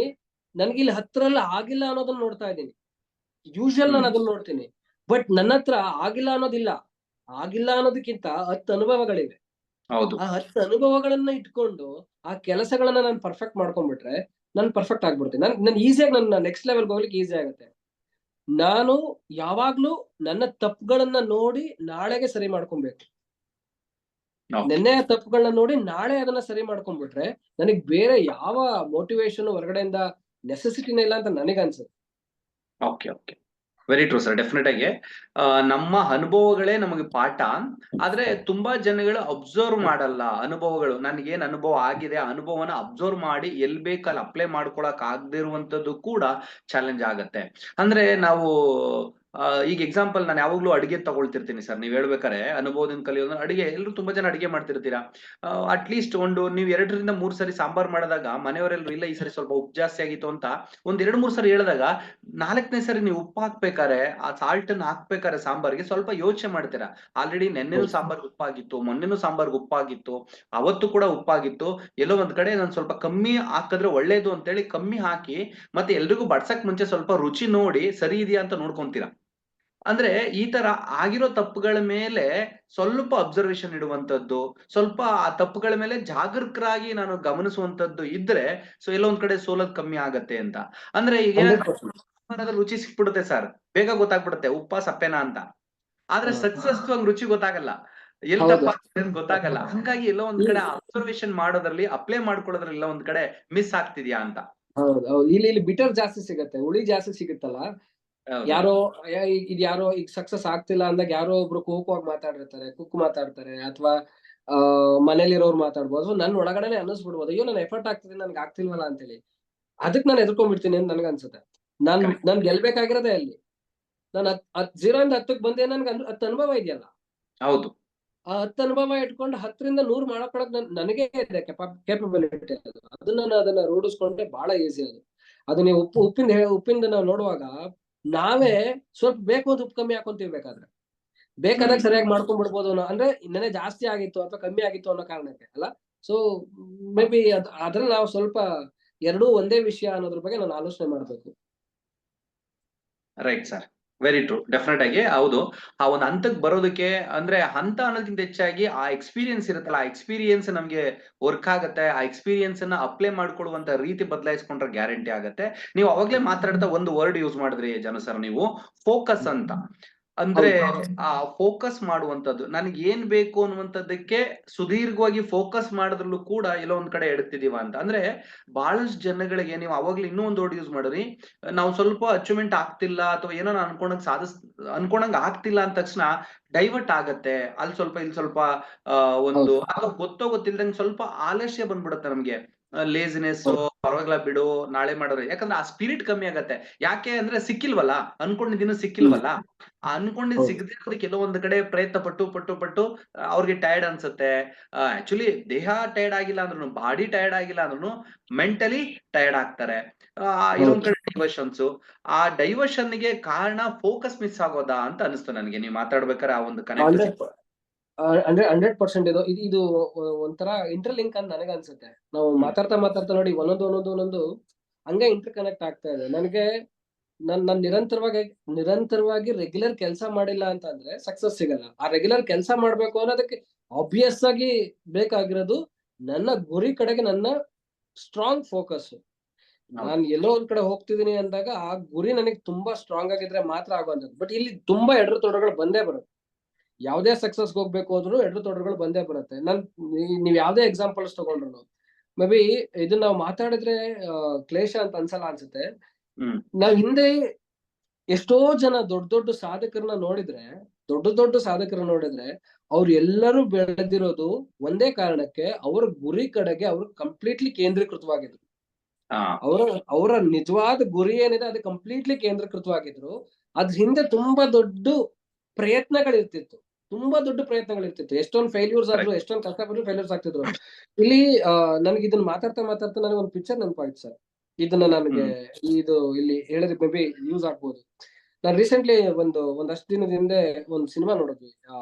ನನ್ಗೆ ಇಲ್ಲಿ 10ರಲ್ಲಿ ಆಗಿಲ್ಲ ಅನ್ನೋದನ್ನ ನೋಡ್ತಾ ಇದ್ದೀನಿ. ಯೂಶುವಲ್ ನಾನು ಅದನ್ನ ನೋಡ್ತೀನಿ. ಬಟ್ ನನ್ನ ಹತ್ರ ಆಗಿಲ್ಲ ಅನ್ನೋದಿಲ್ಲ. ಆಗಿಲ್ಲ ಅನ್ನೋದಕ್ಕಿಂತ 10 ಅನುಭವಗಳಿವೆ. ಆ 10 ಅನುಭವಗಳನ್ನ ಇಟ್ಕೊಂಡು ಆ ಕೆಲಸಗಳನ್ನ ನಾನು ಪರ್ಫೆಕ್ಟ್ ಮಾಡ್ಕೊಂಡ್ಬಿಟ್ರೆ ನಾನು ಪರ್ಫೆಕ್ಟ್ ಆಗ್ಬಿಡ್ತೀನಿ. ನನ್ ಈಸಿಯಾಗಿ ನನ್ನ ನೆಕ್ಸ್ಟ್ ಲೆವೆಲ್ ಹೋಗ್ಲಿಕ್ಕೆ ಈಸಿ ಆಗುತ್ತೆ. ನಾನು ಯಾವಾಗ್ಲೂ ನನ್ನ ತಪ್ಪುಗಳನ್ನ ನೋಡಿ ನಾಳೆಗೆ ಸರಿ ಮಾಡ್ಕೊಬೇಕು. Okay. ನೆನ್ನೆ ತಪ್ಪುಗಳನ್ನ ನೋಡಿ ನಾಳೆ ಅದನ್ನ ಸರಿ ಮಾಡ್ಕೊಂಡ್ಬಿಟ್ರೆ ನನಗ್ ಬೇರೆ ಯಾವ ಮೋಟಿವೇಶನ್ ಹೊರಗಡೆಯಿಂದ ನೆಸೆಸಿಟಿನೇ ಇಲ್ಲ ಅಂತ ನನಗನ್ಸುತ್ತೆ. Okay okay, very true sir. Definite ಆಗಿ ನಮ್ಮ ಅನುಭವಗಳೇ ನಮಗೆ ಪಾಠ. ಆದ್ರೆ ತುಂಬಾ ಜನಗಳು ಅಬ್ಸರ್ವ್ ಮಾಡಲ್ಲ ಅನುಭವಗಳು. ನನ್ಗೇನ್ ಅನುಭವ ಆಗಿದೆ, ಅನುಭವನ ಅಬ್ಸರ್ವ್ ಮಾಡಿ ಎಲ್ ಬೇಕಲ್ಲಿ ಅಪ್ಲೈ ಮಾಡ್ಕೊಳಕ್ ಆಗದೆ ಇರುವಂತದ್ದು ಕೂಡ ಚಾಲೆಂಜ್ ಆಗತ್ತೆ. ಅಂದ್ರೆ ನಾವು ಈಗ ಎಕ್ಸಾಂಪಲ್ ನಾನು ಯಾವಾಗ್ಲೂ ಅಡಿಗೆ ತಗೊಳ್ತಿರ್ತೀನಿ ಸರ್. ನೀವ್ ಹೇಳ್ಬೇಕಾರೆ ಅನುಭವದಿಂದ ಕಲಿಯೋದು, ಅಡಿಗೆ ಎಲ್ಲರೂ ತುಂಬಾ ಜನ ಅಡಿಗೆ ಮಾಡ್ತಿರ್ತೀರಾ. ಅಟ್ಲೀಸ್ಟ್ ನೀವು 2ರಿಂದ 3 ಸರಿ ಸಾಂಬಾರ್ ಮಾಡಿದಾಗ ಮನೆಯವರೆಲ್ಲರೂ ಇಲ್ಲ ಈ ಸರಿ ಸ್ವಲ್ಪ ಉಪ್ಪು ಜಾಸ್ತಿ ಆಗಿತ್ತು ಅಂತ 1-2-3 ಸರಿ ಹೇಳಿದಾಗ 4ನೇ ಸರಿ ನೀವು ಉಪ್ಪು ಹಾಕ್ಬೇಕಾರೆ, ಆ ಸಾಲ್ಟ್ ಅನ್ನ ಹಾಕ್ಬೇಕಾರೆ ಸಾಂಬಾರ್ಗೆ ಸ್ವಲ್ಪ ಯೋಚನೆ ಮಾಡ್ತೀರಾ. ಆಲ್ರೆಡಿ ನೆನ್ನೆನೂ ಸಾಂಬಾರ್ಗೆ ಉಪ್ಪಾಗಿತ್ತು, ಮೊನ್ನೆನೂ ಸಾಂಬಾರ್ಗೆ ಉಪ್ಪಾಗಿತ್ತು, ಅವತ್ತು ಕೂಡ ಉಪ್ಪಾಗಿತ್ತು, ಎಲ್ಲೋ ಒಂದ್ ಕಡೆ ನಾನು ಸ್ವಲ್ಪ ಕಮ್ಮಿ ಹಾಕಿದ್ರೆ ಒಳ್ಳೇದು ಅಂತೇಳಿ ಕಮ್ಮಿ ಹಾಕಿ ಮತ್ತೆ ಎಲ್ರಿಗೂ ಬಡ್ಸಕ್ ಮುಂಚೆ ಸ್ವಲ್ಪ ರುಚಿ ನೋಡಿ ಸರಿ ಇದೆಯಾ ಅಂತ ನೋಡ್ಕೊಂತೀರಾ. ಅಂದ್ರೆ ಈ ತರ ಆಗಿರೋ ತಪ್ಪುಗಳ ಮೇಲೆ ಸ್ವಲ್ಪ ಅಬ್ಸರ್ವೇಷನ್ ಇಡುವಂತದ್ದು, ಸ್ವಲ್ಪ ಆ ತಪ್ಪುಗಳ ಮೇಲೆ ಜಾಗರೂಕರಾಗಿ ನಾನು ಗಮನಿಸುವಂತದ್ದು ಇದ್ರೆ ಸೊ ಎಲ್ಲೋ ಒಂದ್ ಕಡೆ ಸೋಲೋದ್ ಕಮ್ಮಿ ಆಗತ್ತೆ ಅಂತ. ಅಂದ್ರೆ ಈಗ 100%. ರುಚಿ ಸಿಕ್ಬಿಡುತ್ತೆ ಸರ್, ಬೇಗ ಗೊತ್ತಾಗ್ಬಿಡುತ್ತೆ ಉಪ್ಪ ಸಪ್ಪೆನಾ ಅಂತ. ಆದ್ರೆ ಸಕ್ಸಸ್ ರುಚಿ ಗೊತ್ತಾಗಲ್ಲ, ಎಲ್ಲಿ ಹೌದು. ತಪ್ಪಾಗ್ತದೆ ಅಂತ ಗೊತ್ತಾಗಲ್ಲ. ಹಂಗಾಗಿ ಎಲ್ಲೋ ಒಂದ್ ಕಡೆ ಅಬ್ಸರ್ವೇಷನ್ ಮಾಡೋದ್ರಲ್ಲಿ ಅಪ್ಲೈ ಮಾಡ್ಕೊಳ್ಳೋದ್ರಲ್ಲಿ ಒಂದ್ ಕಡೆ ಮಿಸ್ ಆಗ್ತಿದ್ಯಾ ಅಂತ. ಹೌದು. ಇಲ್ಲಿ ಬಿಟರ್ ಜಾಸ್ತಿ ಸಿಗತ್ತೆ, ಹುಳಿ ಜಾಸ್ತಿ ಸಿಗುತ್ತಲ್ಲ. ಯಾರೋ ಯಾರೋ ಈಗ ಸಕ್ಸಸ್ ಆಗ್ತಿಲ್ಲ ಅಂದಾಗ ಯಾರೋ ಒಬ್ರು ಕೋಪವಾಗಿ ಮಾತಾಡಿರ್ತಾರೆ, ಕುಕ್ ಮಾತಾಡ್ತಾರೆ, ಅಥವಾ ಮನೇಲಿರೋರು ಮಾತಾಡ್ಬೋದು. ನನ್ ಒಳಗಡೆನೆ ಅನ್ನಿಸ್ಬಿಡ್ಬೋದು, ಅಯ್ಯೋ ನಾನು ಎಫರ್ಟ್ ಆಗ್ತಿದೆ ನನ್ಗೆ ಆಗ್ತಿಲ್ವಲ್ಲ ಅಂತೇಳಿ. ಅದಕ್ಕೆ ನಾನು ಎದ್ಕೊಂಡ್ಬಿಡ್ತೀನಿ ಅಂತ ನನ್ಗನ್ಸುತ್ತೆ. ನಾನ್ ಗೆಲ್ಬೇಕಾಗಿರೋದೇ ಅಲ್ಲಿ. ನಾನು 0ರಿಂದ 10ಕ್ಕೆ ಬಂದೆ, ನನ್ಗೆ 10 ಅನುಭವ ಇದೆಯಲ್ಲ. ಹೌದು. ಆ 10 ಅನುಭವ ಇಟ್ಕೊಂಡು 10ರಿಂದ 100 ಮಾಡ್ಕೊಳಕ್ ನನಗೆ ಇದೆ ಕೇಪಬಿಲಿಟಿ. ಅದನ್ನ ರೂಢಿಸ್ಕೊಂಡ್ರೆ ಬಹಳ ಈಸಿ ಅದು ನೀವು ಉಪ್ಪಿಂದ ನಾವು ನೋಡುವಾಗ ನಾವೇ ಸ್ವಲ್ಪ ಬೇಕು ಅಂತ ಉಪ್ಪು ಕಮ್ಮಿ ಹಾಕೊಂತೀವಿ. ಬೇಕಾದಾಗ ಸರಿಯಾಗಿ ಮಾಡ್ಕೊಂಡ್ಬಿಡ್ಬೋದು ಅಂದ್ರೆ ಇನ್ನೇ ಜಾಸ್ತಿ ಆಗಿತ್ತು ಅಥವಾ ಕಮ್ಮಿ ಆಗಿತ್ತು ಅನ್ನೋ ಕಾರಣಕ್ಕೆ ಅಲ್ಲ. ಸೊ ಮೇ ಬಿ ಅದ್ರಲ್ಲಿ ನಾವು ಸ್ವಲ್ಪ ಎರಡೂ ಒಂದೇ ವಿಷಯ ಅನ್ನೋದ್ರ ಬಗ್ಗೆ ನಾನು ಆಲೋಚನೆ ಮಾಡ್ಬೇಕು. Right sir, very true. Definite ಆಗಿ ಹೌದು. ಆ ಒಂದು ಹಂತಕ್ಕೆ ಬರೋದಕ್ಕೆ ಅಂದ್ರೆ ಹಂತ ಅನ್ನೋದಕ್ಕಿಂತ ಹೆಚ್ಚಾಗಿ ಆ ಎಕ್ಸ್ಪೀರಿಯನ್ಸ್ ಇರುತ್ತಲ್ಲ, ಆ ಎಕ್ಸ್ಪೀರಿಯನ್ಸ್ ನಮ್ಗೆ ವರ್ಕ್ ಆಗತ್ತೆ. ಆ ಎಕ್ಸ್ಪೀರಿಯನ್ಸ್ ಅನ್ನ ಅಪ್ಲೈ ಮಾಡ್ಕೊಳ್ಳುವಂತ ರೀತಿ ಬದಲಾಯಿಸ್ಕೊಂಡ್ರೆ ಗ್ಯಾರಂಟಿ ಆಗತ್ತೆ. ನೀವು ಅವಾಗ್ಲೇ ಮಾತಾಡ್ತಾ ಒಂದು ವರ್ಡ್ ಯೂಸ್ ಮಾಡಿದ್ರಿ ಜನ ಸರ್, ನೀವು ಫೋಕಸ್ ಅಂತ. ಅಂದ್ರೆ ಆ ಫೋಕಸ್ ಮಾಡುವಂತದ್ದು, ನನಗೆ ಏನ್ ಬೇಕು ಅನ್ನುವಂಥದ್ದಕ್ಕೆ ಸುದೀರ್ಘವಾಗಿ ಫೋಕಸ್ ಮಾಡೋದ್ರಲ್ಲೂ ಕೂಡ ಎಲ್ಲೋ ಒಂದ್ ಕಡೆ ಎಡ್ತಿದೀವ ಅಂತ. ಅಂದ್ರೆ ಬಹಳಷ್ಟು ಜನಗಳಿಗೆ ನೀವು ಅವಾಗ್ಲೂ ಇನ್ನೂ ಒಂದು ವರ್ಡ್ ಯೂಸ್ ಮಾಡಿದ್ರಿ, ನಾವು ಸ್ವಲ್ಪ ಅಚೀವ್ಮೆಂಟ್ ಆಗ್ತಿಲ್ಲ ಅಥವಾ ಏನೋ ಅನ್ಕೊಂಡಂಗ್ ಆಗ್ತಿಲ್ಲ ಅಂದ ತಕ್ಷಣ ಡೈವರ್ಟ್ ಆಗತ್ತೆ. ಅಲ್ಲಿ ಸ್ವಲ್ಪ ಇಲ್ಲಿ ಸ್ವಲ್ಪ ಒಂದು ಗೊತ್ತಿಲ್ದಂಗೆ ಸ್ವಲ್ಪ ಆಲಸ್ಯ ಬಂದ್ಬಿಡುತ್ತೆ ನಮ್ಗೆ. ಲೇಸಿನೆಸ್, ಪರವಾಗಿಲ್ಲ ಬಿಡು ನಾಳೆ ಮಾಡೋರು. ಯಾಕಂದ್ರೆ ಆ ಸ್ಪಿರಿಟ್ ಕಮ್ಮಿ ಆಗತ್ತೆ. ಯಾಕೆ ಅಂದ್ರೆ ಸಿಕ್ಕಿಲ್ವಲ್ಲ, ಅನ್ಕೊಂಡಿದ್ದೀನ ಸಿಕ್ಕಿಲ್ವಲ್ಲ. ಆ ಅನ್ಕೊಂಡಿದ್ ಸಿಗದೆ ಇರೋದಕ್ಕೆ ಕೆಲವೊಂದು ಕಡೆ ಪ್ರಯತ್ನ ಪಟ್ಟು ಅವ್ರಿಗೆ ಟಯರ್ಡ್ ಅನ್ಸುತ್ತೆ. ಆಕ್ಚುಲಿ ದೇಹ ಟಯರ್ಡ್ ಆಗಿಲ್ಲ ಅಂದ್ರೂ, ಬಾಡಿ ಟಯರ್ಡ್ ಆಗಿಲ್ಲ ಅಂದ್ರೂ ಮೆಂಟಲಿ ಟಯರ್ಡ್ ಆಗ್ತಾರೆ. ಇನ್ನೊಂದ್ ಕಡೆ ಡೈವರ್ಷನ್ಸ್. ಆ ಡೈವರ್ಷನ್ ಗೆ ಕಾರಣ ಫೋಕಸ್ ಮಿಸ್ ಆಗೋದಾ ಅಂತ ಅನಿಸ್ತು ನನಗೆ ನೀವು ಮಾತಾಡ್ಬೇಕಾದ್ರೆ. ಆ ಒಂದು ಕನೆಕ್ಟ್ 100% ಇದು ಒಂಥರ ಇಂಟರ್ಲಿಂಕ್ ಅಂತ ನನಗೆ ಅನ್ಸುತ್ತೆ. ನಾವು ಮಾತಾಡ್ತಾ ನೋಡಿ ಒಂದೊಂದು ಹಂಗೆ ಇಂಟರ್ ಕನೆಕ್ಟ್ ಆಗ್ತಾ ಇದೆ. ನನಗೆ ನಾನು ನಿರಂತರವಾಗಿ ರೆಗ್ಯುಲರ್ ಕೆಲಸ ಮಾಡಿಲ್ಲ ಅಂತ ಅಂದ್ರೆ ಸಕ್ಸಸ್ ಸಿಗಲ್ಲ. ಆ ರೆಗ್ಯುಲರ್ ಕೆಲಸ ಮಾಡ್ಬೇಕು ಅನ್ನೋದಕ್ಕೆ ಆಬ್ವಿಯಸ್ ಆಗಿ ಬೇಕಾಗಿರೋದು ನನ್ನ ಗುರಿ ಕಡೆಗೆ ನನ್ನ ಸ್ಟ್ರಾಂಗ್ ಫೋಕಸ್. ನಾನು ಎಲ್ಲೋ ಒಂದ್ ಕಡೆ ಹೋಗ್ತಿದೀನಿ ಅಂದಾಗ ಆ ಗುರಿ ನನಗೆ ತುಂಬಾ ಸ್ಟ್ರಾಂಗ್ ಆಗಿದ್ರೆ ಮಾತ್ರ ಆಗುವಂಥದ್ದು. ಬಟ್ ಇಲ್ಲಿ ತುಂಬಾ ಎಡರು ತೊಡರುಗಳು ಬಂದೇ ಬರುತ್ತೆ. ಯಾವುದೇ ಸಕ್ಸಸ್ ಹೋಗ್ಬೇಕು ಹೋದ್ರು ಎಡರು ತೊಡರುಗಳು ಬಂದೇ ಬರುತ್ತೆ. ನೀವ್ ಯಾವ್ದೇ ಎಕ್ಸಾಂಪಲ್ಸ್ ತಗೊಂಡ್ರು ಮೇ ಬಿ ಇದನ್ನ ನಾವು ಮಾತಾಡಿದ್ರೆ ಕ್ಲೇಶ ಅಂತ ಅನ್ಸಲ್ಲ ಅನ್ಸುತ್ತೆ. ನಾವ್ ಹಿಂದೆ ಎಷ್ಟೋ ಜನ ದೊಡ್ಡ ಸಾಧಕರನ್ನ ನೋಡಿದ್ರೆ, ದೊಡ್ಡ ಸಾಧಕರನ್ನ ನೋಡಿದ್ರೆ ಅವ್ರು ಎಲ್ಲರೂ ಬೆಳೆದಿರೋದು ಒಂದೇ ಕಾರಣಕ್ಕೆ, ಅವರ ಗುರಿ ಕಡೆಗೆ ಅವರು ಕಂಪ್ಲೀಟ್ಲಿ ಕೇಂದ್ರೀಕೃತವಾಗಿದ್ರು. ಅವರ ನಿಜವಾದ ಗುರಿ ಏನಿದೆ ಅದು ಕಂಪ್ಲೀಟ್ಲಿ ಕೇಂದ್ರೀಕೃತವಾಗಿದ್ರು. ಅದ್ರ ಹಿಂದೆ ತುಂಬಾ ದೊಡ್ಡ ಪ್ರಯತ್ನಗಳಿರ್ತಿತ್ತು. ಎಷ್ಟೊಂದು ಫೇಲ್ಯೂರ್ಸ್ ಆದ್ರು, ಎಷ್ಟೊಂದು ಕಷ್ಟ ಬಿಟ್ಟು ಫೇಲ್ಯೂರ್ಸ್ ಆಗ್ತಿದ್ರು. ಇಲ್ಲಿ ನನ್ಗೆ ಇದನ್ನ ಮಾತಾಡ್ತಾ ನನಗೆ ಒಂದು ಪಿಕ್ಚರ್ ನೆನಪಾಯ್ತು ಸರ್. ಇದನ್ನ ನನಗೆ ಇಲ್ಲಿ ಹೇಳಿದ್ರೆ ಮೇ ಬಿ ಯೂಸ್ ಆಗ್ಬೋದು. ನಾನು ರೀಸೆಂಟ್ಲಿ ಒಂದಷ್ಟು ದಿನದ ಹಿಂದೆ ಒಂದು ಸಿನಿಮಾ ನೋಡಿದ್ವಿ,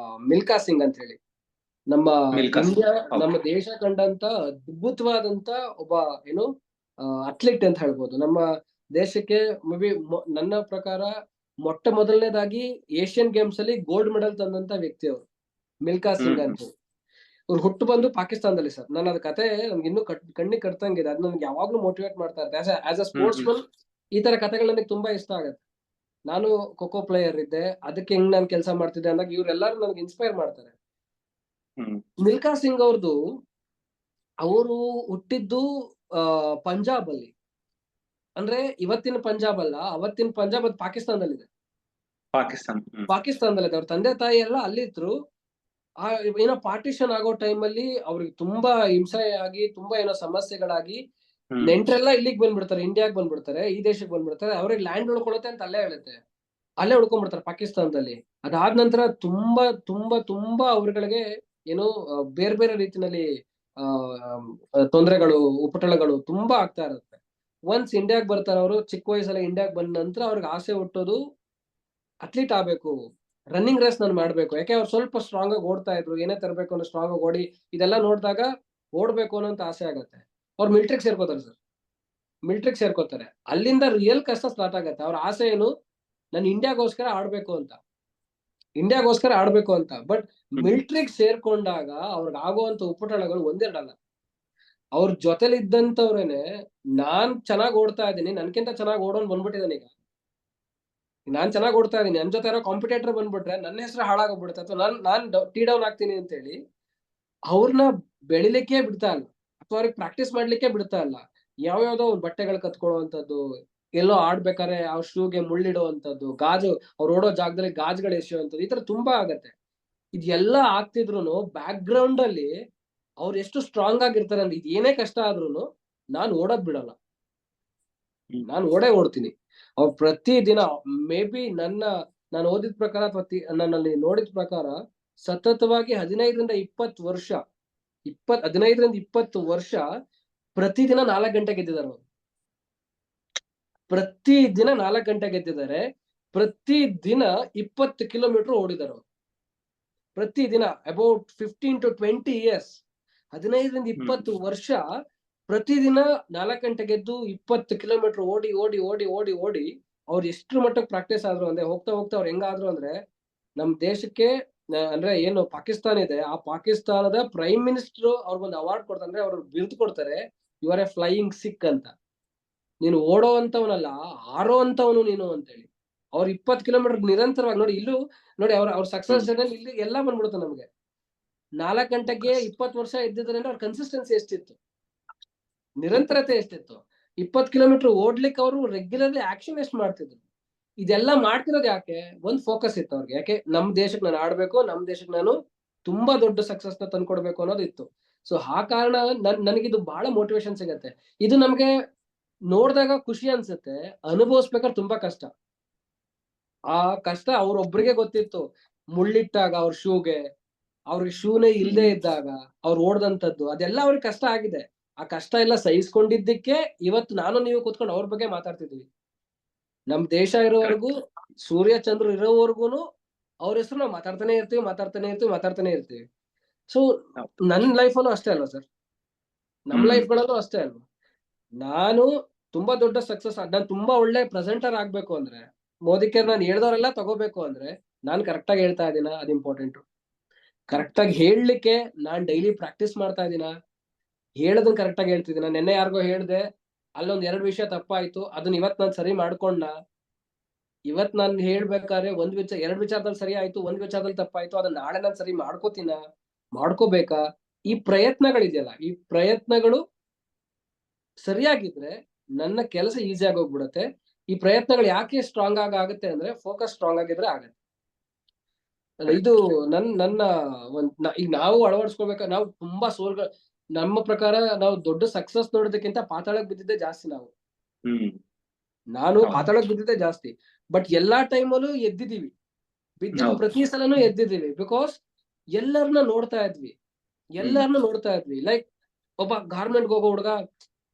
ಮಿಲ್ಕಾ ಸಿಂಗ್ ಅಂತ ಹೇಳಿ. ನಮ್ಮ ನಮ್ಮ ದೇಶ ಕಂಡಂತ ಅದ್ಭುತವಾದಂತ ಒಬ್ಬ ಅಥ್ಲೀಟ್ ಅಂತ ಹೇಳ್ಬೋದು. ನಮ್ಮ ದೇಶಕ್ಕೆ ಮೇ ಬಿ ನನ್ನ ಪ್ರಕಾರ ಮೊಟ್ಟ ಮೊದಲನೇದಾಗಿ ಏಷ್ಯನ್ ಗೇಮ್ಸ್ ಅಲ್ಲಿ ಗೋಲ್ಡ್ ಮೆಡಲ್ ತಂದಂತ ವ್ಯಕ್ತಿ ಅವರು, ಮಿಲ್ಕಾ ಸಿಂಗ್ ಅಂತ. ಅವ್ರು ಹುಟ್ಟು ಬಂದು ಪಾಕಿಸ್ತಾನದಲ್ಲಿ ಸರ್. ನಾನು ಅದ್ ಕತೆ ನನ್ಗೆ ಇನ್ನೂ ಕಣ್ಣಿಗೆ ಕಟ್ತಂಗಿದೆ. ಅದು ನನ್ಗೆ ಯಾವಾಗ್ಲೂ ಮೋಟಿವೇಟ್ ಮಾಡ್ತಾ ಇರುತ್ತೆ. ಆಸ್ ಅ ಸ್ಪೋರ್ಟ್ಸ್ ಮನ್ ಈ ತರ ಕಥೆಗಳು ನನಗೆ ತುಂಬಾ ಇಷ್ಟ ಆಗತ್ತೆ. ನಾನು ಖೋ ಪ್ಲೇಯರ್ ಇದ್ದೆ, ಅದಕ್ಕೆ ಹೆಂಗ್ ನಾನು ಕೆಲಸ ಮಾಡ್ತಿದ್ದೆ ಅಂದಾಗ ಇವ್ರೆಲ್ಲಾರು ನನಗೆ ಇನ್ಸ್ಪೈರ್ ಮಾಡ್ತಾರೆ. ಹ್ಮ್ ಮಿಲ್ಖಾ ಸಿಂಗ್ ಅವ್ರದ್ದು, ಅವರು ಹುಟ್ಟಿದ್ದು ಪಂಜಾಬ್ ಅಲ್ಲಿ. ಅಂದ್ರೆ ಇವತ್ತಿನ ಪಂಜಾಬ್ ಅಲ್ಲ, ಅವತ್ತಿನ ಪಂಜಾಬ್ ಅದು ಪಾಕಿಸ್ತಾನದಲ್ಲಿದೆ. ಪಾಕಿಸ್ತಾನ. ಪಾಕಿಸ್ತಾನದಲ್ಲಿದೆ. ಅವ್ರ ತಂದೆ ತಾಯಿ ಎಲ್ಲ ಅಲ್ಲಿದ್ರು. ಏನೋ ಪಾರ್ಟಿಷನ್ ಆಗೋ ಟೈಮಲ್ಲಿ ಅವ್ರಿಗೆ ತುಂಬಾ ಹಿಂಸೆ ಆಗಿ, ತುಂಬಾ ಏನೋ ಸಮಸ್ಯೆಗಳಾಗಿ, ನೆಂಟ್ರೆಲ್ಲ ಇಲ್ಲಿಗೆ ಬಂದ್ಬಿಡ್ತಾರೆ, ಇಂಡಿಯಾಗ್ ಬಂದ್ಬಿಡ್ತಾರೆ, ಈ ದೇಶಕ್ಕೆ ಬಂದ್ಬಿಡ್ತಾರೆ. ಅವ್ರಿಗೆ ಲ್ಯಾಂಡ್ ಉಳ್ಕೊಳತ್ತೆ ಅಂತ ಅಲ್ಲೇ ಹೇಳುತ್ತೆ, ಅಲ್ಲೇ ಉಳ್ಕೊಂಡ್ಬಿಡ್ತಾರೆ ಪಾಕಿಸ್ತಾನದಲ್ಲಿ. ಅದಾದ ನಂತರ ತುಂಬಾ ತುಂಬಾ ತುಂಬಾ ಅವ್ರಗಳಿಗೆ ಏನು ಬೇರೆ ಬೇರೆ ರೀತಿನಲ್ಲಿ ತೊಂದರೆಗಳು, ಉಪಟಳಗಳು ತುಂಬಾ ಆಗ್ತಾ ಇರುತ್ತೆ. ಒನ್ಸ್ ಇಂಡಿಯಾಗ್ ಬರ್ತಾರೆ ಅವರು, ಚಿಕ್ಕ ವಯಸ್ಸಲ್ಲಿ ಇಂಡಿಯಾಗ್ ಬಂದ ನಂತರ ಅವ್ರಿಗೆ ಆಸೆ ಹುಟ್ಟೋದು ಅಥ್ಲೀಟ್ ಆಗ್ಬೇಕು, ರನ್ನಿಂಗ್ ರೇಸ್ ನಾನು ಮಾಡ್ಬೇಕು. ಯಾಕೆ ಅವ್ರು ಸ್ವಲ್ಪ ಸ್ಟ್ರಾಂಗ್ ಆಗಿ ಓಡ್ತಾ ಇದ್ರು, ಏನೇ ತರಬೇಕು ಅನ್ನೋ ಸ್ಟ್ರಾಂಗ್ ಆಗಿ ಓಡಿ, ಇದೆಲ್ಲ ನೋಡಿದಾಗ ಓಡ್ಬೇಕು ಅನ್ನೋಂತ ಆಸೆ ಆಗತ್ತೆ. ಅವ್ರು ಮಿಲಿಟರಿಗೆ ಸೇರ್ಕೋತಾರೆ ಸರ್, ಮಿಲಿಟರಿಗೆ ಸೇರ್ಕೋತಾರೆ. ಅಲ್ಲಿಂದ ರಿಯಲ್ ಕಷ್ಟ ಸ್ಟಾರ್ಟ್ ಆಗತ್ತೆ. ಅವ್ರ ಆಸೆ ಏನು, ನಾನು ಇಂಡಿಯಾಗೋಸ್ಕರ ಆಡ್ಬೇಕು ಅಂತ, ಇಂಡಿಯಾಗೋಸ್ಕರ ಆಡ್ಬೇಕು ಅಂತ. ಬಟ್ ಮಿಲಿಟರಿಗೆ ಸೇರ್ಕೊಂಡಾಗ ಅವ್ರಿಗೆ ಆಗುವಂತ ಉಪಟಳಗಳು ಒಂದೆರಡಲ್ಲ. ಅವ್ರ ಜೊತೆಲಿ ಇದ್ದಂತವ್ರೇನೆ, ನಾನ್ ಚೆನ್ನಾಗಿ ಓಡ್ತಾ ಇದ್ದೀನಿ, ನನ್ಕಿಂತ ಚೆನ್ನಾಗಿ ಓಡೋನ್ ಬಂದ್ಬಿಟ್ಟಿದ್ದಾನೆ, ಈಗ ನಾನ್ ಚೆನ್ನಾಗಿ ಓಡ್ತಾ ಇದೀನಿ, ನನ್ ಜೊತೆ ಯಾರೋ ಕಾಂಪಿಟೇಟರ್ ಬಂದ್ಬಿಟ್ರೆ ನನ್ನ ಹೆಸರು ಹಾಳಾಗೋಗ್ಬಿಡುತ್ತೆ, ಅಥವಾ ನಾನ್ ಟೀ ಡೌನ್ ಆಗ್ತೀನಿ ಅಂತ ಹೇಳಿ ಅವ್ರನ್ನ ಬೆಳಿಲಿಕ್ಕೆ ಬಿಡ್ತಾ ಇಲ್ಲ, ಅಥವಾ ಅವ್ರಿಗೆ ಪ್ರಾಕ್ಟೀಸ್ ಮಾಡ್ಲಿಕ್ಕೆ ಬಿಡ್ತಾ ಇಲ್ಲ. ಯಾವ್ಯಾವ್ದೋ ಬಟ್ಟೆಗಳು ಕತ್ಕೊಳ್ಳುವಂಥದ್ದು, ಎಲ್ಲೋ ಆಡ್ಬೇಕಾದ್ರೆ ಅವ್ರ ಶೂಗೆ ಮುಳ್ಳಿಡುವಂಥದ್ದು, ಗಾಜು ಅವ್ರು ಓಡೋ ಜಾಗದಲ್ಲಿ ಗಾಜುಗಳು ಎಸೆಯುವಂಥದ್ದು, ಈ ತರ ತುಂಬಾ ಆಗತ್ತೆ. ಇದೆಲ್ಲ ಆಗ್ತಿದ್ರು ಬ್ಯಾಕ್ ಗ್ರೌಂಡ್ ಅಲ್ಲಿ ಅವ್ರು ಎಷ್ಟು ಸ್ಟ್ರಾಂಗ್ ಆಗಿರ್ತಾರೆ ಅಂದ್ರೆ, ಇದು ಏನೇ ಕಷ್ಟ ಆದ್ರೂ ನಾನ್ ಓಡೋದ್ ಬಿಡಲ್ಲ, ನಾನು ಓಡ್ತೀನಿ. ಅವ್ರು ಪ್ರತಿ ದಿನ ಮೇ ಬಿ ನಾನು ಓದಿದ ಪ್ರಕಾರ ಅಥವಾ ನನ್ನಲ್ಲಿ ನೋಡಿದ ಪ್ರಕಾರ ಸತತವಾಗಿ 15 ವರ್ಷ 15 ವರ್ಷ ಪ್ರತಿದಿನ 4 ಗಂಟೆಗೆ ಎದ್ದಿದ್ದಾರೆ ಅವರು. ಪ್ರತಿದಿನ 4 ಗಂಟೆಗೆ ಎದ್ದಿದ್ದಾರೆ. ಪ್ರತಿದಿನ 20 ಕಿಲೋಮೀಟರ್ ಓಡಿದ್ದಾರೆ ಅವರು. ಪ್ರತಿದಿನ ಅಬೌಟ್ 15 to 20 years, 15 ವರ್ಷ ಪ್ರತಿದಿನ 4 ಗಂಟೆಗೆ ಎದ್ದು 20 ಕಿಲೋಮೀಟರ್ ಓಡಿ ಓಡಿ ಓಡಿ ಓಡಿ ಓಡಿ ಅವ್ರು ಎಷ್ಟು ಮಟ್ಟಕ್ಕೆ ಪ್ರಾಕ್ಟೀಸ್ ಆದ್ರು ಅಂದ್ರೆ, ಹೋಗ್ತಾ ಹೋಗ್ತಾ ಅವ್ರು ಹೆಂಗಾದ್ರು ಅಂದ್ರೆ, ನಮ್ ದೇಶಕ್ಕೆ ಅಂದ್ರೆ ಏನು ಪಾಕಿಸ್ತಾನ ಇದೆ, ಆ ಪಾಕಿಸ್ತಾನದ ಪ್ರೈಮ್ ಮಿನಿಸ್ಟರ್ ಅವ್ರಿಗೊಂದು ಅವಾರ್ಡ್ ಕೊಡ್ತಾರೆ, ಅಂದ್ರೆ ಅವ್ರು ಬಿರುದು ಕೊಡ್ತಾರೆ, ಯು ಆರ್ ಎ ಫ್ಲೈಯಿಂಗ್ ಸಿಕ್ ಅಂತ. ನೀನು ಓಡೋ ಅಂತವನಲ್ಲ, ಆರೋ ಅಂತವನು ನೀನು ಅಂತೇಳಿ. ಅವ್ರು 20 ಕಿಲೋಮೀಟರ್ ನಿರಂತರವಾಗಿ ನೋಡಿ. ಇಲ್ಲೂ ನೋಡಿ, ಅವ್ರ ಸಕ್ಸಸ್ ಜರ್ನಿ ಇಲ್ಲಿ ಎಲ್ಲ ಬಂದ್ಬಿಡುತ್ತೆ ನಮ್ಗೆ. 4 ಗಂಟೆಗೆ 20 ವರ್ಷ ಎದ್ದಿದ್ರೆ ಅವ್ರ ಕನ್ಸಿಸ್ಟೆನ್ಸಿ ಎಷ್ಟಿತ್ತು, ನಿರಂತರತೆ ಎಷ್ಟಿತ್ತು. 20 ಕಿಲೋಮೀಟರ್ ಓಡ್ಲಿಕ್ಕೆ ಅವರು ರೆಗ್ಯುಲರ್ಲಿ ಆಕ್ಷನ್ ಎಷ್ಟು ಮಾಡ್ತಿದ್ರು. ಇದೆಲ್ಲ ಮಾಡ್ತಿರೋದು ಯಾಕೆ, ಒಂದ್ ಫೋಕಸ್ ಇತ್ತು ಅವ್ರಿಗೆ. ಯಾಕೆ, ನಮ್ ದೇಶಕ್ಕೆ ನಾನು ಆಡ್ಬೇಕು, ನಮ್ ದೇಶಕ್ಕೆ ನಾನು ತುಂಬಾ ದೊಡ್ಡ ಸಕ್ಸಸ್ ನ ತಂದ್ಕೊಡ್ಬೇಕು ಅನ್ನೋದು ಇತ್ತು. ಸೊ ಆ ಕಾರಣ ನನಗಿದು ಬಹಳ ಮೋಟಿವೇಶನ್ ಸಿಗತ್ತೆ. ಇದು ನಮ್ಗೆ ನೋಡಿದಾಗ ಖುಷಿ ಅನ್ಸುತ್ತೆ, ಅನುಭವಿಸ್ಬೇಕಾದ್ರೆ ತುಂಬಾ ಕಷ್ಟ. ಆ ಕಷ್ಟ ಅವ್ರೊಬ್ರಿಗೆ ಗೊತ್ತಿತ್ತು. ಮುಳ್ಳಿಟ್ಟಾಗ ಅವ್ರ ಶೂಗೆ, ಅವ್ರಿಗೆ ಶೂನೇ ಇಲ್ಲದೆ ಇದ್ದಾಗ ಅವ್ರು ಓಡ್ದಂಥದ್ದು, ಅದೆಲ್ಲ ಅವ್ರಿಗೆ ಕಷ್ಟ ಆಗಿದೆ. ಆ ಕಷ್ಟ ಎಲ್ಲ ಸಹಿಸ್ಕೊಂಡಿದ್ದಕ್ಕೆ ಇವತ್ತು ನಾನು ನೀವು ಕೂತ್ಕೊಂಡು ಅವ್ರ ಬಗ್ಗೆ ಮಾತಾಡ್ತಿದ್ವಿ. ನಮ್ ದೇಶ ಇರೋವರೆಗೂ, ಸೂರ್ಯ ಚಂದ್ರ ಇರೋವರೆಗೂನು ಅವ್ರ ಹೆಸರು ನಾವು ಮಾತಾಡ್ತಾನೆ ಇರ್ತೀವಿ. ಸೊ ನನ್ ಲೈಫಲ್ಲೂ ಅಷ್ಟೇ ಅಲ್ವಾ ಸರ್, ನಮ್ ಲೈಫ್ಗಳಲ್ಲೂ ಅಷ್ಟೇ ಅಲ್ವಾ. ನಾನು ತುಂಬಾ ದೊಡ್ಡ ಸಕ್ಸಸ್, ನಾನು ತುಂಬಾ ಒಳ್ಳೆ ಪ್ರೆಸೆಂಟರ್ ಆಗ್ಬೇಕು ಅಂದ್ರೆ, ಮೋದಿಕೇರ್ ನಾನು ಹೇಳ್ದವರೆಲ್ಲ ತಗೋಬೇಕು ಅಂದ್ರೆ, ನಾನ್ ಕರೆಕ್ಟ್ ಆಗಿ ಹೇಳ್ತಾ ಇದೀನ, ಅದು ಇಂಪಾರ್ಟೆಂಟ್. ಕರೆಕ್ಟ್ ಆಗಿ ಹೇಳಲಿಕ್ಕೆ ನಾನ್ ಡೈಲಿ ಪ್ರಾಕ್ಟೀಸ್ ಮಾಡ್ತಾ ಇದೀನ, ಹೇಳೋದನ್ನ ಕರೆಕ್ಟ್ ಆಗಿ ಹೇಳ್ತಿದ್ದೀನ. ನೆನ್ನೆ ಯಾರಿಗೋ ಹೇಳ್ದೆ, ಅಲ್ಲೊಂದ್ 2 ವಿಷಯ ತಪ್ಪಾಯ್ತು, ಅದನ್ನ ಇವತ್ ನಾನು ಸರಿ ಮಾಡ್ಕೊಂಡ. ಇವತ್ ನಾನು ಹೇಳ್ಬೇಕಾದ್ರೆ 2 ವಿಚಾರದಲ್ಲಿ ಸರಿ ಆಯ್ತು, 1 ವಿಚಾರದಲ್ಲಿ ತಪ್ಪಾಯ್ತು, ಅದನ್ನ ನಾಳೆ ನಾನು ಸರಿ ಮಾಡ್ಕೋಬೇಕಾ. ಈ ಪ್ರಯತ್ನಗಳಿದೆಯಲ್ಲ, ಈ ಪ್ರಯತ್ನಗಳು ಸರಿಯಾಗಿದ್ರೆ ನನ್ನ ಕೆಲಸ ಈಸಿ ಆಗಿ ಹೋಗ್ಬಿಡತ್ತೆ. ಈ ಪ್ರಯತ್ನಗಳು ಯಾಕೆ ಸ್ಟ್ರಾಂಗ್ ಆಗುತ್ತೆ ಅಂದ್ರೆ, ಫೋಕಸ್ ಸ್ಟ್ರಾಂಗ್ ಆಗಿದ್ರೆ ಆಗತ್ತೆ. ಇದು ನನ್ನ ಈಗ ನಾವು ಅಳವಡಿಸ್ಕೋಬೇಕು. ನಾವು ತುಂಬಾ ನಮ್ಮ ಪ್ರಕಾರ ನಾವು ದೊಡ್ಡ ಸಕ್ಸಸ್ ನೋಡೋದಕ್ಕಿಂತ ಪಾತಾಳಕ್ಕೆ ಬಿದ್ದಿದ್ದೆ ಜಾಸ್ತಿ. ನಾನು ಪಾತಾಳಕ್ಕೆ ಬಿದ್ದಿದ್ದೆ ಜಾಸ್ತಿ. ಬಟ್ ಎಲ್ಲಾ ಟೈಮಲ್ಲೂ ಎದ್ದಿದೀವಿ, ಬಿದ್ದಿದ್ದು ಪ್ರತಿ ಸಲನೂ ಎದ್ದಿದೀವಿ. ಬಿಕಾಸ್ ಎಲ್ಲರನ್ನ ನೋಡ್ತಾ ಇದ್ವಿ. ಲೈಕ್ ಒಬ್ಬ ಗಾರ್ಮೆಂಟ್ಗೆ ಹೋಗೋ ಹುಡುಗ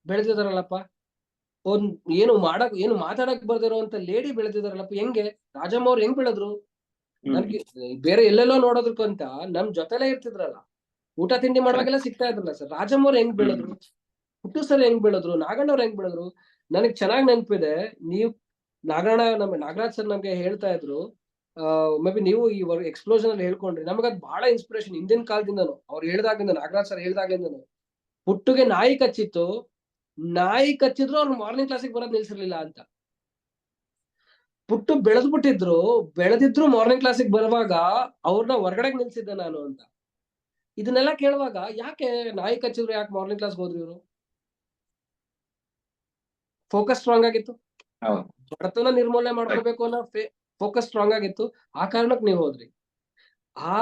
ಬೆಳೆದಿದಾರಲ್ಲಪ್ಪ, ಏನು ಮಾತಾಡಕ್ ಬರ್ದಿರೋಂತ ಲೇಡಿ ಬೆಳೆದಿದಾರಲ್ಲಪ್ಪ, ಹೆಂಗೆ ರಾಜಮ್ಮ ಅವ್ರು ಹೆಂಗ್ ಬೆಳೆದ್ರು. ನನ್ಗೆ ಬೇರೆ ಎಲ್ಲೆಲ್ಲೋ ನೋಡೋದಕ್ಕಂತ ನಮ್ ಜೊತೆಲೇ ಇರ್ತಿದ್ರಲ್ಲ, ಊಟ ತಿಂಡಿ ಮಾಡುವಾಗೆಲ್ಲ ಸಿಗ್ತಾ ಇದ್ರಲ್ಲ ಸರ್. ರಾಜಮ್ಮ ಅವ್ರು ಹೆಂಗ್ ಬೆಳೆದ್ರು, ಪುಟ್ಟು ಸರ್ ಹೆಂಗ್ ಬೆಳೆದ್ರು, ನಾಗಣ್ಣ ಅವ್ರು ಹೆಂಗ್ ಬೆಳೆದ್ರು. ನನಗ್ ಚೆನ್ನಾಗ್ ನೆನಪಿದೆ, ನಾಗರಾಜ್ ಸರ್ ನಮ್ಗೆ ಹೇಳ್ತಾ ಇದ್ರು, ಮೇ ಬಿ ನೀವು ಈ ಎಕ್ಸ್ಪ್ಲೋಷನ್ ಅಲ್ಲಿ ಹೇಳ್ಕೊಂಡ್ರಿ, ನಮಗದ್ ಬಹಳ ಇನ್ಸ್ಪಿರೇಷನ್. ಹಿಂದಿನ ಕಾಲದಿಂದನು ಅವ್ರು ಹೇಳ್ದಾಗ್ಲಿಂದ, ನಾಗರಾಜ್ ಸರ್ ಹೇಳ್ದಾಗ್ಲಿಂದನು, ಪುಟ್ಟುಗೆ ನಾಯಿ ಕಚ್ಚಿದ್ರು ಅವ್ರು ಮಾರ್ನಿಂಗ್ ಕ್ಲಾಸಿಗೆ ಬರೋದ್ ನಿಲ್ಸಿರ್ಲಿಲ್ಲ ಅಂತ. ಪುಟ್ಟು ಬೆಳೆದಿದ್ರು ಮಾರ್ನಿಂಗ್ ಕ್ಲಾಸಿಗೆ ಬರುವಾಗ ಅವ್ರನ್ನ ಹೊರಗಡೆ ನಿಲ್ಸಿದ್ದೆ ನಾನು ಅಂತ. ಇದನ್ನೆಲ್ಲ ಕೇಳುವಾಗ ಯಾಕೆ ನಾಯಿ ಕಚ್ಚಿದ್ರು ಯಾಕೆ ಮಾರ್ನಿಂಗ್ ಕ್ಲಾಸ್ಗೆ ಹೋದ್ರಿ ಇವರು? ಫೋಕಸ್ ಸ್ಟ್ರಾಂಗ್ ಆಗಿತ್ತು. ಹೌದು. ಬಡತನ ನಿರ್ಮೂಲನೆ ಮಾಡ್ಕೋಬೇಕು ಅನ್ನೋ ಫೋಕಸ್ ಸ್ಟ್ರಾಂಗ್ ಆಗಿತ್ತು. ಆ ಕಾರಣಕ್ಕೆ ನೀವು ಹೋದ್ರಿ. ಆ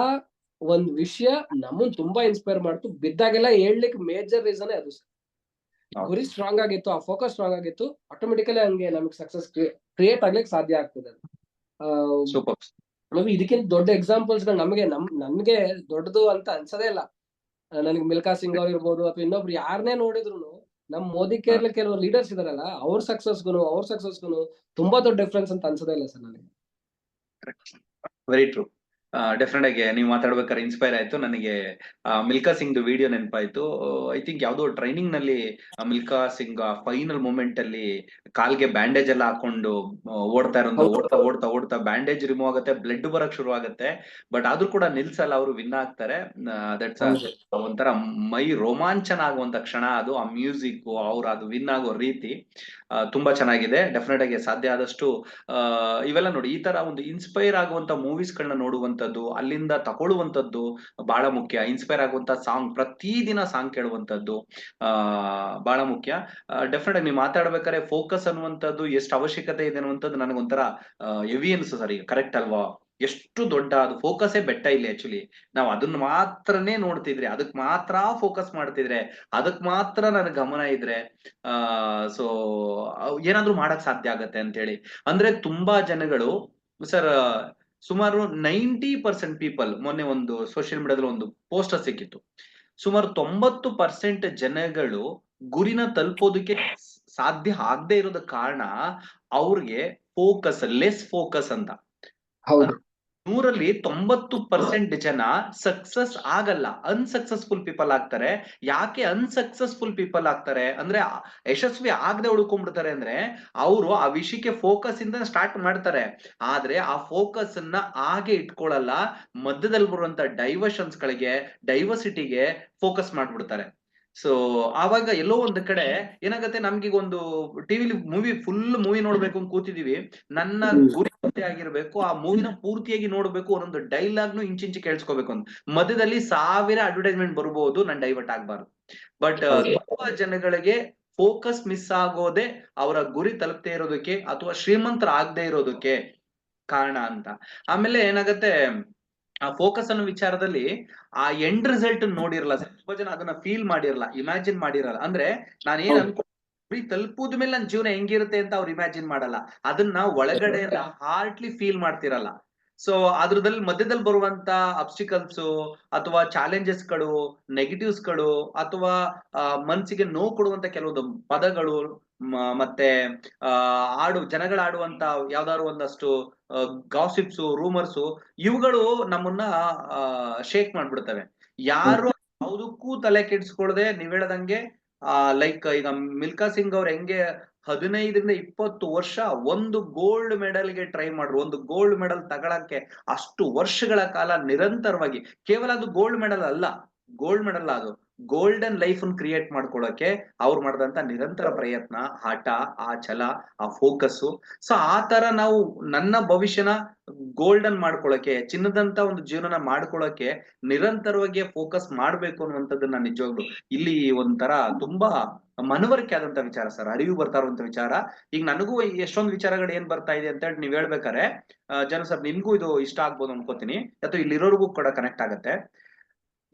ಒಂದ್ ವಿಷಯ ನಮ್ಮನ್ ತುಂಬಾ ಇನ್ಸ್ಪೈರ್ ಮಾಡ್ತು. ಬಿದ್ದಾಗೆಲ್ಲ ಹೇಳ್ಲಿಕ್ಕೆ ಮೇಜರ್ ರೀಸನ್ ಅದು ಸರ್. ಗುರಿ ಸ್ಟ್ರಾಂಗ್ ಆಗಿತ್ತು, ಆ ಫೋಕಸ್ ಸ್ಟ್ರಾಂಗ್ ಆಗಿತ್ತು, ಆಟೋಮೆಟಿಕಲಿ ಹಂಗೆ ನಮಗೆ ಸಕ್ಸಸ್ ಕ್ರಿಯೇಟ್ ಆಗ್ಲಿಕ್ಕೆ ಸಾಧ್ಯ ಆಗ್ತದೆ. ಸೂಪರ್. ಮೇಬಿ ಇದಕ್ಕಿಂತ ದೊಡ್ಡ ಎಕ್ಸಾಂಪಲ್ಸ್ ಗಳು ನನ್ಗೆ ದೊಡ್ಡದು ಅಂತ ಅನ್ಸದೇ ಇಲ್ಲ. ನನಗೆ ಮಿಲ್ಕಾ ಸಿಂಗ್ ಅವ್ರು ಇರ್ಬೋದು ಅಥವಾ ಇನ್ನೊಬ್ರು ಯಾರನ್ನೇ ನೋಡಿದ್ರು ನಮ್ ಮೋದಿ ಕೇರಳ ಕೆಲವು ಲೀಡರ್ಸ್ ಇದಾರಲ್ಲ, ಅವ್ರ ಸಕ್ಸಸ್ಗೂ ತುಂಬಾ ದೊಡ್ಡ ಡಿಫ್ರೆನ್ಸ್ ಅಂತ ಅನ್ಸದೇ ಇಲ್ಲ ಸರ್ ನನಗೆ. Very true. ಡೆಫಿನೆಟ್ ಆಗಿ ನೀವು ಮಾತಾಡ್ಬೇಕಾದ್ರೆ ಇನ್ಸ್ಪೈರ್ ಆಯ್ತು. ನನಗೆ ಮಿಲ್ಕಾ ಸಿಂಗ್ ವಿಡಿಯೋ ನೆನಪಾಯ್ತು. ಐ ಥಿಂಕ್ ಯಾವ್ದೋ ಟ್ರೈನಿಂಗ್ ನಲ್ಲಿ ಮಿಲ್ಕಾ ಸಿಂಗ್ ಫೈನಲ್ ಮೂಮೆಂಟ್ ಅಲ್ಲಿ ಕಾಲ್ಗೆ ಬ್ಯಾಂಡೇಜ್ ಎಲ್ಲ ಹಾಕೊಂಡು ಓಡ್ತಾ ಇರೋದು, ಓಡ್ತಾ ಓಡ್ತಾ ಓಡ್ತಾ ಬ್ಯಾಂಡೇಜ್ ರಿಮೂವ್ ಆಗುತ್ತೆ, ಬ್ಲಡ್ ಬರಕ್ ಶುರು ಆಗುತ್ತೆ. ಬಟ್ ಆದ್ರೂ ಕೂಡ ನಿಲ್ಸಲ್ಲ, ಅವರು ವಿನ್ ಆಗ್ತಾರೆ. ದಟ್ಸ್ ಒಂಥರ ಮೈ ರೋಮಾಂಚನ ಆಗುವಂತ ಕ್ಷಣ ಅದು. ಆ ಮ್ಯೂಸಿಕ್, ಅವ್ರು ಅದು ವಿನ್ ಆಗೋ ರೀತಿ ತುಂಬಾ ಚೆನ್ನಾಗಿದೆ. ಡೆಫಿನೆಟ್ ಆಗಿ ಸಾಧ್ಯ ಆದಷ್ಟು ಇವೆಲ್ಲ ನೋಡಿ, ಈ ತರ ಒಂದು ಇನ್ಸ್ಪೈರ್ ಆಗುವಂತ ಮೂವೀಸ್ ಗಳನ್ನ ನೋಡುವಂತದ್ದು, ಅಲ್ಲಿಂದ ತಗೊಳ್ಳುವಂತದ್ದು ಬಹಳ ಮುಖ್ಯ. ಇನ್ಸ್ಪೈರ್ ಆಗುವಂತ ಸಾಂಗ್, ಪ್ರತಿದಿನ ಸಾಂಗ್ ಕೇಳುವಂತದ್ದು ಬಹಳ ಮುಖ್ಯ. ಡೆಫಿನೆಟ್ ಆಗಿ ನೀವು ಮಾತಾಡ್ಬೇಕಾದ್ರೆ ಫೋಕಸ್ ಅನ್ನುವಂಥದ್ದು ಎಷ್ಟು ಅವಶ್ಯಕತೆ ಇದೆ ಅನ್ನುವಂಥದ್ದು ನನಗೊಂಥರ ಹೆವಿ ಅನ್ಸು ಸರ್. ಈಗ ಕರೆಕ್ಟ್ ಅಲ್ವಾ? ಎಷ್ಟು ದೊಡ್ಡ ಅದು ಫೋಕಸೇ ಬೆಟ್ಟ ಇಲ್ಲಿ. ಆಕ್ಚುಲಿ ನಾವು ಅದನ್ನ ಮಾತ್ರನೇ ನೋಡ್ತಿದ್ರೆ, ಅದಕ್ ಮಾತ್ರ ಫೋಕಸ್ ಮಾಡ್ತಿದ್ರೆ, ಅದಕ್ ಮಾತ್ರ ನನ್ನ ಗಮನ ಇದ್ರೆ ಸೊ ಏನಾದ್ರೂ ಮಾಡಕ್ ಸಾಧ್ಯ ಆಗತ್ತೆ ಅಂತ ಹೇಳಿ. ಅಂದ್ರೆ ತುಂಬಾ ಜನಗಳು ಸರ್, ಸುಮಾರು 90% ಪೀಪಲ್, ಮೊನ್ನೆ ಒಂದು ಸೋಷಿಯಲ್ ಮೀಡಿಯಾದಲ್ಲಿ ಒಂದು ಪೋಸ್ಟರ್ ಸಿಕ್ಕಿತ್ತು, ಸುಮಾರು 90% ಜನಗಳು ಗುರಿನ ತಲುಪೋದಕ್ಕೆ ಸಾಧ್ಯ ಆಗದೆ ಇರೋದ ಕಾರಣ ಅವ್ರಿಗೆ ಲೆಸ್ ಫೋಕಸ್ ಅಂತ. ಹೌದು. 100ರಲ್ಲಿ 90% ಜನ ಸಕ್ಸಸ್ ಆಗಲ್ಲ, ಅನ್ಸಕ್ಸಸ್ಫುಲ್ ಪೀಪಲ್ ಆಗ್ತಾರೆ. ಯಾಕೆ ಅನ್ಸಕ್ಸಸ್ಫುಲ್ ಪೀಪಲ್ ಆಗ್ತಾರೆ ಅಂದ್ರೆ, ಯಶಸ್ವಿ ಆಗದೆ ಉಳ್ಕೊಂಡ್ಬಿಡ್ತಾರೆ ಅಂದ್ರೆ, ಅವರು ಆ ವಿಷಯಕ್ಕೆ ಫೋಕಸ್ ಇಂದ ಸ್ಟಾರ್ಟ್ ಮಾಡ್ತಾರೆ, ಆದ್ರೆ ಆ ಫೋಕಸ್ ಅನ್ನ ಹಾಗೆ ಇಟ್ಕೊಳ್ಳಲ್ಲ. ಮಧ್ಯದಲ್ಲಿ ಬರುವಂತ ಡೈವರ್ಷನ್ಸ್ ಗಳಿಗೆ, ಡೈವರ್ಸಿಟಿಗೆ ಫೋಕಸ್ ಮಾಡ್ಬಿಡ್ತಾರೆ. ಸೊ ಆವಾಗ ಎಲ್ಲೋ ಒಂದು ಕಡೆ ಏನಾಗತ್ತೆ, ನಮ್ಗೆ ಒಂದು ಟಿವಿಲಿ ಫುಲ್ ಮೂವಿ ನೋಡ್ಬೇಕು ಅಂತ ಕೂತಿದೀವಿ, ನನ್ನ ಗುರಿ ಆಗಿರ್ಬೇಕು, ಆ ಮೂವಿನ ಪೂರ್ತಿಯಾಗಿ ನೋಡ್ಬೇಕು, ಒಂದೊಂದು ಡೈಲಾಗ್ನು ಇಂಚಿಂಚು ಕೇಳಿಸ್ಕೋಬೇಕು ಅಂತ. ಮಧ್ಯದಲ್ಲಿ 1000 ಅಡ್ವರ್ಟೈಸ್ಮೆಂಟ್ ಬರ್ಬೋದು, ನಾನು ಡೈವರ್ಟ್ ಆಗ್ಬಾರ್ದು. ಬಟ್ ತುಂಬಾ ಜನಗಳಿಗೆ ಫೋಕಸ್ ಮಿಸ್ ಆಗೋದೆ ಅವರ ಗುರಿ ತಲುಪದೇ ಇರೋದಕ್ಕೆ ಅಥವಾ ಶ್ರೀಮಂತರ ಆಗದೆ ಇರೋದಕ್ಕೆ ಕಾರಣ ಅಂತ. ಆಮೇಲೆ ಏನಾಗತ್ತೆ, ಆ ಫೋಕಸ್ ಅನ್ನೋ ವಿಚಾರದಲ್ಲಿ ಆ ಎಂಡ್ ರಿಸಲ್ಟ್ ನೋಡಿರಲ್ಲ, ಸ್ವಲ್ಪ ಜನ ಅದನ್ನ ಫೀಲ್ ಮಾಡಿರಲ್ಲ, ಇಮ್ಯಾಜಿನ್ ಮಾಡಿರಲ್ಲ. ಅಂದ್ರೆ ನಾನು ಏನ್ ಗುರಿ ತಲುಪುದ ಮೇಲೆ ನನ್ನ ಜೀವನ ಹೆಂಗಿರುತ್ತೆ ಅಂತ ಅವ್ರು ಇಮ್ಯಾಜಿನ್ ಮಾಡಲ್ಲ, ಅದನ್ನ ಒಳಗಡೆ ಹಾರ್ಟ್ಲಿ ಫೀಲ್ ಮಾಡ್ತಿರಲ್ಲ. ಸೊ ಅದ್ರದಲ್ಲಿ ಮಧ್ಯದಲ್ಲಿ ಬರುವಂತ ಅಬ್ಸ್ಟಿಕಲ್ಸ್ ಅಥವಾ ಚಾಲೆಂಜಸ್ ಗಳು, ನೆಗೆಟಿವ್ಸ್ ಗಳು, ಅಥವಾ ಮನ್ಸಿಗೆ ನೋವು ಕೊಡುವಂತ ಕೆಲವೊಂದು ಪದಗಳು, ಮತ್ತೆ ಜನಗಳು ಆಡುವಂತ ಯಾವ್ದಾದ್ರು ಒಂದಷ್ಟು ಗಾಸಿಪ್ಸ್, ರೂಮರ್ಸ್, ಇವುಗಳು ನಮ್ಮನ್ನ ಶೇಕ್ ಮಾಡ್ಬಿಡ್ತವೆ. ಯಾರು ಯಾವುದಕ್ಕೂ ತಲೆ ಕೆಡಿಸ್ಕೊಳ್ದೆ ನೀವ್ ಹೇಳದಂಗೆ ಲೈಕ್ ಈಗ ಮಿಲ್ಕಾ ಸಿಂಗ್ ಅವ್ರು ಹೆಂಗೆ 15ರಿಂದ 20 ವರ್ಷ ಒಂದು ಗೋಲ್ಡ್ ಮೆಡಲ್ಗೆ ಟ್ರೈ ಮಾಡ್ರು, ಒಂದು ಗೋಲ್ಡ್ ಮೆಡಲ್ ತಗೊಳಕ್ಕೆ ಅಷ್ಟು ವರ್ಷಗಳ ಕಾಲ ನಿರಂತರವಾಗಿ, ಕೇವಲ ಅದು ಗೋಲ್ಡ್ ಮೆಡಲ್ ಅಲ್ಲ, ಅದು ಗೋಲ್ಡನ್ ಲೈಫ್ ಕ್ರಿಯೇಟ್ ಮಾಡ್ಕೊಳ್ಳೋಕೆ ಅವ್ರು ಮಾಡಿದಂತ ನಿರಂತರ ಪ್ರಯತ್ನ, ಹಠ, ಆ ಛಲ, ಆ ಫೋಕಸ್. ಸೊ ಆ ತರ ನಾವು ನನ್ನ ಭವಿಷ್ಯನ ಗೋಲ್ಡನ್ ಮಾಡ್ಕೊಳ್ಳೋಕೆ, ಚಿನ್ನದಂತ ಒಂದು ಜೀವನ ಮಾಡ್ಕೊಳ್ಳೋಕೆ ನಿರಂತರವಾಗಿ ಫೋಕಸ್ ಮಾಡ್ಬೇಕು ಅನ್ನುವಂಥದ್ದನ್ನ ನಿಜವಾಗ್ಲು ಇಲ್ಲಿ ಒಂಥರ ತುಂಬಾ ಮನವರಿಕೆ ಆದಂತ ವಿಚಾರ ಸರ್, ಅರಿವು ಬರ್ತಾ ಇರುವಂತ ವಿಚಾರ. ಈಗ ನನಗೂ ಎಷ್ಟೊಂದು ವಿಚಾರಗಳು ಏನ್ ಬರ್ತಾ ಇದೆ ಅಂತ ಹೇಳಿ ನೀವ್ ಹೇಳ್ಬೇಕಾರೆ ಜನ ಸರ್ ನಿಮ್ಗೂ ಇದು ಇಷ್ಟ ಆಗ್ಬೋದು ಅನ್ಕೋತೀನಿ, ಅಥವಾ ಇಲ್ಲಿರೋರ್ಗೂ ಕೂಡ ಕನೆಕ್ಟ್ ಆಗತ್ತೆ.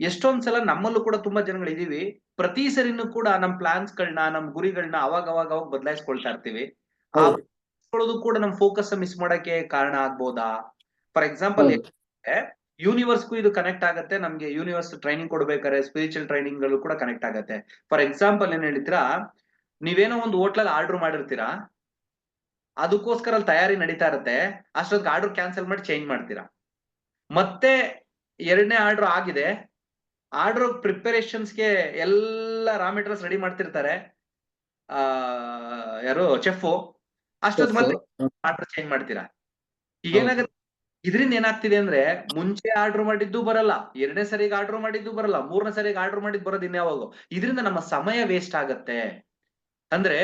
ಎಷ್ಟೊಂದ್ಸಲ ನಮ್ಮಲ್ಲೂ ಕೂಡ ತುಂಬಾ ಜನಗಳು ಇದೀವಿ, ಪ್ರತಿ ಸರಿನೂ ಕೂಡ ನಮ್ ಪ್ಲಾನ್ಸ್ ಗಳನ್ನ, ನಮ್ ಗುರಿಗಳನ್ನ ಅವಾಗ ಬದಲಾಯಿಸ್ಕೊಳ್ತಾ ಇರ್ತೀವಿ. ಆ ಕೂಡ ನಮ್ ಫೋಕಸ್ ಮಿಸ್ ಮಾಡಕ್ಕೆ ಕಾರಣ ಆಗ್ಬೋದಾ? ಫಾರ್ ಎಕ್ಸಾಂಪಲ್ ಯೂನಿವರ್ಸ್ಗೂ ಇದು ಕನೆಕ್ಟ್ ಆಗತ್ತೆ. ನಮ್ಗೆ ಯೂನಿವರ್ಸ್ ಟ್ರೈನಿಂಗ್ ಕೊಡ್ಬೇಕಾದ್ರೆ ಸ್ಪಿರಿಚುವಲ್ ಟ್ರೈನಿಂಗ್ ಗಳು ಕೂಡ ಕನೆಕ್ಟ್ ಆಗತ್ತೆ. ಫಾರ್ ಎಕ್ಸಾಂಪಲ್ ಏನ್ ಹೇಳ್ತೀರಾ, ನೀವೇನೋ ಒಂದು ಹೋಟ್ಲಲ್ಲಿ ಆರ್ಡರ್ ಮಾಡಿರ್ತೀರಾ, ಅದಕ್ಕೋಸ್ಕರ ಅಲ್ಲಿ ತಯಾರಿ ನಡೀತಾ ಇರುತ್ತೆ, ಅಷ್ಟೊತ್ತಿಗೆ ಆರ್ಡರ್ ಕ್ಯಾನ್ಸಲ್ ಮಾಡಿ ಚೇಂಜ್ ಮಾಡ್ತೀರಾ. ಮತ್ತೆ 2ನೇ ಆರ್ಡರ್ ಆಗಿದೆ, ಆರ್ಡರ್ ಪ್ರಿಪರೇಷನ್ಸ್ಗೆ ಎಲ್ಲ ರಾ ಮೆಟೀರಿಯಲ್ಸ್ ರೆಡಿ ಮಾಡ್ತಿರ್ತಾರೆ ಯಾರು ಚೆಫ್, ಅಷ್ಟೊತ್ತು ಮತ್ತೆ ಆರ್ಡರ್ ಚೇಂಜ್ ಮಾಡ್ತೀರಾ. ಈಗ ಏನಾಗುತ್ತೆ, ಇದರಿಂದ ಏನಾಗ್ತಿದೆ ಅಂದ್ರೆ, ಮುಂಚೆ ಆರ್ಡರ್ ಮಾಡಿದ್ದು ಬರಲ್ಲ, 2ನೇ ಸರಿಗೆ ಆರ್ಡರ್ ಮಾಡಿದ್ದು ಬರಲ್ಲ, 3ನೇ ಸರಿಗೆ ಆರ್ಡರ್ ಮಾಡಿದ್ದು ಬರೋದು ಇನ್ಯಾವಾಗ. ಇದರಿಂದ ನಮ್ಮ ಸಮಯ ವೇಸ್ಟ್ ಆಗತ್ತೆ. ಅಂದ್ರೆ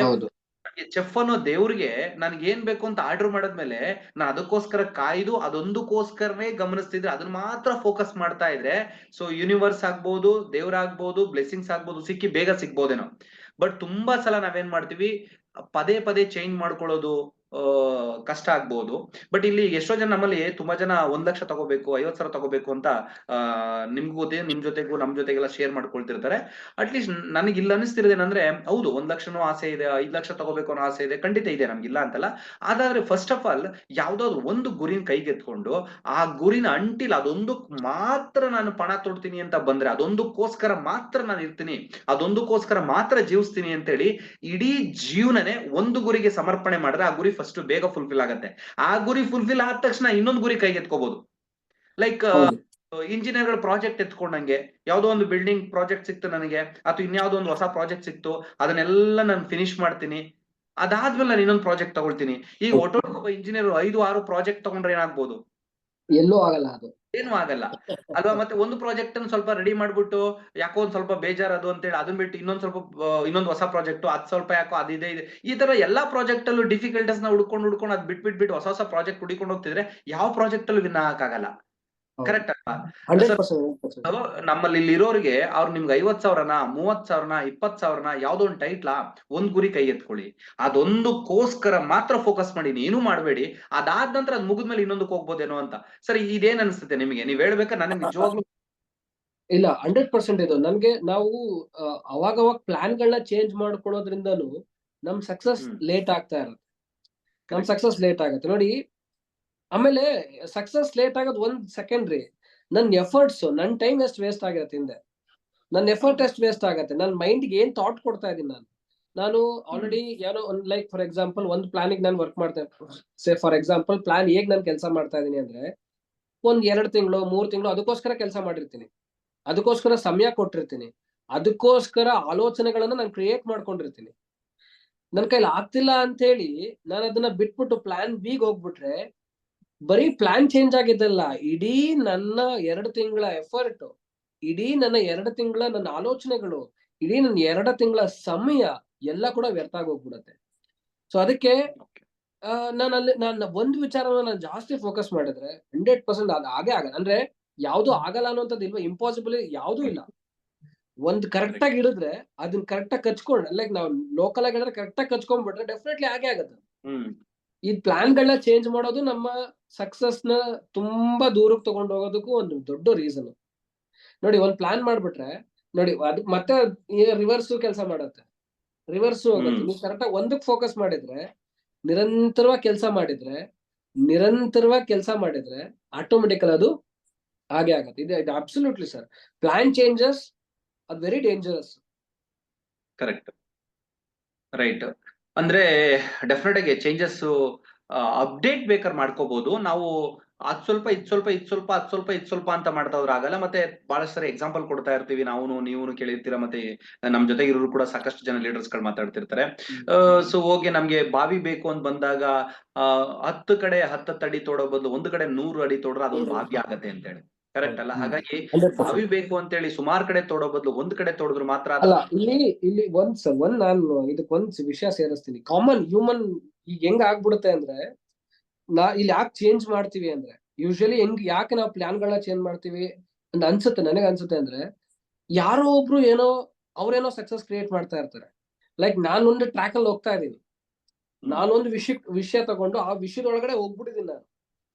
ಚೆಫ್ ಅನ್ನೋ ದೇವ್ರಿಗೆ ನನ್ಗೆ ಏನ್ ಬೇಕು ಅಂತ ಆರ್ಡರ್ ಮಾಡಾದ್ಮೇಲೆ ನಾನು ಅದಕ್ಕೋಸ್ಕರ ಕಾಯ್ದು ಅದೊಂದಕ್ಕೋಸ್ಕರನೇ ಗಮನಿಸ್ತಿದ್ರೆ ಅದನ್ನ ಮಾತ್ರ ಫೋಕಸ್ ಮಾಡ್ತಾ ಇದ್ರೆ ಸೊ ಯೂನಿವರ್ಸ್ ಆಗ್ಬೋದು, ದೇವ್ರಾಗ್ಬೋದು, ಬ್ಲೆಸ್ಸಿಂಗ್ಸ್ ಆಗ್ಬೋದು ಸಿಕ್ಕಿ ಬೇಗ ಸಿಗ್ಬೋದೇನೋ. ಬಟ್ ತುಂಬಾ ಸಲ ನಾವೇನ್ ಮಾಡ್ತೀವಿ, ಪದೇ ಪದೇ ಚೇಂಜ್ ಮಾಡ್ಕೊಳ್ಳೋದು ಕಷ್ಟ ಆಗ್ಬೋದು. ಬಟ್ ಇಲ್ಲಿ ಎಷ್ಟೋ ಜನ ನಮ್ಮಲ್ಲಿ ತುಂಬಾ ಜನ 1 ಲಕ್ಷ ತಗೋಬೇಕು, 50,000 ತಗೋಬೇಕು ಅಂತ ನಿಮ್ಗೂ ಗೊತ್ತಿದೆ, ನಿಮ್ ಜೊತೆಗೂ ನಮ್ ಜೊತೆಗೆಲ್ಲ ಶೇರ್ ಮಾಡ್ಕೊಳ್ತಿರ್ತಾರೆ. ಅಟ್ಲೀಸ್ಟ್ ನನಗೆ ಇಲ್ಲ ಅನಿಸ್ತಿರೋದೇನಂದ್ರೆ, ಹೌದು 1 ಲಕ್ಷನೂ ಆಸೆ ಇದೆ, 5 ಲಕ್ಷ ತಗೋಬೇಕು ಅನ್ನೋ ಆಸೆ ಇದೆ, ಖಂಡಿತ ಇದೆ, ನಮ್ಗಿಲ್ಲ ಅಂತಲ್ಲ. ಆದ್ರೆ ಫಸ್ಟ್ ಆಫ್ ಆಲ್ ಯಾವ್ದಾದ್ರು ಒಂದು ಗುರಿನ ಕೈಗೆತ್ಕೊಂಡು ಆ ಗುರಿನ ಅಂಟಿಲ್ ಅದೊಂದಕ್ ಮಾತ್ರ ನಾನು ಪಣ ತೊಡ್ತೀನಿ ಅಂತ ಬಂದ್ರೆ, ಅದೊಂದಕ್ಕೋಸ್ಕರ ಮಾತ್ರ ನಾನು ಇರ್ತೀನಿ, ಅದೊಂದಕ್ಕೋಸ್ಕರ ಮಾತ್ರ ಜೀವಿಸ್ತೀನಿ ಅಂತೇಳಿ ಇಡೀ ಜೀವನನೇ ಒಂದು ಗುರಿಗೆ ಸಮರ್ಪಣೆ ಮಾಡಿದ್ರೆ ಆ ಗುರಿ ಫಸ್ಟ್ ಬೇಗ ಫುಲ್ಫಿಲ್ ಆಗತ್ತೆ. ಆ ಗುರಿ ಫುಲ್ಫಿಲ್ ಆದ ತಕ್ಷಣ ಇನ್ನೊಂದು ಗುರಿ ಕೈಗೆತ್ಕೋಬಹುದು. ಲೈಕ್ ಇಂಜಿನಿಯರ್ ಗಳ ಪ್ರಾಜೆಕ್ಟ್ ಎತ್ಕೊಂಡಂಗೆ, ಯಾವ್ದೋ ಒಂದು ಬಿಲ್ಡಿಂಗ್ ಪ್ರಾಜೆಕ್ಟ್ ಸಿಕ್ತು ನನಗೆ, ಅಥವಾ ಇನ್ಯಾವುದೋ ಒಂದು ಹೊಸ ಪ್ರಾಜೆಕ್ಟ್ ಸಿಕ್ತು, ಅದನ್ನೆಲ್ಲ ನಾನು ಫಿನಿಶ್ ಮಾಡ್ತೀನಿ, ಅದಾದ್ಮೇಲೆ ನಾನು ಇನ್ನೊಂದು ಪ್ರಾಜೆಕ್ಟ್ ತಗೊಳ್ತೀನಿ. ಈಗ ಒಬ್ಬ ಇಂಜಿನಿಯರ್ 5-6 ಪ್ರಾಜೆಕ್ಟ್ ತಗೊಂಡ್ರೆ ಏನಾಗ್ಬೋದು? ಎಲ್ಲೂ ಆಗಲ್ಲ, ಅದು ಏನು ಆಗಲ್ಲ ಅಲ್ವಾ? ಮತ್ತೆ ಒಂದು ಪ್ರಾಜೆಕ್ಟ್ ಅನ್ನು ಸ್ವಲ್ಪ ರೆಡಿ ಮಾಡ್ಬಿಟ್ಟು ಯಾಕೋ ಒಂದ್ ಸ್ವಲ್ಪ ಬೇಜಾರ್ ಅದು ಅಂತೇಳಿ ಅದನ್ನ ಬಿಟ್ಟು ಇನ್ನೊಂದು ಹೊಸ ಪ್ರಾಜೆಕ್ಟ್, ಅದ್ ಸ್ವಲ್ಪ ಯಾಕೋ ಅದಿದೆ ಇದೆ, ಈ ತರ ಎಲ್ಲಾ ಪ್ರಾಜೆಕ್ಟ್ ಅಲ್ಲೂ ಡಿಫಿಕಲ್ಟೀಸ್ ನ ಹುಡ್ಕೊಂಡು ಅದ್ ಬಿಟ್ಬಿಟ್ಟು ಹೊಸ ಪ್ರಾಜೆಕ್ಟ್ ಹುಡಿಕೊಂಡು ಹೋಗ್ತಿದ್ರೆ ಯಾವ ಪ್ರಾಜೆಕ್ಟ್ ಅಲ್ಲೂ ವಿನ್ ಆಗಕ್ಕಾಗಲ್ಲ. ಕರೆಕ್ಟ್ ಅಲ್ವಾ? 100%. ನಮ್ಮಲ್ಲಿ ಇಲ್ಲಿ ಇರೋರಿಗೆ ಅವ್ರು ನಿಮ್ಗೆ 50,000ನ, 30,000ನ, 20,000ನ ಯಾವ್ದೋ ಒಂದು ಟೈಟ್ಲಾ, ಒಂದ್ ಗುರಿ ಕೈ ಎತ್ಕೊಳ್ಳಿ, ಅದೊಂದಕ್ಕೋಸ್ಕರ ಮಾತ್ರ ಫೋಕಸ್ ಮಾಡಿ, ಏನು ಮಾಡಬೇಡಿ. ಅದಾದ ನಂತರ ಅದ್ ಮುಗಿದ್ಮೇಲೆ ಇನ್ನೊಂದಕ್ಕೆ ಹೋಗ್ಬೋದೇನೋ ಅಂತ. ಸರಿ, ಇದೇನ್ ಅನ್ಸುತ್ತೆ ನಿಮಗೆ? ನೀವ್ ಹೇಳ್ಬೇಕಾ? ನನಗೆ ನಿಜವಾಗ್ಲೂ ಇಲ್ಲ, 100% ಇದು ನನ್ಗೆ. ನಾವು ಅವಾಗ ಪ್ಲಾನ್ ಗಳನ್ನ ಚೇಂಜ್ ಮಾಡ್ಕೊಳ್ಳೋದ್ರಿಂದನು ನಮ್ ಸಕ್ಸಸ್ ಲೇಟ್ ಆಗ್ತಾ ಇರುತ್ತೆ. ನಮ್ ಸಕ್ಸಸ್ ಲೇಟ್ ಆಗುತ್ತೆ ನೋಡಿ. ಆಮೇಲೆ ಸಕ್ಸಸ್ ಲೇಟ್ ಆಗೋದು ಒಂದ್ ಸೆಕೆಂಡ್ರಿ. ನನ್ ಎಫರ್ಟ್ಸ್, ನನ್ ಟೈಮ್ ಎಷ್ಟು ವೇಸ್ಟ್ ಆಗಿರತ್ತೆ ಹಿಂದೆ, ನನ್ನ ಎಫರ್ಟ್ ಎಷ್ಟು ವೇಸ್ಟ್ ಆಗತ್ತೆ, ನನ್ನ ಮೈಂಡ್ಗೆ ಏನ್ ಥಾಟ್ ಕೊಡ್ತಾ ಇದೀನಿ ನಾನು ಆಲ್ರೆಡಿ ಏನೋ ಒಂದು, ಲೈಕ್ ಫಾರ್ ಎಕ್ಸಾಂಪಲ್ ಒಂದು ಪ್ಲಾನಿಗೆ ನಾನು ವರ್ಕ್ ಮಾಡ್ತಾ ಸೇ ಫಾರ್ ಎಕ್ಸಾಂಪಲ್ ಪ್ಲಾನ್ ಹೇಗ್ ನಾನು ಕೆಲಸ ಮಾಡ್ತಾ ಇದೀನಿ ಅಂದ್ರೆ, ಒಂದ್ 2 ತಿಂಗಳು 3 ತಿಂಗಳು ಅದಕ್ಕೋಸ್ಕರ ಕೆಲಸ ಮಾಡಿರ್ತೀನಿ, ಅದಕ್ಕೋಸ್ಕರ ಸಮಯ ಕೊಟ್ಟಿರ್ತೀನಿ, ಅದಕ್ಕೋಸ್ಕರ ಆಲೋಚನೆಗಳನ್ನ ನಾನು ಕ್ರಿಯೇಟ್ ಮಾಡ್ಕೊಂಡಿರ್ತೀನಿ. ನನ್ನ ಕೈಲಿ ಆಗ್ತಿಲ್ಲ ಅಂತ ಹೇಳಿ ನಾನು ಅದನ್ನ ಬಿಟ್ಬಿಟ್ಟು ಪ್ಲಾನ್ ಬಿಗ್ ಹೋಗ್ಬಿಟ್ರೆ, ಬರೀ ಪ್ಲಾನ್ ಚೇಂಜ್ ಆಗಿದ್ದಲ್ಲ, ಇಡೀ ನನ್ನ 2 ತಿಂಗಳ ಎಫರ್ಟ್, ಇಡೀ ನನ್ನ 2 ತಿಂಗಳ ನನ್ನ ಆಲೋಚನೆಗಳು, ಇಡೀ ನನ್ನ 2 ತಿಂಗಳ ಸಮಯ ಎಲ್ಲ ಕೂಡ ವ್ಯರ್ಥ ಆಗೋಗ್ಬಿಡತ್ತೆ. ಸೊ ಅದಕ್ಕೆ ನಾನು ಒಂದು ವಿಚಾರನ ನಾನು ಜಾಸ್ತಿ ಫೋಕಸ್ ಮಾಡಿದ್ರೆ 100% ಅದು ಆಗೇ ಆಗಲ್ಲ. ಅಂದ್ರೆ ಯಾವ್ದು ಆಗಲ್ಲ ಅನ್ನೋಂಥದ್ದು ಇಲ್ವಾ, ಇಂಪಾಸಿಬಲ್ ಯಾವ್ದು ಇಲ್ಲ. ಒಂದ್ ಕರೆಕ್ಟ್ ಆಗಿ ಹಿಡಿದ್ರೆ ಅದನ್ನ ಕರೆಕ್ಟ್ ಆಗಿ ಕಚ್ಕೊಂಡ್, ಲೈಕ್ ನಾವು ಲೋಕಲ್ ಆಗಿ ಹೇಳಿದ್ರೆ ಕರೆಕ್ಟ್ ಆಗಿ ಕಚ್ಕೊಂಡ್ಬಿಟ್ರೆ ಡೆಫಿನೆಟ್ಲಿ ಆಗೇ ಆಗತ್ತೆ. ಈ ಪ್ಲಾನ್ ಗಳನ್ನ ಚೇಂಜ್ ಮಾಡೋದು ನಮ್ಮ ಸಕ್ಸಸ್ ನ ತುಂಬಾ ದೂರಕ್ಕೆ ತಗೊಂಡು ಹೋಗೋದಕ್ಕೂ ಒಂದು ದೊಡ್ಡ ರೀಸನ್. ನೋಡಿ, ಒಂದ್ ಪ್ಲಾನ್ ಮಾಡ್ಬಿಟ್ರೆ ನೋಡಿ ಅದು ಮತ್ತೆ ರಿವರ್ಸ್ ಕೆಲಸ ಮಾಡತ್ತೆ, ರಿವರ್ಸ್ ಹೋಗುತ್ತೆ. ನೀವು ಕರೆಕ್ಟ್ ಆಗಿ ಒಂದಕ್ಕೆ ಫೋಕಸ್ ಮಾಡಿದ್ರೆ, ನಿರಂತರವಾಗಿ ಕೆಲಸ ಮಾಡಿದ್ರೆ ಆಟೋಮೆಟಿಕಲ್ ಅದು ಹಾಗೆ ಆಗತ್ತೆ. ಇದು ಅಬ್ಸಲ್ಯೂಟ್ಲಿ ಸರ್, ಪ್ಲಾನ್ ಚೇಂಜಸ್ ಅದು ವೆರಿ ಡೇಂಜರಸ್. Correct, right. ಅಂದ್ರೆ ಡೆಫಿನೆಟ್ ಆಗಿ ಚೇಂಜಸ್ ಅಪ್ಡೇಟ್ ಬೇಕಾದ್ರೆ ಮಾಡ್ಕೋಬಹುದು ನಾವು. ಅದ್ ಸ್ವಲ್ಪ ಇದ್ ಸ್ವಲ್ಪ ಇದ್ ಸ್ವಲ್ಪ ಅದ್ ಸ್ವಲ್ಪ ಇದ್ ಸ್ವಲ್ಪ ಅಂತ ಮಾಡ್ತಾ ಹೋದ್ರೆ ಆಗಲ್ಲ. ಮತ್ತೆ ಬಹಳಷ್ಟು ಸರಿ ಎಕ್ಸಾಂಪಲ್ ಕೊಡ್ತಾ ಇರ್ತೀವಿ, ನೀವು ಕೇಳಿರ್ತೀರಾ, ಮತ್ತೆ ನಮ್ ಜೊತೆಗೆ ಇರೋರು ಕೂಡ ಸಾಕಷ್ಟು ಜನ ಲೀಡರ್ಸ್ ಗಳು ಮಾತಾಡ್ತಿರ್ತಾರೆ. ಸೊ ಹೋಗಿ ನಮ್ಗೆ ಬಾವಿ ಬೇಕು ಅಂತ ಬಂದಾಗ 10 ಕಡೆ 10 ಅಡಿ ತೋಡೋ ಬದಲು 1 ಕಡೆ 100 ಅಡಿ ತೋಡ್ರೆ ಅದೊಂದು ಭಾಗ್ಯ ಆಗತ್ತೆ ಅಂತ ಹೇಳಿ. ಕರೆಕ್ಟ್ ಅಲ್ಲ? ಹಾಗಾಗಿ ಬಾವಿ ಬೇಕು ಅಂತ ಹೇಳಿ ಸುಮಾರು ಕಡೆ ತೋಡೋ ಬದಲು 1 ಕಡೆ ತೋಡಿದ್ರು ಮಾತ್ರ ಅಲ್ಲ. ಇಲ್ಲಿ ಒಂದ್ ನಾನು ಇದಕ್ಕೊಂದ್ ವಿಷಯ ಸೇರಿಸ್ತೀನಿ. ಕಾಮನ್ ಹ್ಯೂಮನ್ ಈಗ ಹೆಂಗ್ ಆಗ್ಬಿಡುತ್ತೆ ಅಂದ್ರೆ, ಇಲ್ಲಿ ಯಾಕೆ ಚೇಂಜ್ ಮಾಡ್ತೀವಿ ಅಂದ್ರೆ, ಯೂಶಲಿ ಯಾಕೆ ನಾವು ಪ್ಲಾನ್ ಗಳನ್ನ ಚೇಂಜ್ ಮಾಡ್ತೀವಿ ಅಂತ ನನಗೆ ಅನ್ಸುತ್ತೆ ಅಂದ್ರೆ, ಯಾರೋ ಒಬ್ರು ಅವ್ರೇನೋ ಸಕ್ಸಸ್ ಕ್ರಿಯೇಟ್ ಮಾಡ್ತಾ ಇರ್ತಾರೆ. ಲೈಕ್ ನಾನೊಂದು ಟ್ರ್ಯಾಕ್ ಅಲ್ಲಿ ಹೋಗ್ತಾ ಇದೀನಿ, ನಾನೊಂದು ವಿಷಯ ತಗೊಂಡು ಆ ವಿಷಯದೊಳಗಡೆ ಹೋಗ್ಬಿಟ್ಟಿದೀನಿ ನಾನು.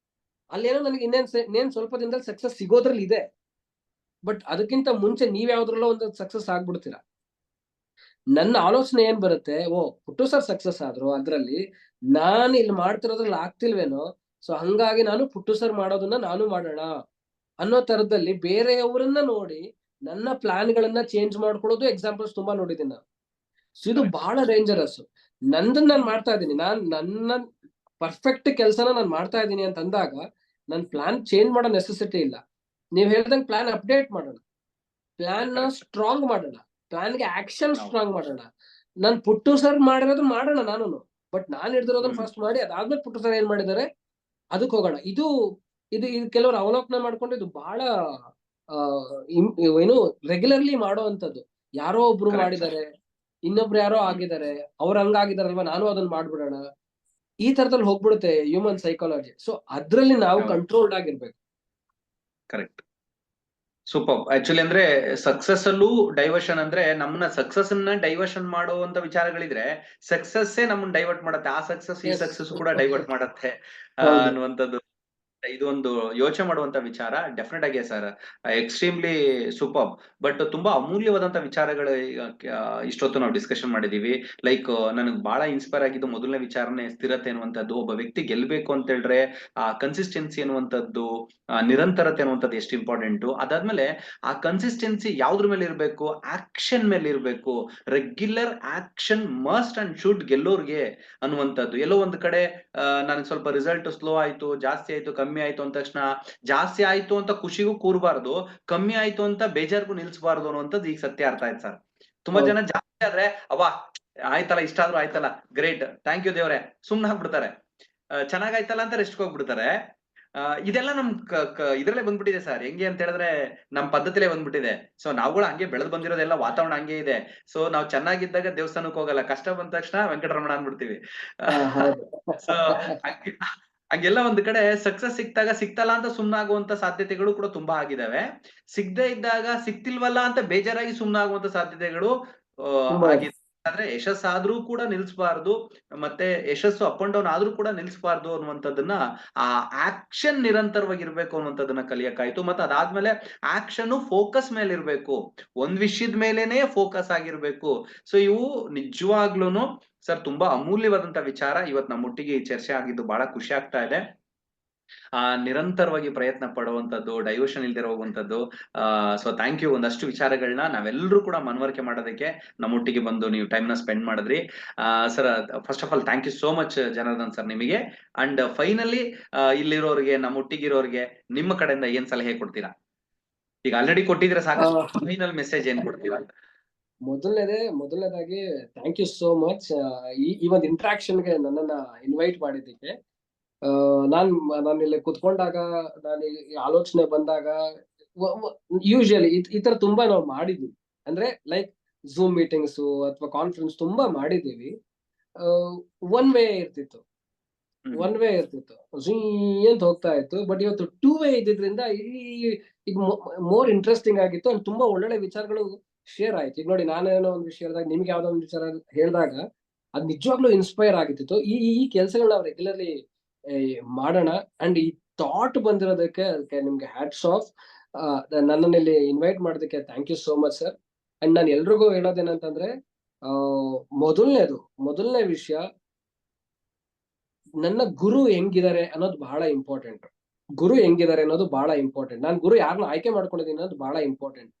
ಅಲ್ಲೇನೋ ನನಗೆ ಇನ್ನೇನ್ ಸ್ವಲ್ಪ ದಿನದಲ್ಲಿ ಸಕ್ಸಸ್ ಸಿಗೋದ್ರಲ್ಲಿ ಇದೆ. ಬಟ್ ಅದಕ್ಕಿಂತ ಮುಂಚೆ ನೀವ್ ಯಾವ್ದ್ರಲ್ಲೋ ಒಂದು ಸಕ್ಸಸ್ ಆಗ್ಬಿಡ್ತೀರಾ. ನನ್ನ ಆಲೋಚನೆ ಏನ್ ಬರುತ್ತೆ, ಪುಟ್ಟು ಸರ್ ಸಕ್ಸಸ್ ಆದ್ರು, ಅದ್ರಲ್ಲಿ ನಾನು ಇಲ್ಲಿ ಮಾಡ್ತಿರೋದ್ರಲ್ಲಿ ಆಗ್ತಿಲ್ವೇನೋ, ಸೊ ಹಂಗಾಗಿ ನಾನು ಪುಟ್ಟು ಸರ್ ಮಾಡೋದನ್ನ ನಾನು ಮಾಡೋಣ ಅನ್ನೋ ತರದಲ್ಲಿ ಬೇರೆಯವರನ್ನ ನೋಡಿ ನನ್ನ ಪ್ಲಾನ್ ಗಳನ್ನ ಚೇಂಜ್ ಮಾಡ್ಕೊಳ್ಳೋದು ಎಕ್ಸಾಂಪಲ್ಸ್ ತುಂಬಾ ನೋಡಿದ್ದೀನಿ ನಾನು. ಸೊ ಇದು ಬಹಳ ಡೇಂಜರಸ್. ನಂದನ್ನ ನಾನು ಮಾಡ್ತಾ ಇದ್ದೀನಿ, ನನ್ನ ಪರ್ಫೆಕ್ಟ್ ಕೆಲಸನ ನಾನು ಮಾಡ್ತಾ ಇದ್ದೀನಿ ಅಂತ ಅಂದಾಗ ನನ್ ಪ್ಲಾನ್ ಚೇಂಜ್ ಮಾಡೋ ನೆಸೆಸಿಟಿ ಇಲ್ಲ. ನೀವ್ ಹೇಳ್ದಂಗೆ ಪ್ಲಾನ್ ಅಪ್ಡೇಟ್ ಮಾಡೋಣ, ಪ್ಲಾನ್ ನ ಸ್ಟ್ರಾಂಗ್ ಮಾಡೋಣ, ಪ್ಲಾನ್ಗೆ ಆಕ್ಷನ್ ಸ್ಟ್ರಾಂಗ್ ಮಾಡೋಣ. ನಾನ್ ಪುಟ್ಟು ಸರ್ ಮಾಡಿರೋದು ಮಾಡೋಣ ನಾನು, ಬಟ್ ನಾನ್ ಹಿಡ್ದಿರೋದನ್ನ ಫಸ್ಟ್ ಮಾಡಿ ಅದಾದ್ಮೇಲೆ ಪುಟ್ಟು ಸರ್ ಏನ್ ಮಾಡಿದಾರೆ ಅದಕ್ಕೆ ಹೋಗೋಣ. ಇದು ಕೆಲವರು ಅವಲೋಕನ ಮಾಡ್ಕೊಂಡು ಇದು ಬಹಳ ಏನು ರೆಗ್ಯುಲರ್ಲಿ ಮಾಡೋ ಅಂತದ್ದು. ಯಾರೋ ಒಬ್ರು ಮಾಡಿದ್ದಾರೆ, ಇನ್ನೊಬ್ರು ಯಾರೋ ಆಗಿದ್ದಾರೆ, ಅವ್ರು ಹಂಗಾಗಿದಾರಲ್ವಾ ನಾನು ಅದನ್ನ ಮಾಡ್ಬಿಡೋಣ, ಈ ತರದಲ್ಲಿ ಹೋಗ್ಬಿಡುತ್ತೆ ಹ್ಯೂಮನ್ ಸೈಕಾಲಜಿ. ಸೊ ಅದ್ರಲ್ಲಿ ನಾವು ಹೌದು. ಕಂಟ್ರೋಲ್ಡ್ ಆಗಿರ್ಬೇಕು. ಕರೆಕ್ಟ್. ಸೂಪರ್. ಆಕ್ಚುಲಿ ಅಂದ್ರೆ ಸಕ್ಸಸ್ ಅಲ್ಲೂ ಡೈವರ್ಷನ್ ಅಂದ್ರೆ ನಮ್ಮನ್ನ ಸಕ್ಸಸ್ ಅನ್ನ ಡೈವರ್ಷನ್ ಮಾಡುವಂತ ವಿಚಾರಗಳಿದ್ರೆ ಸಕ್ಸಸ್ ನಮ್ಮನ್ನ ಡೈವರ್ಟ್ ಮಾಡತ್ತೆ. ಆ ಸಕ್ಸಸ್ ಈ Yes. ಸಕ್ಸಸ್ ಕೂಡ ಡೈವರ್ಟ್ ಮಾಡತ್ತೆ ಹೌದು. ಅನ್ನುವಂಥದ್ದು ಇದು ಒಂದು ಯೋಚನೆ ಮಾಡುವಂತ ವಿಚಾರ. ಡೆಫಿನೆಟ್ ಆಗಿ ಸರ್, ಎಕ್ಸ್ಟ್ರೀಮ್ಲಿ ಸೂಪರ್. ಬಟ್ ತುಂಬಾ ಅಮೂಲ್ಯವಾದಂತ ವಿಚಾರಗಳು ಇಷ್ಟೊತ್ತು ನಾವು ಡಿಸ್ಕಷನ್ ಮಾಡಿದೀವಿ. ಲೈಕ್ ನನಗೆ ಬಹಳ ಇನ್ಸ್ಪೈರ್ ಆಗಿದ್ದು ಮೊದಲನೇ ವಿಚಾರನೆ ಸ್ಥಿರತೆ ಅನ್ನುವಂಥದ್ದು. ಒಬ್ಬ ವ್ಯಕ್ತಿ ಗೆಲ್ಬೇಕು ಅಂತ ಹೇಳಿದ್ರೆ ಆ ಕನ್ಸಿಸ್ಟೆನ್ಸಿ ಅನ್ನುವಂಥದ್ದು, ನಿರಂತರತೆ ಅನ್ನುವಂಥದ್ದು ಎಷ್ಟು ಇಂಪಾರ್ಟೆಂಟ್. ಅದಾದ್ಮೇಲೆ ಆ ಕನ್ಸಿಸ್ಟೆನ್ಸಿ ಯಾವ್ದ್ರ ಮೇಲೆ ಇರಬೇಕು, ಆಕ್ಷನ್ ಮೇಲೆ ಇರಬೇಕು. Regular action must and should ಗೆಲ್ಲೋರ್ಗೆ ಅನ್ನುವಂಥದ್ದು. ಎಲ್ಲೋ ಒಂದ್ ಕಡೆ ನನಗೆ ಸ್ವಲ್ಪ ರಿಸಲ್ಟ್ ಸ್ಲೋ ಆಯ್ತು, ಜಾಸ್ತಿ ಆಯ್ತು, ಕಮ್ಮಿ ಆಯ್ತು ಅಂದ ತಕ್ಷಣ ಜಾಸ್ತಿ ಆಯ್ತು ಅಂತ ಖುಷಿಗೂ ಕೂರಬಾರ್ದು, ಕಮ್ಮಿ ಆಯ್ತು ಅಂತ ಬೇಜಾರ್ಗೂ ನಿಲ್ಸಬಾರ್ದು ಅನ್ನುವಂಥದ್ದು ಈಗ ಸತ್ಯ ಅರ್ಥ ಆಯ್ತು ಸರ್. ತುಂಬಾ ಜನ ಜಾಸ್ತಿ ಆದ್ರೆ ಅವಾ ಆಯ್ತಲ್ಲ, ಇಷ್ಟ ಆದ್ರೂ ಆಯ್ತಲ್ಲ, ಗ್ರೇಟ್, ಥ್ಯಾಂಕ್ ಯು ದೇವ್ರೆ, ಸುಮ್ನೆ ಹಾಕ್ಬಿಡ್ತಾರೆ. ಚೆನ್ನಾಗಾಯ್ತಲ್ಲ ಅಂತ ರೆಸ್ಟ್ ಹೋಗ್ಬಿಡ್ತಾರೆ. ಇದೆಲ್ಲ ನಮ್ ಇದ್ರಲ್ಲೇ ಬಂದ್ಬಿಟ್ಟಿದೆ ಸರ್. ಹೆಂಗೆ ಅಂತ ಹೇಳಿದ್ರೆ ನಮ್ ಪದ್ಧತಿಲೇ ಬಂದ್ಬಿಟ್ಟಿದೆ. ಸೊ ನಾವುಗಳು ಹಂಗೆ ಬೆಳೆದ್ ಬಂದಿರೋದೆಲ್ಲ, ವಾತಾವರಣ ಹಂಗೆ ಇದೆ. ಸೊ ನಾವು ಚೆನ್ನಾಗಿದ್ದಾಗ ದೇವಸ್ಥಾನಕ್ಕೆ ಹೋಗಲ್ಲ, ಕಷ್ಟ ಬಂದ ತಕ್ಷಣ ವೆಂಕಟರಮಣ ಅನ್ಬಿಡ್ತೀವಿ. ಸೊ ಹಂಗೆಲ್ಲ ಒಂದ್ ಕಡೆ ಸಕ್ಸಸ್ ಸಿಕ್ತಾಗ ಸಿಕ್ತಲ್ಲ ಅಂತ ಸುಮ್ನಾಗುವಂತ ಸಾಧ್ಯತೆಗಳು ಕೂಡ ತುಂಬಾ ಆಗಿದಾವೆ. ಸಿಗದೆ ಇದ್ದಾಗ ಸಿಕ್ತಿಲ್ವಲ್ಲ ಅಂತ ಬೇಜಾರಾಗಿ ಸುಮ್ನಾಗುವಂತ ಸಾಧ್ಯತೆಗಳು ಆಗಿದೆ. ಆದ್ರೆ ಯಶಸ್ಸಾದ್ರೂ ಕೂಡ ನಿಲ್ಸ್ಬಾರ್ದು, ಮತ್ತೆ ಯಶಸ್ಸು ಅಪ್ ಅಂಡ್ ಡೌನ್ ಆದ್ರೂ ಕೂಡ ನಿಲ್ಸ್ಬಾರ್ದು ಅನ್ನುವಂಥದ್ದನ್ನ, ಆ ಆಕ್ಷನ್ ನಿರಂತರವಾಗಿರ್ಬೇಕು ಅನ್ನುವಂಥದ್ದನ್ನ ಕಲಿಯಕ್ಕಾಯ್ತು. ಮತ್ತೆ ಅದಾದ್ಮೇಲೆ ಆಕ್ಷನ್ ಫೋಕಸ್ ಮೇಲೆ ಇರ್ಬೇಕು, ಒಂದ್ ವಿಷಯದ ಮೇಲೇನೆ ಫೋಕಸ್ ಆಗಿರ್ಬೇಕು. ಸೊ ಇವು ನಿಜವಾಗ್ಲೂನು ಸರ್ ತುಂಬಾ ಅಮೂಲ್ಯವಾದಂತ ವಿಚಾರ. ಇವತ್ ನಮ್ಮೊಟ್ಟಿಗೆ ಈ ಚರ್ಚೆ ಆಗಿದ್ದು ಬಹಳ ಖುಷಿ ಆಗ್ತಾ ಇದೆ. ನಿರಂತರವಾಗಿ ಪ್ರಯತ್ನ ಪಡುವಂತದ್ದು, ಡೈವರ್ಷನ್ ಇಲ್ದಿರ ಹೋಗುವಂತದ್ದು. So thank you. ಒಂದಷ್ಟು ವಿಚಾರಗಳನ್ನ ನಾವೆಲ್ಲರೂ ಕೂಡ ಮನವರಿಕೆ ಮಾಡೋದಕ್ಕೆ ನಮ್ಮೊಟ್ಟಿಗೆ ಬಂದು ನೀವು ಟೈಮ್ ನ ಸ್ಪೆಂಡ್ ಮಾಡಿದ್ರಿ. Sir first of all thank you so much Janardhan sir ನಿಮಗೆ. ಅಂಡ್ ಫೈನಲಿ ಇಲ್ಲಿರೋರಿಗೆ, ನಮ್ಮೊಟ್ಟಿಗಿರೋರಿಗೆ ನಿಮ್ಮ ಕಡೆಯಿಂದ ಏನ್ ಸಲಹೆ ಕೊಡ್ತೀರಾ? ಈಗ ಆಲ್ರೆಡಿ ಕೊಟ್ಟಿದ್ರೆ ಸಾಕಷ್ಟು, ಫೈನಲ್ ಮೆಸೇಜ್ ಏನ್ ಕೊಡ್ತೀರಾ? ಮೊದಲನೇದಾಗಿ ಥ್ಯಾಂಕ್ ಯು ಸೋ ಮಚ್ ಈ ಒಂದು ಇಂಟ್ರಾಕ್ಷನ್ಗೆ ನನ್ನನ್ನ ಇನ್ವೈಟ್ ಮಾಡಿದ್ದಕ್ಕೆ. ನಾನು ಇಲ್ಲಿ ಕುತ್ಕೊಂಡಾಗ, ನಾನು ಈ ಆಲೋಚನೆ ಬಂದಾಗ, ಯೂಶಲಿ ಈ ತರ ತುಂಬಾ ನಾವು ಮಾಡಿದ್ವಿ. ಅಂದ್ರೆ ಲೈಕ್ ಝೂಮ್ ಮೀಟಿಂಗ್ಸ್ ಅಥವಾ ಕಾನ್ಫರೆನ್ಸ್ ತುಂಬಾ ಮಾಡಿದೀವಿ. ಒನ್ ವೇ ಇರ್ತಿತ್ತು, ಅಂತ ಹೋಗ್ತಾ ಇತ್ತು. ಬಟ್ ಇವತ್ತು 2 ವೇ ಇದ್ದಿದ್ರಿಂದ ಈಗ ಮೋರ್ ಇಂಟ್ರೆಸ್ಟಿಂಗ್ ಆಗಿತ್ತು. ಅಂಡ್ ತುಂಬಾ ಒಳ್ಳೊಳ್ಳೆ ವಿಚಾರಗಳು ಶೇರ್ ಆಯ್ತು. ಈಗ ನೋಡಿ, ನಾನೇನೋ ಒಂದು ವಿಷಯ ಹೇಳಿದಾಗ, ನಿಮ್ಗೆ ಯಾವ್ದೋ ಒಂದು ವಿಚಾರ ಹೇಳಿದಾಗ ಅದ್ ನಿಜವಾಗ್ಲೂ ಇನ್ಸ್ಪೈರ್ ಆಗಿತ್ತು. ಈ ಕೆಲಸಗಳನ್ನ ನಾವು ರೆಗ್ಯುಲರ್ಲಿ ಮಾಡೋಣ. ಅಂಡ್ ಈ ಥಾಟ್ ಬಂದಿರೋದಕ್ಕೆ ಅದಕ್ಕೆ ನಿಮ್ಗೆ ಹ್ಯಾಟ್ಸ್ ಆಫ್. ನನ್ನನ್ನು ಇಲ್ಲಿ ಇನ್ವೈಟ್ ಮಾಡೋದಕ್ಕೆ thank you so much sir. And ನಾನು ಎಲ್ರಿಗೂ ಹೇಳೋದೇನಂತಂದ್ರೆ, ಮೊದಲನೇ ವಿಷಯ, ನನ್ನ ಗುರು ಹೆಂಗಿದ್ದಾರೆ ಅನ್ನೋದು ಬಹಳ ಇಂಪಾರ್ಟೆಂಟ್. ನಾನು ಗುರು ಯಾರನ್ನ ಆಯ್ಕೆ ಮಾಡ್ಕೊಂಡಿದ್ದೀನಿ ಅನ್ನೋದು ಬಹಳ ಇಂಪಾರ್ಟೆಂಟ್.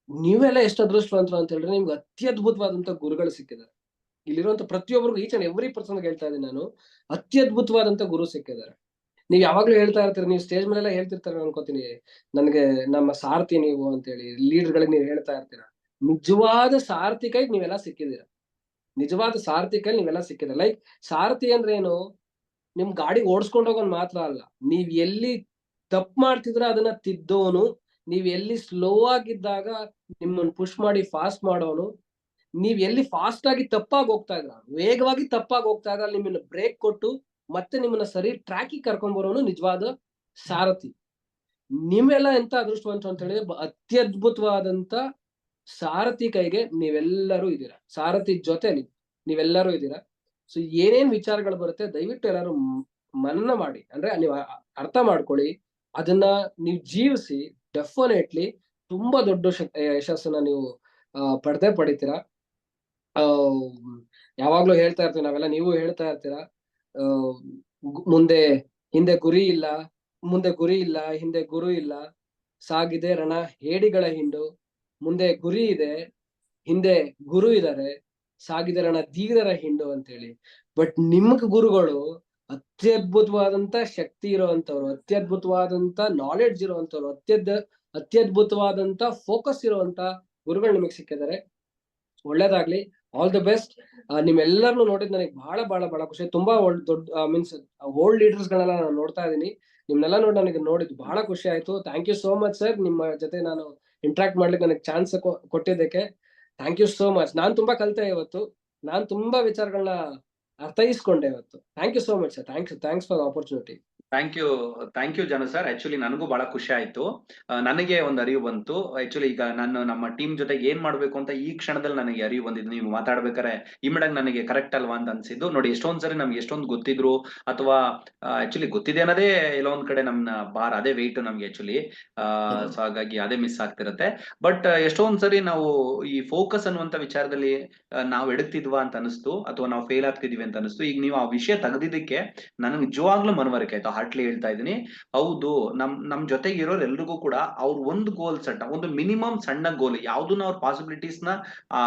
ನೀವೆಲ್ಲ ಎಷ್ಟು ಅದೃಷ್ಟವಂತರು ಅಂತ ಹೇಳಿದ್ರೆ, ನಿಮ್ಗೆ ಅತ್ಯದ್ಭುತವಾದಂತ ಗುರುಗಳು ಸಿಕ್ಕಿದ್ದಾರೆ. ಇಲ್ಲಿರುವಂತ ಪ್ರತಿಯೊಬ್ಬರಿಗೂ, ಈಚ್ ಅಂಡ್ ಎವ್ರಿ ಪರ್ಸನ್ ಹೇಳ್ತಾ ಇದ್ದೀನಿ ನಾನು, ಅತ್ಯದ್ಭುತವಾದಂತ ಗುರು ಸಿಕ್ಕಿದ್ದಾರೆ. ನೀವ್ ಯಾವಾಗ್ಲೂ ಹೇಳ್ತಾ ಇರ್ತೀರಿ, ನೀವು ಸ್ಟೇಜ್ ಮೇಲೆಲ್ಲ ಹೇಳ್ತಿರ್ತಾರೆ ಅನ್ಕೋತೀನಿ, ನನ್ಗೆ ನಮ್ಮ ಸಾರಥಿ ನೀವು ಅಂತ ಹೇಳಿ, ಲೀಡರ್ ಗಳಿಗೆ ನೀವು ಹೇಳ್ತಾ ಇರ್ತೀರಾ. ನಿಜವಾದ ಸಾರಥಿ ಕೈಗೆ ನೀವೆಲ್ಲ ಸಿಕ್ಕಿದ್ದೀರಾ. ಲೈಕ್ ಸಾರಥಿ ಅಂದ್ರೆ ಏನು? ನಿಮ್ ಗಾಡಿ ಓಡಿಸ್ಕೊಂಡು ಹೋಗೋನ್ ಮಾತ್ರ ಅಲ್ಲ, ನೀವ್ ಎಲ್ಲಿ ತಪ್ಪು ಮಾಡ್ತಿದ್ರ ಅದನ್ನ ತಿದ್ದೋನು, ನೀವ್ ಎಲ್ಲಿ ಸ್ಲೋ ಆಗಿದ್ದಾಗ ನಿಮ್ಮನ್ನ ಪುಷ್ ಮಾಡಿ ಫಾಸ್ಟ್ ಮಾಡೋನು, ನೀವ್ ಎಲ್ಲಿ ಫಾಸ್ಟ್ ಆಗಿ ತಪ್ಪಾಗಿ ಹೋಗ್ತಾ ಇದ್ರ, ವೇಗವಾಗಿ ತಪ್ಪಾಗಿ ಹೋಗ್ತಾ ಇದ್ರ, ನಿಮ್ಮನ್ನ ಬ್ರೇಕ್ ಕೊಟ್ಟು ಮತ್ತೆ ನಿಮ್ಮನ್ನ ಸರಿ ಟ್ರ್ಯಾಕಿಗೆ ಕರ್ಕೊಂಡ್ ಬರೋನು ನಿಜವಾದ ಸಾರಥಿ. ನಿಮ್ಮೆಲ್ಲ ಎಂತ ಅದೃಷ್ಟವಂತ ಅಂತ ಹೇಳಿದ್ರೆ, ಅತ್ಯದ್ಭುತವಾದಂತ ಸಾರಥಿ ಕೈಗೆ ನೀವೆಲ್ಲರೂ ಇದ್ದೀರಾ. ಸಾರಥಿ ಜೊತೆ ನೀವೆಲ್ಲರೂ ಇದ್ದೀರಾ. ಸೊ ಏನೇನ್ ವಿಚಾರಗಳು ಬರುತ್ತೆ ದಯವಿಟ್ಟು ಎಲ್ಲರೂ ಮನನ ಮಾಡಿ, ಅಂದ್ರೆ ನೀವು ಅರ್ಥ ಮಾಡ್ಕೊಳ್ಳಿ, ಅದನ್ನ ನೀವು ಜೀವಿಸಿ. ಡೆಫಿನೆಟ್ಲಿ ತುಂಬಾ ದೊಡ್ಡ ಯಶಸ್ಸನ್ನ ನೀವು ಪಡಿತೀರಾ. ಯಾವಾಗ್ಲೂ ಹೇಳ್ತಾ ಇರ್ತೀವಿ ನಾವೆಲ್ಲ, ನೀವು ಹೇಳ್ತಾ ಇರ್ತೀರಾ, ಹಿಂದೆ ಗುರಿ ಇಲ್ಲ, ಹಿಂದೆ ಗುರು ಇಲ್ಲ, ಸಾಗಿದೆ ರಣ ಹೇಡಿಗಳ ಹಿಂಡು, ಮುಂದೆ ಗುರಿ ಇದೆ, ಹಿಂದೆ ಗುರು ಇದಾರೆ, ಸಾಗಿದೆ ರಣ ಧೀರರ ಹಿಂಡು ಅಂತೇಳಿ. ಬಟ್ ನಿಮ್ಗೆ ಗುರುಗಳು ಅತ್ಯದ್ಭುತವಾದಂತ ಶಕ್ತಿ ಇರುವಂತವ್ರು, ಅತ್ಯದ್ಭುತವಾದಂತ ನಾಲೆಡ್ಜ್ ಇರುವಂತವ್ರು, ಅತ್ಯದ್ಭುತವಾದಂತ ಫೋಕಸ್ ಇರುವಂತ ಗುರುಗಳು ನಿಮಗೆ ಸಿಕ್ಕಿದ್ದಾರೆ. ಒಳ್ಳೇದಾಗ್ಲಿ, ಆಲ್ ದಿ ಬೆಸ್ಟ್. ನಿಮ್ಮೆಲ್ಲರನ್ನು ನೋಡಿದ್ ನನಗೆ ಬಹಳ ಖುಷಿ. ತುಂಬಾ ದೊಡ್ಡ ಮೀನ್ಸ್ ಓಲ್ಡ್ ಲೀಡರ್ಸ್ ಗಳೆಲ್ಲ ನಾನು ನೋಡ್ತಾ ಇದೀನಿ. ನಿಮ್ನೆಲ್ಲ ನೋಡಿದ್ದು ಬಹಳ ಖುಷಿ ಆಯ್ತು. Thank you so much sir. ನಿಮ್ಮ ಜೊತೆ ನಾನು ಇಂಟ್ರಾಕ್ಟ್ ಮಾಡ್ಲಿಕ್ಕೆ ನನಗೆ ಚಾನ್ಸ್ ಕೊಟ್ಟಿದ್ದಕ್ಕೆ ಥ್ಯಾಂಕ್ ಯು ಸೋ ಮಚ್. ನಾನ್ ತುಂಬಾ ಕಲಿತೆ ಇವತ್ತು. ನಾನ್ ತುಂಬಾ ವಿಚಾರಗಳನ್ನ ಅರ್ಥೈಸ್ಕೊಂಡೆ ಇವತ್ತು. Thank you so much sir. Thanks for opportunity. Thank you ಜನ ಸರ್. ಆಕ್ಚುಲಿ ನನಗೂ ಬಹಳ ಖುಷಿ ಆಯ್ತು. ನನಗೆ ಒಂದು ಅರಿವು ಬಂತು. ಆಕ್ಚುಲಿ ಈಗ ನಾನು ನಮ್ಮ ಟೀಮ್ ಜೊತೆಗೆ ಏನ್ ಮಾಡ್ಬೇಕು ಅಂತ ಈ ಕ್ಷಣದಲ್ಲಿ ನನಗೆ ಅರಿವು ಬಂದಿದ್ದು. ನೀವು ಮಾತಾಡ್ಬೇಕಾದ್ರೆ ಇಮಿಡಿಯೇಟ್ ನನಗೆ ಕರೆಕ್ಟ್ ಅಲ್ವಾ ಅಂತ ಅನ್ಸಿದ್ದು. ನೋಡಿ, ಎಷ್ಟೊಂದ್ ಸರಿ ನಮ್ಗೆ ಎಷ್ಟೊಂದು ಗೊತ್ತಿದ್ರು ಅಥವಾ ಆಕ್ಚುಲಿ ಗೊತ್ತಿದೆ ಅನ್ನೋದೇ ಎಲ್ಲೋ ಒಂದ್ ಕಡೆ ನಮ್ನ ಬಾರ್ ಅದೇ ವೆಯ್ಟ್ ನಮ್ಗೆ ಆಕ್ಚುಲಿ. ಸೊ ಹಾಗಾಗಿ ಅದೇ ಮಿಸ್ ಆಗ್ತಿರತ್ತೆ. ಬಟ್ ಎಷ್ಟೊಂದ್ ಸರಿ ನಾವು ಈ ಫೋಕಸ್ ಅನ್ನುವಂತ ವಿಚಾರದಲ್ಲಿ ನಾವು ಎಡಗ್ತಿದ್ವಾ ಅಂತ ಅನಿಸ್ತು, ಅಥವಾ ನಾವು ಫೇಲ್ ಆಗ್ತಿದೀವಿ ಅಂತ ಅನಿಸ್ತು. ಈಗ ನೀವು ಆ ವಿಷಯ ತೆಗೆದಿದ್ದಕ್ಕೆ ನನಗೆ ನಿಜವಾಗ್ಲೂ ಮನವರಿಕೆ ಆಯ್ತು. ಹಾರ್ಟ್ಲಿ ಹೇಳ್ತಾ ಇದೀನಿ. ಹೌದು, ನಮ್ ಜೊತೆಗೆ ಇರೋರು ಎಲ್ರಿಗೂ ಕೂಡ ಅವ್ರ ಒಂದು ಗೋಲ್ ಸೆಟ್, ಒಂದು ಮಿನಿಮಮ್ ಸಣ್ಣ ಗೋಲ್, ಯಾವ್ದನ್ನ ಅವ್ರ ಪಾಸಿಬಿಲಿಟೀಸ್ ನ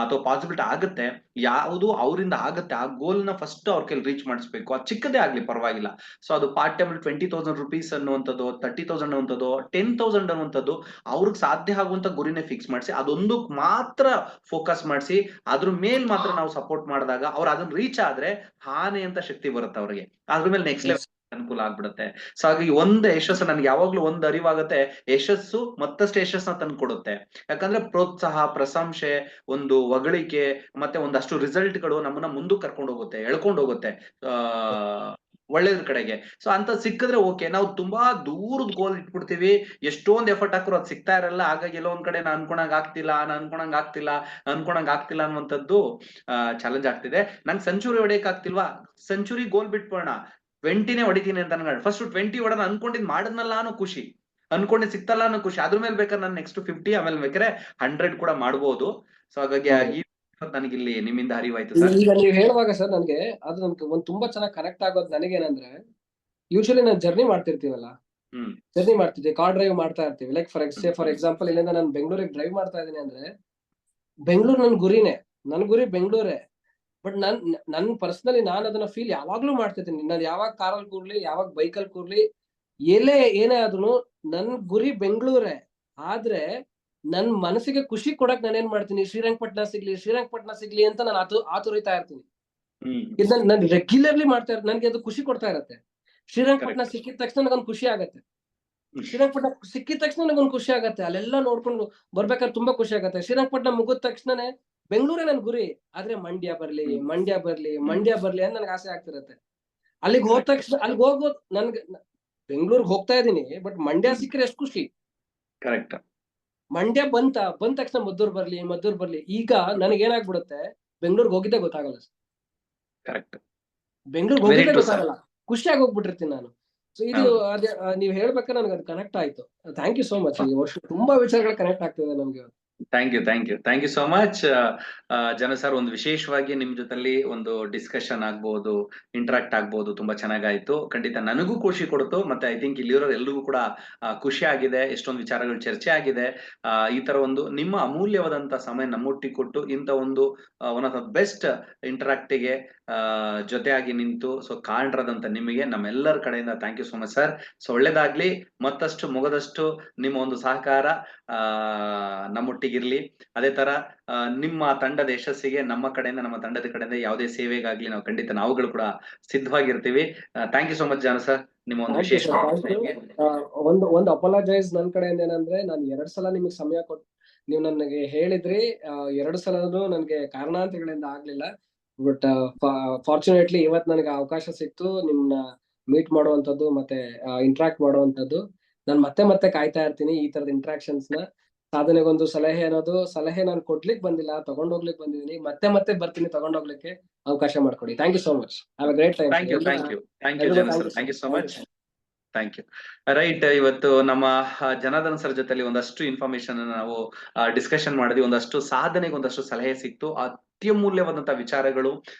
ಅಥವಾ ಪಾಸಿಬಿಲಿಟಿ ಆಗುತ್ತೆ, ಯಾವುದು ಅವರಿಂದ ಆಗುತ್ತೆ, ಆ ಗೋಲ್ ನ ಫಸ್ಟ್ ಅವ್ರ ಕೈಲಿ ರೀಚ್ ಮಾಡಿಸ್ಬೇಕು. ಅದು ಚಿಕ್ಕದೇ ಆಗ್ಲಿ ಪರವಾಗಿಲ್ಲ. ಸೊ ಅದು ಪಾರ್ಟ್ ಟೈಮ್ 20,000 rupees ಅನ್ನುವಂಥದ್ದು, 30,000 ಅನ್ನುವಂಥದ್ದು, 10,000 ಅನ್ನುವಂಥದ್ದು, ಅವ್ರಿಗೆ ಸಾಧ್ಯ ಆಗುವಂತ ಗುರಿನೇ ಫಿಕ್ಸ್ ಮಾಡಿಸಿ ಅದೊಂದು ಮಾತ್ರ ಫೋಕಸ್ ಮಾಡಿಸಿ ಅದ್ರ ಮೇಲ್ ಮಾತ್ರ ನಾವು ಸಪೋರ್ಟ್ ಮಾಡಿದಾಗ ಅವ್ರು ಅದನ್ನ ರೀಚ್ ಆದ್ರೆ ಹಾನಿ ಅಂತ ಶಕ್ತಿ ಬರುತ್ತೆ ಅವ್ರಿಗೆ. ಅದ್ರ ಮೇಲೆ ನೆಕ್ಸ್ಟ್ ಲೆವೆಲ್ ಅನುಕೂಲ ಆಗ್ಬಿಡುತ್ತೆ. ಸೊ ಹಾಗಾಗಿ ಒಂದು ಯಶಸ್ಸು ನನ್ಗೆ ಯಾವಾಗ್ಲೂ ಒಂದು ಅರಿವಾಗುತ್ತೆ, ಯಶಸ್ಸು ಮತ್ತಷ್ಟು ಯಶಸ್ಸನ್ನ ತಂದು ಕೊಡುತ್ತೆ. ಯಾಕಂದ್ರೆ ಪ್ರೋತ್ಸಾಹ, ಪ್ರಶಂಸೆ, ಒಂದು ಹೊಗಳಿಕೆ ಮತ್ತೆ ಒಂದಷ್ಟು ರಿಸಲ್ಟ್ಗಳು ನಮ್ಮನ್ನ ಮುಂದಕ್ಕೆ ಕರ್ಕೊಂಡು ಹೋಗುತ್ತೆ, ಎಳ್ಕೊಂಡು ಹೋಗುತ್ತೆ ಒಳ್ಳೇದ್ರ ಕಡೆಗೆ. ಸೊ ಅಂತ ಸಿಕ್ಕಿದ್ರೆ ಓಕೆ. ನಾವು ತುಂಬಾ ದೂರದ ಗೋಲ್ ಇಟ್ಬಿಡ್ತೀವಿ, ಎಷ್ಟೊಂದು ಎಫರ್ಟ್ ಹಾಕಿದ್ರು ಅದು ಸಿಗ್ತಾ ಇರಲ್ಲ. ಹಾಗಾಗಿ ಎಲ್ಲೋ ಒಂದ್ ಕಡೆ ನಾನ್ ಅನ್ಕೊಂಡಂಗ್ ಆಗ್ತಿಲ್ಲ ಅನ್ನುವಂಥದ್ದು ಚಾಲೆಂಜ್ ಆಗ್ತಿದೆ. ನಂಗೆ ಸೆಂಚುರಿ ಹೊಡೆಯಕ್ ಆಗ್ತಿಲ್ವಾ, ಸೆಂಚುರಿ ಗೋಲ್ ಬಿಟ್ಬಿಡೋಣ, 20ನೇ ಹೊಡಿತೀನಿ ಅಂತ ಅನ್ಕೊಂಡು ಫಸ್ಟ್ 20 ಹೊಡೆದ ಅನ್ಕೊಂಡಿದ್ ಮಾಡಿದ್ನಲ್ಲ ಅನ್ನೋ ಖುಷಿ, ಅನ್ಕೊಂಡಿದ್ ಸಿಕ್ತಲ್ಲ ಅನ್ನೋ ಖುಷಿ, ಅದ್ರ ಮೇಲೆ ಬೇಕಾದ್ರೆ ನಾನು ನೆಕ್ಸ್ಟ್ 50 ಆಮೇಲೆ ಬೇಕಾದ್ರೆ 100 ಕೂಡ ಮಾಡ್ಬೋದು. ಸೊ ಹಾಗಾಗಿ ನನಗಿಲ್ಲಿ ನಿಮ್ಮಿಂದ ಅರಿವಾಯ್ತು ಸರ್. ಈಗ ನೀವು ಹೇಳುವಾಗ ಸರ್ ನನ್ಗೆ ಒಂದ್ ತುಂಬಾ ಚೆನ್ನಾಗಿ ಕನೆಕ್ಟ್ ಆಗೋದು ನನಗೇನಂದ್ರೆ, ಯೂಶಲಿ ನಾನು ಜರ್ನಿ ಮಾಡ್ತಿರ್ತೀವಲ್ಲ, ಜರ್ನಿ ಮಾಡ್ತಿದ್ವಿ, ಕಾರ್ ಡ್ರೈವ್ ಮಾಡ್ತಾ ಇರ್ತೀವಿ. ಲೈಕ್ ಫಾರ್ ಎಕ್ಸಾಂಪಲ್ ಇಲ್ಲಿಂದ ನಾನು ಬೆಂಗಳೂರಿಗೆ ಡ್ರೈವ್ ಮಾಡ್ತಾ ಇದ್ದೀನಿ ಅಂದ್ರೆ, ಬೆಂಗಳೂರು ನನ್ ಗುರಿನೇ, ನನ್ ಗುರಿ ಬೆಂಗಳೂರೇ. ಬಟ್ ನನ್ ಪರ್ಸನಲಿ ನಾನು ಅದನ್ನ ಫೀಲ್ ಯಾವಾಗ್ಲೂ ಮಾಡ್ತಿದ್ದೀನಿ. ನಾನು ಯಾವಾಗ ಕಾರಲ್ಲಿ ಕೂರ್ಲಿ, ಯಾವಾಗ ಬೈಕಲ್ಲಿ ಕೂರ್ಲಿ, ಏನೇ ಆದ್ರೂ ನನ್ ಗುರಿ ಬೆಂಗಳೂರೇ. ಆದ್ರೆ ನನ್ ಮನಸ್ಸಿಗೆ ಖುಷಿ ಕೊಡಕ್ ನಾನು ಏನ್ ಮಾಡ್ತೀನಿ, ಶ್ರೀರಂಗಪಟ್ಟಣ ಸಿಗ್ಲಿ ಅಂತ ನಾನು ಆತುರಿತಾ ಇರ್ತೀನಿ. ಇದು ನಾನು ರೆಗ್ಯುಲರ್ಲಿ ಮಾಡ್ತಾ ಇರ್ತೀನಿ. ನನ್ಗೆ ಅದು ಖುಷಿ ಕೊಡ್ತಾ ಇರತ್ತೆ. ಶ್ರೀರಂಗಪಟ್ಟಣ ಸಿಕ್ಕಿದ ತಕ್ಷಣ ನನಗೊಂದು ಖುಷಿ ಆಗತ್ತೆ. ಶ್ರೀರಂಗಪಟ್ಟಣ ಸಿಕ್ಕಿದ ತಕ್ಷಣ ನನಗೊಂದು ಖುಷಿ ಆಗತ್ತೆ. ಅಲ್ಲೆಲ್ಲ ನೋಡ್ಕೊಂಡು ಬರ್ಬೇಕಾದ್ರೆ ತುಂಬಾ ಖುಷಿ ಆಗತ್ತೆ. ಶ್ರೀರಂಗಪಟ್ಟಣ ಮುಗಿದ ತಕ್ಷಣನೇ ಬೆಂಗಳೂರೇ ನನ್ ಗುರಿ. ಆದ್ರೆ ಮಂಡ್ಯ ಬರ್ಲಿ ಅಂತ ನನ್ಗೆ ಆಸೆ ಆಗ್ತಿರತ್ತೆ. ಅಲ್ಲಿಗೆ ಹೋದ ತಕ್ಷಣ ಅಲ್ಲಿಗೆ ಹೋಗೋದು ನನ್ಗೆ, ಬೆಂಗಳೂರಿಗೆ ಹೋಗ್ತಾ ಇದೀನಿ ಬಟ್ ಮಂಡ್ಯ ಸಿಕ್ಕರೆ ಎಷ್ಟು ಖುಷಿ. ಕರೆಕ್ಟ್. ಮಂಡ್ಯ ಬಂದ ತಕ್ಷಣ ಮದ್ದೂರ್ ಬರ್ಲಿ. ಈಗ ನನಗೇನಾಗ್ಬಿಡುತ್ತೆ, ಬೆಂಗಳೂರಿಗೆ ಹೋಗಿದ್ದೆ ಗೊತ್ತಾಗಲ್ಲ. ಕರೆಕ್ಟ್. ಬೆಂಗಳೂರಿಗೆ ಹೋಗಿದ್ದೆ ಗೊತ್ತಾಗಲ್ಲ, ಖುಷಿಯಾಗಿ ಹೋಗ್ಬಿಟ್ಟಿರ್ತೀನಿ ನಾನು. ಸೊ ಇದು ಅದೇ ನೀವ್ ಹೇಳ್ಬೇಕಾದ್ರೆ ನನಗೆ ಅದು ಕನೆಕ್ಟ್ ಆಯ್ತು. Thank you so much. ಈ ವರ್ಷ ತುಂಬಾ ವಿಚಾರಗಳು ಕನೆಕ್ಟ್ ಆಗ್ತಿದೆ ನಮ್ಗೆ. Thank you so much Jana sir. ಒಂದು ವಿಶೇಷವಾಗಿ ನಿಮ್ ಜೊತೆಲಿ ಒಂದು ಡಿಸ್ಕಷನ್ ಆಗ್ಬಹುದು, ಇಂಟರಾಕ್ಟ್ ಆಗ್ಬಹುದು, ತುಂಬಾ ಚೆನ್ನಾಗಾಯ್ತು. ಖಂಡಿತ ನನಗೂ ಖುಷಿ ಕೊಡ್ತು. ಮತ್ತೆ ಐ ಥಿಂಕ್ ಇಲ್ಲಿರೋ ಎಲ್ರಿಗೂ ಕೂಡ ಖುಷಿ ಆಗಿದೆ. ಎಷ್ಟೊಂದು ವಿಚಾರಗಳು ಚರ್ಚೆ ಆಗಿದೆ. ಈ ತರ ಒಂದು ನಿಮ್ಮ ಅಮೂಲ್ಯವಾದಂತ ಸಮಯ ನಮ್ಮೊಟ್ಟಿಗೆ ಕೊಟ್ಟು ಇಂತ ಒಂದು ಒನ್ ಆಫ್ ದ ಬೆಸ್ಟ್ ಇಂಟರಾಕ್ಟಿಗೆ ಜೊತೆಯಾಗಿ ನಿಂತು ಸೊ ಕಾಣ್ರದಂತ ನಿಮಗೆ ನಮ್ಮೆಲ್ಲರ ಕಡೆಯಿಂದ thank you so much sir. So ಒಳ್ಳೇದಾಗ್ಲಿ, ಮತ್ತಷ್ಟು ಮುಗದಷ್ಟು ನಿಮ್ಮ ಒಂದು ಸಹಕಾರ ನಮ್ಮೊಟ್ಟಿಗಿರ್ಲಿ. ಅದೇ ತರ ನಿಮ್ಮ ತಂಡದ ಯಶಸ್ಸಿಗೆ ನಮ್ಮ ತಂಡದ ಕಡೆಯಿಂದ ಯಾವುದೇ ಸೇವೆಗಾಗ್ಲಿ ನಾವು ಖಂಡಿತ ನಾವುಗಳು ಕೂಡ ಸಿದ್ಧವಾಗಿರ್ತೀವಿ. Thank you so much John sir. ನಿಮ್ಮ ಒಂದು ವಿಶೇಷ ಒಂದು ಅಪಾಲಜೈಸ್ ನನ್ ಕಡೆಯಿಂದ ಏನಂದ್ರೆ, ನಾನು 2 ಸಲ ನಿಮಗೆ ಸಮಯ ಕೊಟ್ಟು ನೀವು ನನಗೆ ಹೇಳಿದ್ರಿ. 2 ಸಲನೂ ನನಗೆ ಕಾರಣಾಂತರಗಳಿಂದ ಆಗ್ಲಿಲ್ಲ. ಬಟ್ ಫಾರ್ಚುನೇಟ್ಲಿ ಇವತ್ತು ನನಗೆ ಅವಕಾಶ ಸಿಕ್ತು ನಿಮ್ನ ಮೀಟ್ ಮಾಡುವಂತದ್ದು ಮತ್ತೆ ಇಂಟ್ರಾಕ್ಟ್ ಮಾಡುವಂತದ್ದು. ನಾನು ಮತ್ತೆ ಕಾಯ್ತಾ ಇರ್ತೀನಿ ಈ ತರದ ಇಂಟ್ರಾಕ್ಷನ್ಸ್ ನ. ಸಾಧನೆಗೊಂದು ಸಲಹೆ ನಾನು ಕೊಡ್ಲಿಕ್ಕೆ ಬಂದಿಲ್ಲ, ತಗೊಂಡೋಗ್ಲಿಕ್ಕೆ ಬಂದಿದ್ದೀನಿ. ಮತ್ತೆ ಬರ್ತೀನಿ ತಗೊಂಡೋಗ್ಲಿಕ್ಕೆ. ಅವಕಾಶ ಮಾಡ್ಕೊಡಿ. Thank you so much. Have a great time. Thank you so much. Thank you. Right, ಇವತ್ತು ನಮ್ಮ ಜನಾರ್ದನ್ ಸರ್ ಜೊತೆಲಿ ಒಂದಷ್ಟು ಇನ್ಫಾರ್ಮೇಶನ್ ನಾವು ಡಿಸ್ಕಷನ್ ಮಾಡಿದ್ವಿ. ಒಂದಷ್ಟು ಸಾಧನೆಗೆ ಒಂದಷ್ಟು ಸಲಹೆ ಸಿಕ್ತು. ಅತ್ಯಮೂಲ್ಯವಾದಂತಹ ವಿಚಾರಗಳು,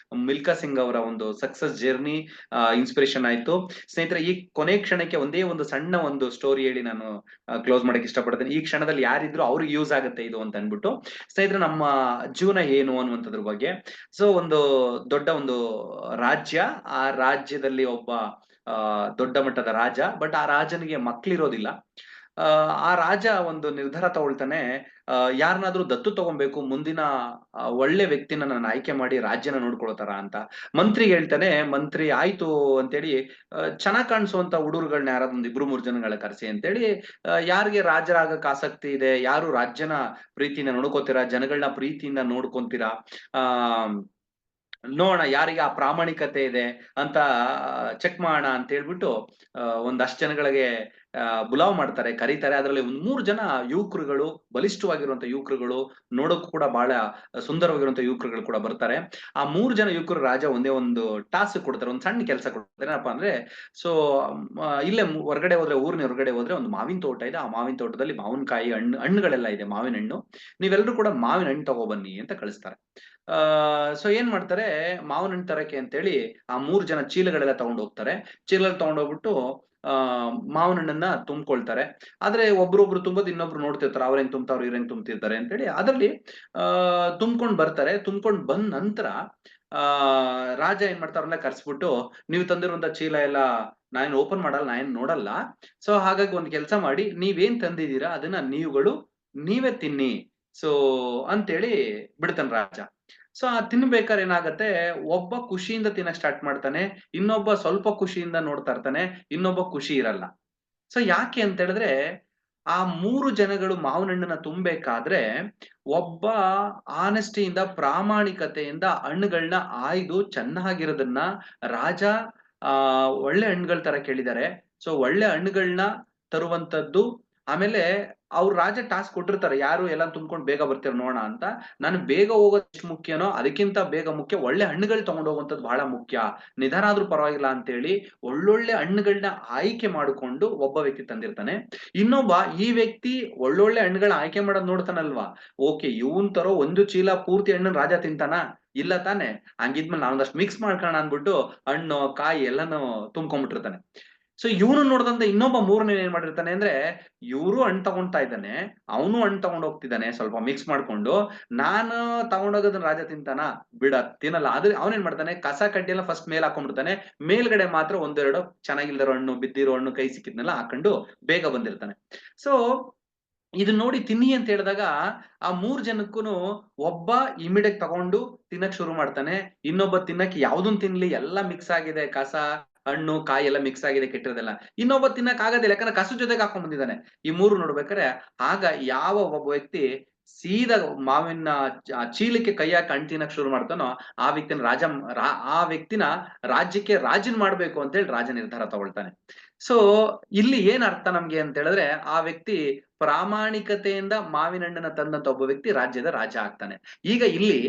ಮಿಲ್ಕಾ ಸಿಂಗ್ ಅವರ ಒಂದು ಸಕ್ಸಸ್ ಜರ್ನಿ ಇನ್ಸ್ಪಿರೇಷನ್ ಆಯ್ತು. ಸ್ನೇಹಿತರೆ, ಈ ಕೊನೆ ಕ್ಷಣಕ್ಕೆ ಒಂದೇ ಒಂದು ಸಣ್ಣ ಒಂದು ಸ್ಟೋರಿ ಹೇಳಿ ನಾನು ಕ್ಲೋಸ್ ಮಾಡಕ್ಕೆ ಇಷ್ಟಪಡ್ತೇನೆ. ಈ ಕ್ಷಣದಲ್ಲಿ ಯಾರಿದ್ರು ಅವ್ರಿಗೆ ಯೂಸ್ ಆಗುತ್ತೆ ಇದು ಅಂತ ಅನ್ಬಿಟ್ಟು. ಸ್ನೇಹಿತರೆ, ನಮ್ಮ ಜೀವನ ಏನು ಅನ್ನುವಂಥದ್ರ ಬಗ್ಗೆ. ಸೊ ಒಂದು ದೊಡ್ಡ ಒಂದು ರಾಜ್ಯ, ಆ ರಾಜ್ಯದಲ್ಲಿ ಒಬ್ಬ ದೊಡ್ಡ ಮಟ್ಟದ ರಾಜ. ಬಟ್ ಆ ರಾಜನಿಗೆ ಮಕ್ಳಿರೋದಿಲ್ಲ. ಆ ರಾಜ ಒಂದು ನಿರ್ಧಾರ ತಗೊಳ್ತಾನೆ, ಯಾರನ್ನಾದ್ರೂ ದತ್ತು ತಗೊಬೇಕು, ಮುಂದಿನ ಒಳ್ಳೆ ವ್ಯಕ್ತಿನ ನಾನು ಆಯ್ಕೆ ಮಾಡಿ ರಾಜ್ಯನ ನೋಡ್ಕೊಳ್ತಾರ ಅಂತ. ಮಂತ್ರಿಗೆ ಹೇಳ್ತಾನೆ, ಮಂತ್ರಿ ಆಯ್ತು ಅಂತೇಳಿ ಚೆನ್ನಾಗ್ ಕಾಣಿಸುವಂತ ಹುಡುಗರುಗಳನ್ನ ಯಾರಾದ್ರೂ ಒಂದ್ 2-3 ಜನಗಳ ಕರೆಸಿ ಅಂತೇಳಿ, ಯಾರಿಗೆ ರಾಜರಾಗಕ್ ಆಸಕ್ತಿ ಇದೆ, ಯಾರು ರಾಜ್ಯನ ಪ್ರೀತಿಯಿಂದ ನೋಡ್ಕೋತೀರಾ, ಜನಗಳನ್ನ ಪ್ರೀತಿಯಿಂದ ನೋಡ್ಕೊಂತೀರಾ, ಆ ನೋಡೋಣ ಯಾರಿಗೆ ಆ ಪ್ರಾಮಾಣಿಕತೆ ಇದೆ ಅಂತ ಚೆಕ್ ಮಾಡೋಣ ಅಂತ ಹೇಳ್ಬಿಟ್ಟು ಒಂದಷ್ಟು ಜನಗಳಿಗೆ ಬುಲಾವ್ ಮಾಡ್ತಾರೆ, ಕರೀತಾರೆ. ಅದರಲ್ಲಿ ಒಂದ್ 3 ಜನ ಯುವಕರುಗಳು, ಬಲಿಷ್ಠವಾಗಿರುವಂತ ಯುವಕರುಗಳು, ನೋಡೋಕು ಕೂಡ ಬಹಳ ಸುಂದರವಾಗಿರುವಂತ ಯುವಕರುಗಳು ಕೂಡ ಬರ್ತಾರೆ. ಆ 3 ಜನ ಯುವಕರು ರಾಜ ಒಂದೇ ಒಂದು ಟಾಸ್ಕ್ ಕೊಡ್ತಾರೆ, ಒಂದ್ ಸಣ್ಣ ಕೆಲಸ ಕೊಡ್ತಾರೆ. ಏನಪ್ಪಾ ಅಂದ್ರೆ, ಸೊ ಇಲ್ಲೇ ಹೊರಗಡೆ ಹೋದ್ರೆ, ಊರಿನ ಹೊರಗಡೆ ಹೋದ್ರೆ ಒಂದು ಮಾವಿನ ತೋಟ ಇದೆ. ಆ ಮಾವಿನ ತೋಟದಲ್ಲಿ ಮಾವಿನಕಾಯಿ ಹಣ್ಣುಗಳೆಲ್ಲ ಇದೆ, ಮಾವಿನ ಹಣ್ಣು. ನೀವೆಲ್ಲರೂ ಕೂಡ ಮಾವಿನ ಹಣ್ಣು ತಗೊಬನ್ನಿ ಅಂತ ಕಳಿಸ್ತಾರೆ. ಸೊ ಏನ್ ಮಾಡ್ತಾರೆ, ಮಾವಿನ ಹಣ್ಣು ತರಕ್ಕೆ ಅಂತೇಳಿ ಆ 3 ಜನ ಚೀಲಗಳೆಲ್ಲ ತಗೊಂಡ್ ಹೋಗ್ತಾರೆ. ಚೀಲ ತಗೊಂಡೋಗ್ಬಿಟ್ಟು ಮಾವಿನ ಹಣ್ಣನ್ನ ತುಂಬ್ಕೊಳ್ತಾರೆ. ಆದ್ರೆ ಒಬ್ರೊಬ್ರು ತುಂಬೋದು, ಇನ್ನೊಬ್ರು ನೋಡ್ತಿರ್ತಾರೆ, ಅವ್ರ ಹೆಂಗ್ ತುಂಬ್ತಾವ್ರು, ಇವ್ರ ಹೆಂಗ್ ತುಂಬ್ತಿರ್ತಾರೆ ಅಂತೇಳಿ. ಅದ್ರಲ್ಲಿ ತುಂಬ್ಕೊಂಡ್ ಬರ್ತಾರೆ. ತುಂಬ್ಕೊಂಡ್ ಬಂದ ನಂತರ ರಾಜ ಏನ್ ಮಾಡ್ತಾರಲ್ಲ, ಕರ್ಸ್ಬಿಟ್ಟು, ನೀವು ತಂದಿರುವಂತ ಚೀಲ ಎಲ್ಲ ನಾನೇನ್ ಓಪನ್ ಮಾಡಲ್ಲ, ನಾನೇನ್ ನೋಡಲ್ಲ. ಸೊ ಹಾಗಾಗಿ ಒಂದ್ ಕೆಲ್ಸ ಮಾಡಿ, ನೀವೇನ್ ತಂದಿದ್ದೀರಾ ಅದನ್ನ ನೀವೇ ತಿನ್ನಿ, ಸೊ ಅಂತೇಳಿ ಬಿಡ್ತಾನೆ ರಾಜ. ಸೊ ಆ ತಿನ್ಬೇಕಾದ್ರೆ ಏನಾಗತ್ತೆ, ಒಬ್ಬ ಖುಷಿಯಿಂದ ತಿನ್ನಕ್ ಸ್ಟಾರ್ಟ್ ಮಾಡ್ತಾನೆ, ಇನ್ನೊಬ್ಬ ಸ್ವಲ್ಪ ಖುಷಿಯಿಂದ ನೋಡ್ತಾ ಇರ್ತಾನೆ, ಇನ್ನೊಬ್ಬ ಖುಷಿ ಇರಲ್ಲ. ಸೊ ಯಾಕೆ ಅಂತ ಹೇಳಿದ್ರೆ, ಆ 3 ಜನಗಳು ಮಾವಿನ ಹಣ್ಣನ್ನ ತುಂಬಬೇಕಾದ್ರೆ ಒಬ್ಬ ಆನೆಸ್ಟಿಯಿಂದ, ಪ್ರಾಮಾಣಿಕತೆಯಿಂದ ಹಣ್ಣುಗಳನ್ನ ಆಯ್ದು ಚೆನ್ನಾಗಿರೋದನ್ನ ರಾಜ ಒಳ್ಳೆ ಹಣ್ಣುಗಳ ತರ ಕೇಳಿದ್ದಾರೆ. ಸೊ ಒಳ್ಳೆ ಹಣ್ಣುಗಳನ್ನ ತರುವಂತದ್ದು. ಆಮೇಲೆ ಅವ್ರು ರಾಜ ಟಾಸ್ಕ್ ಕೊಟ್ಟಿರ್ತಾರೆ, ಯಾರು ಎಲ್ಲ ತುಂಬ್ಕೊಂಡು ಬೇಗ ಬರ್ತೀರ ನೋಡೋಣ ಅಂತ. ನಾನು ಬೇಗ ಹೋಗೋದು ಎಷ್ಟು ಮುಖ್ಯನೋ ಅದಕ್ಕಿಂತ ಬೇಗ ಮುಖ್ಯ ಒಳ್ಳೆ ಹಣ್ಣುಗಳು ತಗೊಂಡು ಹೋಗುವಂಥದ್ದು ಬಹಳ ಮುಖ್ಯ. ನಿಧಾನ ಆದ್ರೂ ಪರವಾಗಿಲ್ಲ ಅಂತೇಳಿ ಒಳ್ಳೊಳ್ಳೆ ಹಣ್ಣುಗಳನ್ನ ಆಯ್ಕೆ ಮಾಡಿಕೊಂಡು ಒಬ್ಬ ವ್ಯಕ್ತಿ ತಂದಿರ್ತಾನೆ. ಇನ್ನೊಬ್ಬ ಈ ವ್ಯಕ್ತಿ ಒಳ್ಳೊಳ್ಳೆ ಹಣ್ಣುಗಳನ್ನ ಆಯ್ಕೆ ಮಾಡೋದ್ ನೋಡ್ತಾನಲ್ವಾ, ಓಕೆ ಇವನ್ ತರೋ ಒಂದು ಚೀಲ ಪೂರ್ತಿ ಹಣ್ಣು ರಾಜ ತಿಂತಾನ, ಇಲ್ಲ ತಾನೆ, ಹಂಗಿದ್ಮೇಲೆ ನಾನು ಒಂದಷ್ಟು ಮಿಕ್ಸ್ ಮಾಡ್ಕೋಣ ಅನ್ಬಿಟ್ಟು ಹಣ್ಣು ಕಾಯಿ ಎಲ್ಲಾನು ತುಂಬ್ಕೊಂಡ್ಬಿಟ್ಟಿರ್ತಾನೆ. ಸೊ ಇವನು ನೋಡ್ದಂತ ಇನ್ನೊಬ್ಬ 3ನೇ ಏನ್ ಮಾಡಿರ್ತಾನೆ ಅಂದ್ರೆ, ಇವ್ರು ಹಣ್ಣು ತಗೊಂತಾ ಇದ್ದಾನೆ, ಅವನು ಹಣ್ಣು ತಗೊಂಡ್ ಹೋಗ್ತಿದ್ದಾನೆ ಸ್ವಲ್ಪ ಮಿಕ್ಸ್ ಮಾಡ್ಕೊಂಡು, ನಾನು ತಗೊಂಡೋಗೋದನ್ನ ರಾಜ ತಿಂತಾನ, ಬಿಡ ತಿನ್ನಲ್ಲ. ಆದ್ರೆ ಅವನೇನ್ ಮಾಡ್ತಾನೆ, ಕಸ ಕಡ್ಡಿ ಎಲ್ಲ ಫಸ್ಟ್ ಮೇಲ್ ಹಾಕೊಂಡ್ಬಿಡ್ತಾನೆ, ಮೇಲ್ಗಡೆ ಮಾತ್ರ ಒಂದೆರಡು ಚೆನ್ನಾಗಿಲ್ದಿರೋ ಹಣ್ಣು, ಬಿದ್ದಿರೋ ಹಣ್ಣು, ಕೈ ಸಿಕ್ಕಿದ್ನೆಲ್ಲ ಹಾಕೊಂಡು ಬೇಗ ಬಂದಿರ್ತಾನೆ. ಸೊ ಇದನ್ನ ನೋಡಿ ತಿನ್ನಿ ಅಂತ ಹೇಳಿದಾಗ ಆ 3 ಜನಕ್ಕೂನು ಒಬ್ಬ ಇಮಿಡಿಯೇಟ್ ತಗೊಂಡು ತಿನ್ನಕ್ ಶುರು ಮಾಡ್ತಾನೆ, ಇನ್ನೊಬ್ಬ ತಿನ್ನಕ್ಕೆ ಯಾವ್ದನ್ ತಿನ್ಲಿ, ಎಲ್ಲ ಮಿಕ್ಸ್ ಆಗಿದೆ, ಕಸ ಹಣ್ಣು ಕಾಯಿ ಎಲ್ಲ ಮಿಕ್ಸ್ ಆಗಿದೆ, ಕೆಟ್ಟಿರೋದೆಲ್ಲ. ಇನ್ನೊಬ್ಬ ತಿನ್ನಕ್ ಆಗೋದಿಲ್ಲ, ಯಾಕಂದ್ರೆ ಕಸ ಜೊತೆಗೆ ಹಾಕೊಂಡ್ ಬಂದಿದ್ದಾನೆ. ಈ 3 ನೋಡ್ಬೇಕಾರೆ ಆಗ ಯಾವ ಒಬ್ಬ ವ್ಯಕ್ತಿ ಸೀದಾ ಮಾವಿನ ಚೀಲಕ್ಕೆ ಕೈ ಹಾಕಿ ಹಣ್ಣು ತಿನ್ನಕ್ ಶುರು ಮಾಡ್ತಾನೋ, ಆ ವ್ಯಕ್ತಿನ ರಾಜ್ಯಕ್ಕೆ ರಾಜನ್ ಮಾಡ್ಬೇಕು ಅಂತ ಹೇಳಿ ರಾಜ ನಿರ್ಧಾರ ತಗೊಳ್ತಾನೆ. ಸೊ ಇಲ್ಲಿ ಏನ್ ಅರ್ಥ ನಮ್ಗೆ ಅಂತ ಹೇಳಿದ್ರೆ, ಆ ವ್ಯಕ್ತಿ ಪ್ರಾಮಾಣಿಕತೆಯಿಂದ ಮಾವಿನ ಹಣ್ಣನ್ನ ತಂದಂತ ಒಬ್ಬ ವ್ಯಕ್ತಿ ರಾಜ್ಯದ ರಾಜ ಆಗ್ತಾನೆ. ಈಗ ಇಲ್ಲಿ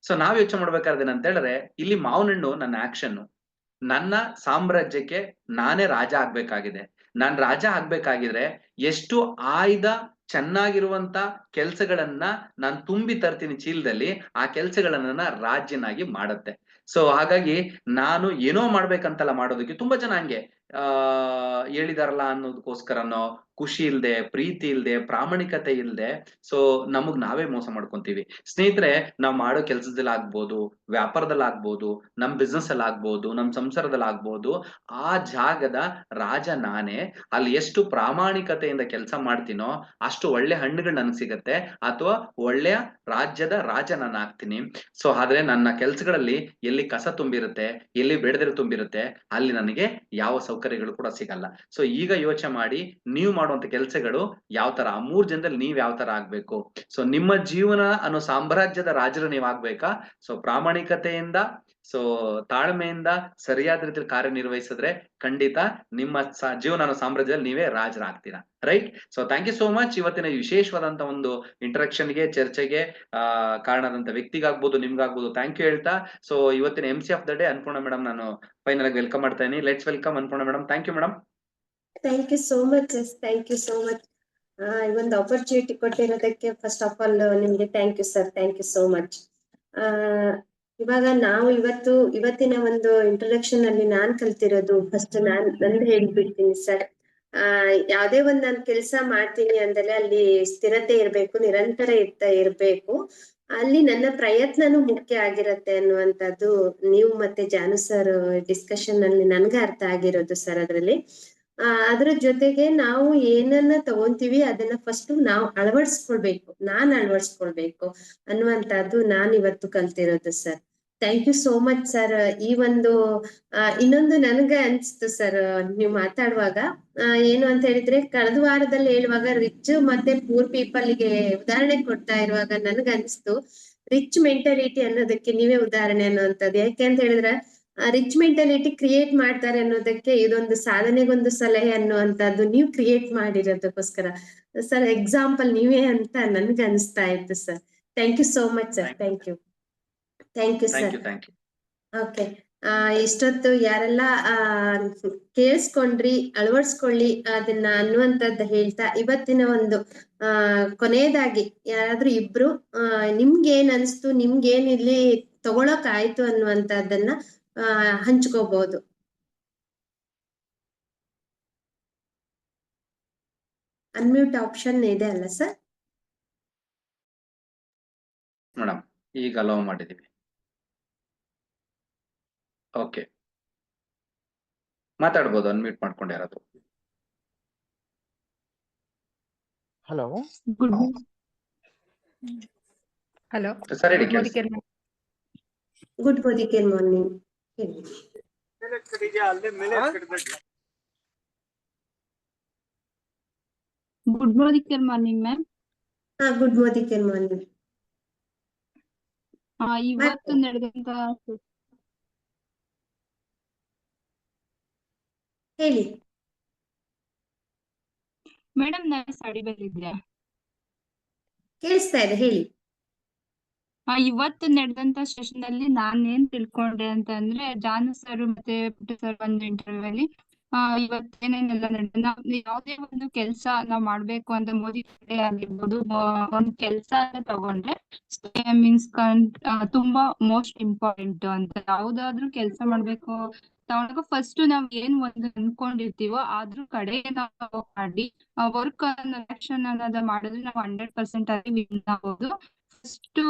ಸೊ ನಾವ್ ಯೋಚನೆ ಮಾಡ್ಬೇಕಾದ್ರೆ ಅಂತ ಹೇಳಿದ್ರೆ, ಇಲ್ಲಿ ಮಾವಿನ ಹಣ್ಣು ನನ್ನ ಆಕ್ಷನ್, ನನ್ನ ಸಾಮ್ರಾಜ್ಯಕ್ಕೆ ನಾನೇ ರಾಜ ಆಗ್ಬೇಕಾಗಿದೆ. ನಾನ್ ರಾಜ ಆಗ್ಬೇಕಾಗಿದ್ರೆ ಎಷ್ಟು ಆಯ್ದ ಚೆನ್ನಾಗಿರುವಂತ ಕೆಲ್ಸಗಳನ್ನ ನಾನ್ ತುಂಬಿ ತರ್ತೀನಿ ಚೀಲದಲ್ಲಿ, ಆ ಕೆಲ್ಸಗಳನ್ನ ರಾಜ್ಯನಾಗಿ ಮಾಡುತ್ತೆ. ಸೊ ಹಾಗಾಗಿ ನಾನು ಏನೋ ಮಾಡ್ಬೇಕಂತಲ್ಲ ಮಾಡೋದಕ್ಕೆ, ತುಂಬಾ ಜನ ಹಂಗೆ ಹೇಳಿದಾರಲ್ಲ ಅನ್ನೋದಕ್ಕೋಸ್ಕರನೋ, ಖುಷಿ ಇಲ್ದೆ, ಪ್ರೀತಿ ಇಲ್ದೆ, ಪ್ರಾಮಾಣಿಕತೆ ಇಲ್ದೆ, ಸೊ ನಮಗ್ ನಾವೇ ಮೋಸ ಮಾಡ್ಕೊಂತೀವಿ. ಸ್ನೇಹಿತರೆ, ನಾವ್ ಮಾಡೋ ಕೆಲ್ಸದಲ್ಲಿ ಆಗ್ಬೋದು, ವ್ಯಾಪಾರದಲ್ಲಿ ಆಗ್ಬೋದು, ನಮ್ ಬಿಸ್ನೆಸ್ ಅಲ್ಲಿ ಆಗ್ಬೋದು, ನಮ್ ಸಂಸಾರದಲ್ಲಿ ಆಗ್ಬೋದು, ಆ ಜಾಗದ ರಾಜ ನಾನೇ. ಅಲ್ಲಿ ಎಷ್ಟು ಪ್ರಾಮಾಣಿಕತೆಯಿಂದ ಕೆಲಸ ಮಾಡ್ತೀನೋ ಅಷ್ಟು ಒಳ್ಳೆ ಹಣ್ಣುಗಳು ನನ್ಗೆ ಸಿಗತ್ತೆ, ಅಥವಾ ಒಳ್ಳೆಯ ರಾಜ್ಯದ ರಾಜ ನಾನು ಆಗ್ತೀನಿ. ಸೊ ಆದ್ರೆ ನನ್ನ ಕೆಲ್ಸಗಳಲ್ಲಿ ಎಲ್ಲಿ ಕಸ ತುಂಬಿರುತ್ತೆ, ಎಲ್ಲಿ ಬೇಡದಿರೋ ತುಂಬಿರುತ್ತೆ, ಅಲ್ಲಿ ನನಗೆ ಯಾವ ಸೌಕರ್ಯಗಳು ಕೂಡ ಸಿಗಲ್ಲ. ಸೊ ಈಗ ಯೋಚನೆ ಮಾಡಿ, ನೀವು ಮಾಡುವಂತ ಕೆಲಸಗಳು ಯಾವ ತರ, ಆ 3 ಜನದಲ್ಲಿ ನೀವ್ ಯಾವ ತರ ಆಗ್ಬೇಕು. ಸೊ ನಿಮ್ಮ ಜೀವನ ಅನ್ನೋ ಸಾಮ್ರಾಜ್ಯದ ರಾಜರು ನೀವ್ ಆಗ್ಬೇಕಾ? ಸೊ ಪ್ರಾಮಾಣಿಕತೆಯಿಂದ, ಸೊ ತಾಳ್ಮೆಯಿಂದ ಸರಿಯಾದ ರೀತಿಯಲ್ಲಿ ಕಾರ್ಯನಿರ್ವಹಿಸಿದ್ರೆ ಖಂಡಿತ ನಿಮ್ಮ ಜೀವನ ಅನ್ನೋ ಸಾಮ್ರಾಜ್ಯದಲ್ಲಿ ನೀವೇ ರಾಜರಾಗ್ತೀರಾ. Right? So thank you so much. ಇವತ್ತಿನ ವಿಶೇಷವಾದಂತ ಒಂದು ಇಂಟರಾಕ್ಷನ್ಗೆ, ಚರ್ಚೆಗೆ ಕಾರಣದಂತ ವ್ಯಕ್ತಿಗಾಗ್ಬೋದು, ನಿಮ್ಗಾಗ್ಬೋದು ಥ್ಯಾಂಕ್ ಯು ಹೇಳ್ತಾ, ಸೊ ಇವತ್ತಿನ MC of the day Annapurna madam ನಾನು ಫೈನಲ್ ಆಗಿ ವೆಲ್ಕಮ್ ಮಾಡ್ತಾ ಇದೀನಿ. Let's welcome Annapurna madam. Thank you madam. Thank you so much. Thank you so much. ಈ ಒಂದು ಆಪರ್ಚುನಿಟಿ ಕೊಟ್ಟಿರೋದಕ್ಕೆ ಫಸ್ಟ್ ಆಫ್ ಆಲ್ ನಿಮ್ಗೆ thank you sir. Thank you so much. ಇವಾಗ ನಾವು ಇವತ್ತಿನ ಒಂದು ಇಂಟ್ರೊಡಕ್ಷನ್ ಅಲ್ಲಿ ನಾನ್ ಕಲ್ತಿರೋದು, ಫಸ್ಟ್ ನಂದು ಹೇಳ್ಬಿಡ್ತೀನಿ ಸರ್. ಯಾವ್ದೇ ಒಂದ್ ನಾನ್ ಕೆಲ್ಸ ಮಾಡ್ತೀನಿ ಅಂದ್ರೆ ಅಲ್ಲಿ ಸ್ಥಿರತೆ ಇರ್ಬೇಕು, ನಿರಂತರ ಇರ್ಬೇಕು. ಅಲ್ಲಿ ನನ್ನ ಪ್ರಯತ್ನನೂ ಮುಖ್ಯ ಆಗಿರತ್ತೆ ಅನ್ನುವಂಥದ್ದು ನೀವು ಮತ್ತೆ ಜಾನು ಸರ್ ಡಿಸ್ಕಷನ್ ಅಲ್ಲಿ ನನ್ಗೆ ಅರ್ಥ ಆಗಿರೋದು ಸರ್. ಅದ್ರಲ್ಲಿ ಅದ್ರ ಜೊತೆಗೆ ನಾವು ಏನನ್ನ ತಗೊಂತೀವಿ ಅದನ್ನ ಫಸ್ಟ್ ನಾವು ಅಳವಡಿಸ್ಕೊಳ್ಬೇಕು, ನಾನ್ ಅಳವಡಿಸ್ಕೊಳ್ಬೇಕು ಅನ್ನುವಂತದ್ದು ನಾನ್ ಇವತ್ತು ಕಲ್ತಿರೋದು sir. Thank you so much sir. ಈ ಒಂದು ಇನ್ನೊಂದು ನನ್ಗ ಅನ್ಸ್ತು ಸರ್, ನೀವು ಮಾತಾಡುವಾಗ ಏನು ಅಂತ ಹೇಳಿದ್ರೆ, ಕಳೆದ ವಾರದಲ್ಲಿ ಹೇಳುವಾಗ ರಿಚ್ ಮತ್ತೆ ಪೂರ್ ಪೀಪಲ್ಗೆ ಉದಾಹರಣೆ ಕೊಡ್ತಾ ಇರುವಾಗ ನನ್ಗ ಅನ್ಸ್ತು ರಿಚ್ ಮೆಂಟಾಲಿಟಿ ಅನ್ನೋದಕ್ಕೆ ನೀವೇ ಉದಾಹರಣೆ ಅನ್ನುವಂಥದ್ದು. ಯಾಕೆ ಅಂತ ಹೇಳಿದ್ರೆ ರಿಚ್ ಮೆಂಟಾಲಿಟಿ ಕ್ರಿಯೇಟ್ ಮಾಡ್ತಾರೆ ಅನ್ನೋದಕ್ಕೆ ಇದೊಂದು ಸಾಧನೆಗೊಂದು ಸಲಹೆ ಅನ್ನುವಂಥದ್ದು ನೀವು ಕ್ರಿಯೇಟ್ ಮಾಡಿರೋದಕ್ಕೋಸ್ಕರ ಸರ್ ಎಕ್ಸಾಂಪಲ್ ನೀವೇ ಅಂತ ನನ್ಗೆ ಅನಿಸ್ತಾ ಇತ್ತು sir. Thank you so much sir. Thank you sir. Okay, ಇಷ್ಟೊತ್ತು ಯಾರೆಲ್ಲ ಕೇಳಿಸ್ಕೊಂಡ್ರಿ, ಅಳವಡಿಸ್ಕೊಳ್ಳಿ ಅದನ್ನ ಅನ್ನುವಂಥದ್ದು ಹೇಳ್ತಾ, ಇವತ್ತಿನ ಒಂದು ಕೊನೆಯದಾಗಿ ಯಾರಾದ್ರೂ ಇಬ್ರು ನಿಮ್ಗೆ ಏನ್ ಅನ್ಸ್ತು, ನಿಮ್ಗೇನ್ ಇಲ್ಲಿ ತಗೊಳಕ್ ಆಯ್ತು ಅನ್ನುವಂಥದ್ದನ್ನ ಹಂಚ್ಕೋಬಹುದು. ಅನ್ಮ್ಯೂಟ್ ಆಪ್ಷನ್ ಇದೆ ಅಲ್ಲ ಸರ್ ಮೇಡಮ್? ಈಗ ಅಲೋ ಮಾಡಿದೀವಿ. ಓಕೆ, ಮಾತಾಡ್ಬೋದು, ಅನ್ಮ್ಯೂಟ್ ಮಾಡ್ಕೊಂಡು ಯಾರಾದ್ರು. ಹಲೋ ಹಲೋ ಸರ್ ಹೇಳಿ. Good morning. Good morning ma'am. Good morning. ಇವತ್ತು ನಡೆದಂತ ಹೇಳಿ ಮೇಡಮ್, ನಾನು ಸ್ಟಡಿ ಬಂದಿದ್ದೆ. ಕೇಳಿಸ್ತಾ ಇದೆ, ಹೇಳಿ. ಇವತ್ತು ನಡೆದಂತ ಸೆಷನ್ ಅಲ್ಲಿ ನಾನ್ ಏನ್ ತಿಳ್ಕೊಂಡೆ ಅಂತ ಅಂದ್ರೆ, ಜಾನು ಸರ್ ಮತ್ತೆ ಪುಟ್ಟು ಸರ್ ಒಂದು ಇಂಟರ್ವ್ಯೂ ಅಲ್ಲಿ ಇವತ್ತು ಏನೇನೆಲ್ಲ ನಡೆದ, ಯಾವ್ದೇ ಒಂದು ಕೆಲ್ಸ ನಾವ್ ಮಾಡ್ಬೇಕು ಅಂತ ಮೋದಿ ಆಗಿರ್ಬೋದು, ಒಂದ್ ಕೆಲ್ಸ ಅಂತ ತಗೊಂಡ್ರೆ ಮೀನ್ಸ್ ತುಂಬಾ ಮೋಸ್ಟ್ ಇಂಪಾರ್ಟೆಂಟ್ ಅಂತ. ಯಾವ್ದಾದ್ರು ಕೆಲ್ಸ ಮಾಡ್ಬೇಕು ತಗೊಂಡಾಗ ಫಸ್ಟ್ ನಾವ್ ಏನ್ ಒಂದು ಅನ್ಕೊಂಡಿರ್ತೀವೋ ಅದ್ರ ಕಡೆ ನಾವು ಮಾಡಿ ವರ್ಕ್ ಆಕ್ಷನ್ ಅನ್ನೋದ ಮಾಡಿದ್ರೆ ನಾವು 100% ಅಲ್ಲಿ ವಿನ್ ಆಗ್ಬೋದು. ಫಸ್ಟ್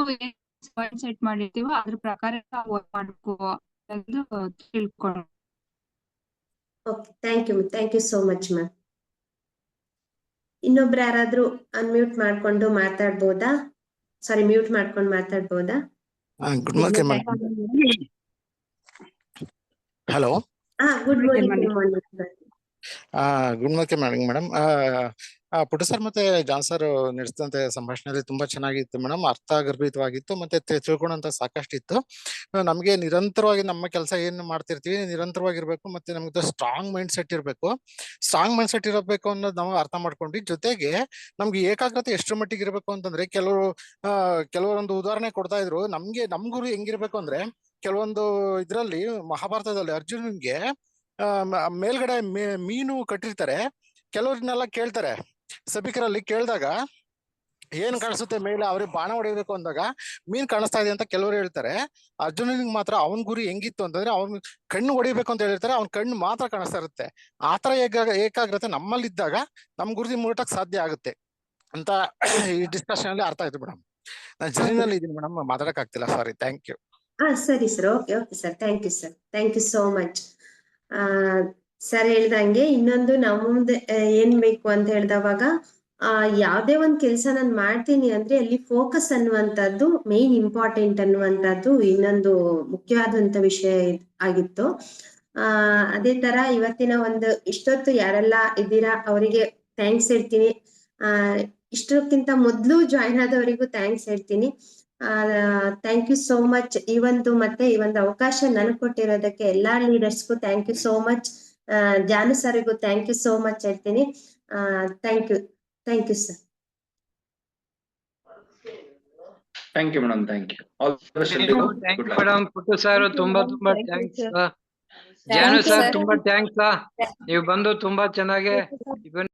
ಪಾಯಿಂಟ್ ಸೆಟ್ ಮಾಡಿರ್ತೀವೋ ಅದ್ರ ಪ್ರಕಾರ ನಾವು ವರ್ಕ್ ಮಾಡ್ಕೋ ಎಂದು ತಿಳ್ಕೊಳ್ಳೋಣ. Okay, thank you so much ma'am. ಇನ್ನೊಬ್ರು ಯಾರಾದ್ರೂ ಅನ್ಮ್ಯೂಟ್ ಮಾಡ್ಕೊಂಡು ಮಾತಾಡ್ಬೋದಾ? ಸಾರಿ, ಮ್ಯೂಟ್ ಮಾಡ್ಕೊಂಡು ಮಾತಾಡ್ಬೋದಾ? Good morning madam. Hello, good morning. Good morning madam. Puttu sir ಮತ್ತೆ ಜಾನ್ ಸರ್ ನಡೆಸಿದಂತೆ ಸಂಭಾಷಣೆಯಲ್ಲಿ ತುಂಬಾ ಚೆನ್ನಾಗಿತ್ತು ಮೇಡಮ್, ಅರ್ಥಗರ್ಭಿತವಾಗಿತ್ತು, ಮತ್ತೆ ತಿಳ್ಕೊಳ್ಳೋಂತ ಸಾಕಷ್ಟಿತ್ತು. ನಮ್ಗೆ ನಿರಂತರವಾಗಿ ನಮ್ಮ ಕೆಲಸ ಏನ್ ಮಾಡ್ತಿರ್ತೀವಿ ನಿರಂತರವಾಗಿರ್ಬೇಕು, ಮತ್ತೆ ನಮ್ಗೆ ಸ್ಟ್ರಾಂಗ್ ಮೈಂಡ್ ಸೆಟ್ ಇರಬೇಕು. ಸ್ಟ್ರಾಂಗ್ ಮೈಂಡ್ ಸೆಟ್ ಇರಬೇಕು ಅನ್ನೋದು ನಾವು ಅರ್ಥ ಮಾಡ್ಕೊಂಡ್ವಿ. ಜೊತೆಗೆ ನಮ್ಗೆ ಏಕಾಗ್ರತೆ ಎಷ್ಟರ ಮಟ್ಟಿಗೆ ಇರಬೇಕು ಅಂತಂದ್ರೆ, ಕೆಲವೊಂದು ಉದಾಹರಣೆ ಕೊಡ್ತಾ ಇದ್ರು. ನಮ್ ಗುರು ಹೆಂಗಿರ್ಬೇಕು ಅಂದ್ರೆ, ಕೆಲವೊಂದು ಇದ್ರಲ್ಲಿ ಮಹಾಭಾರತದಲ್ಲಿ ಅರ್ಜುನನ್ಗೆ ಮೇಲ್ಗಡೆ ಮೀನು ಕಟ್ಟಿರ್ತಾರೆ. ಕೆಲವ್ರನ್ನೆಲ್ಲ ಕೇಳ್ತಾರೆ, ಸಭಿಕರಲ್ಲಿ ಕೇಳಿದಾಗ ಏನ್ ಕಾಣಿಸುತ್ತೆ ಮೇಲೆ, ಅವ್ರಿಗೆ ಬಾಣ ಹೊಡಿಬೇಕು ಅಂದಾಗ ಮೀನ್ ಕಾಣಿಸ್ತಾ ಇದೆ ಅಂತ ಕೆಲವರು ಹೇಳ್ತಾರೆ. ಅರ್ಜುನನಿಗೆ ಮಾತ್ರ ಅವನ್ ಗುರಿ ಹೆಂಗಿತ್ತು ಅಂತಂದ್ರೆ, ಅವ್ನ್ ಕಣ್ಣು ಹೊಡಿಬೇಕು ಅಂತ ಹೇಳಿರ್ತಾರೆ, ಅವ್ನ್ ಕಣ್ಣು ಮಾತ್ರ ಕಾಣಿಸ್ತಾ ಇರುತ್ತೆ. ಆತರ ಏಕಾಗ್ರತೆ ನಮ್ಮಲ್ಲಿದ್ದಾಗ ನಮ್ ಗುರಿ ಮುಟ್ಟಕ್ ಸಾಧ್ಯ ಆಗುತ್ತೆ ಅಂತ ಈ ಡಿಸ್ಕಷನ್ ಅಲ್ಲಿ ಅರ್ಥ ಆಯ್ತು ಮೇಡಮ್. ನಾನು ಜರ್ನಿನಲ್ಲಿ ಇದೀನಿ ಮೇಡಮ್, ಮಾತಾಡಕ್ ಆಗ್ತಿಲ್ಲ, ಸಾರಿ. Thank you. ಸರಿ sir. Okay sir. Thank you so much. Sir ಹೇಳ್ದಂಗೆ ಇನ್ನೊಂದು ನಮ್ಮದು ಏನ್ ಬೇಕು ಅಂತ ಹೇಳಿದವಾಗ, ಯಾವ್ದೇ ಒಂದ್ ಕೆಲ್ಸ ನಾನು ಮಾಡ್ತೀನಿ ಅಂದ್ರೆ ಅಲ್ಲಿ ಫೋಕಸ್ ಅನ್ನುವಂಥದ್ದು ಮೇನ್ ಇಂಪಾರ್ಟೆಂಟ್ ಅನ್ನುವಂಥದ್ದು ಇನ್ನೊಂದು ಮುಖ್ಯವಾದಂತ ವಿಷಯ ಆಗಿತ್ತು. ಅದೇ ತರ ಇವತ್ತಿನ ಒಂದು ಇಷ್ಟೊತ್ತು ಯಾರೆಲ್ಲ ಇದ್ದೀರಾ ಅವರಿಗೆ ಥ್ಯಾಂಕ್ಸ್ ಹೇಳ್ತೀನಿ. ಇಷ್ಟಕ್ಕಿಂತ ಮೊದ್ಲು ಜಾಯ್ನ್ ಆದವರಿಗೂ ಥ್ಯಾಂಕ್ಸ್ ಹೇಳ್ತೀನಿ. Thank you so much. ಈ ಒಂದು ಅವಕಾಶ ನನಗೆ ಕೊಟ್ಟಿರೋದಕ್ಕೆ ಎಲ್ಲಾ ಲೀಡರ್ಸ್ಗೂ thank you so much. Janu ಸರ್ಗೂ ಥ್ಯಾಂಕ್ ಯು ಸೋ ಮಚ್ ಹೇಳ್ತೀನಿ. Thank you sir. Thank you madam. Thank you madam. Puttu sir ತುಂಬಾ ಥ್ಯಾಂಕ್ಸ್. ಜಾನು ಸರ್ ತುಂಬಾ ಥ್ಯಾಂಕ್ಸ್. ನೀವು ಬಂದು ತುಂಬಾ ಚೆನ್ನಾಗಿ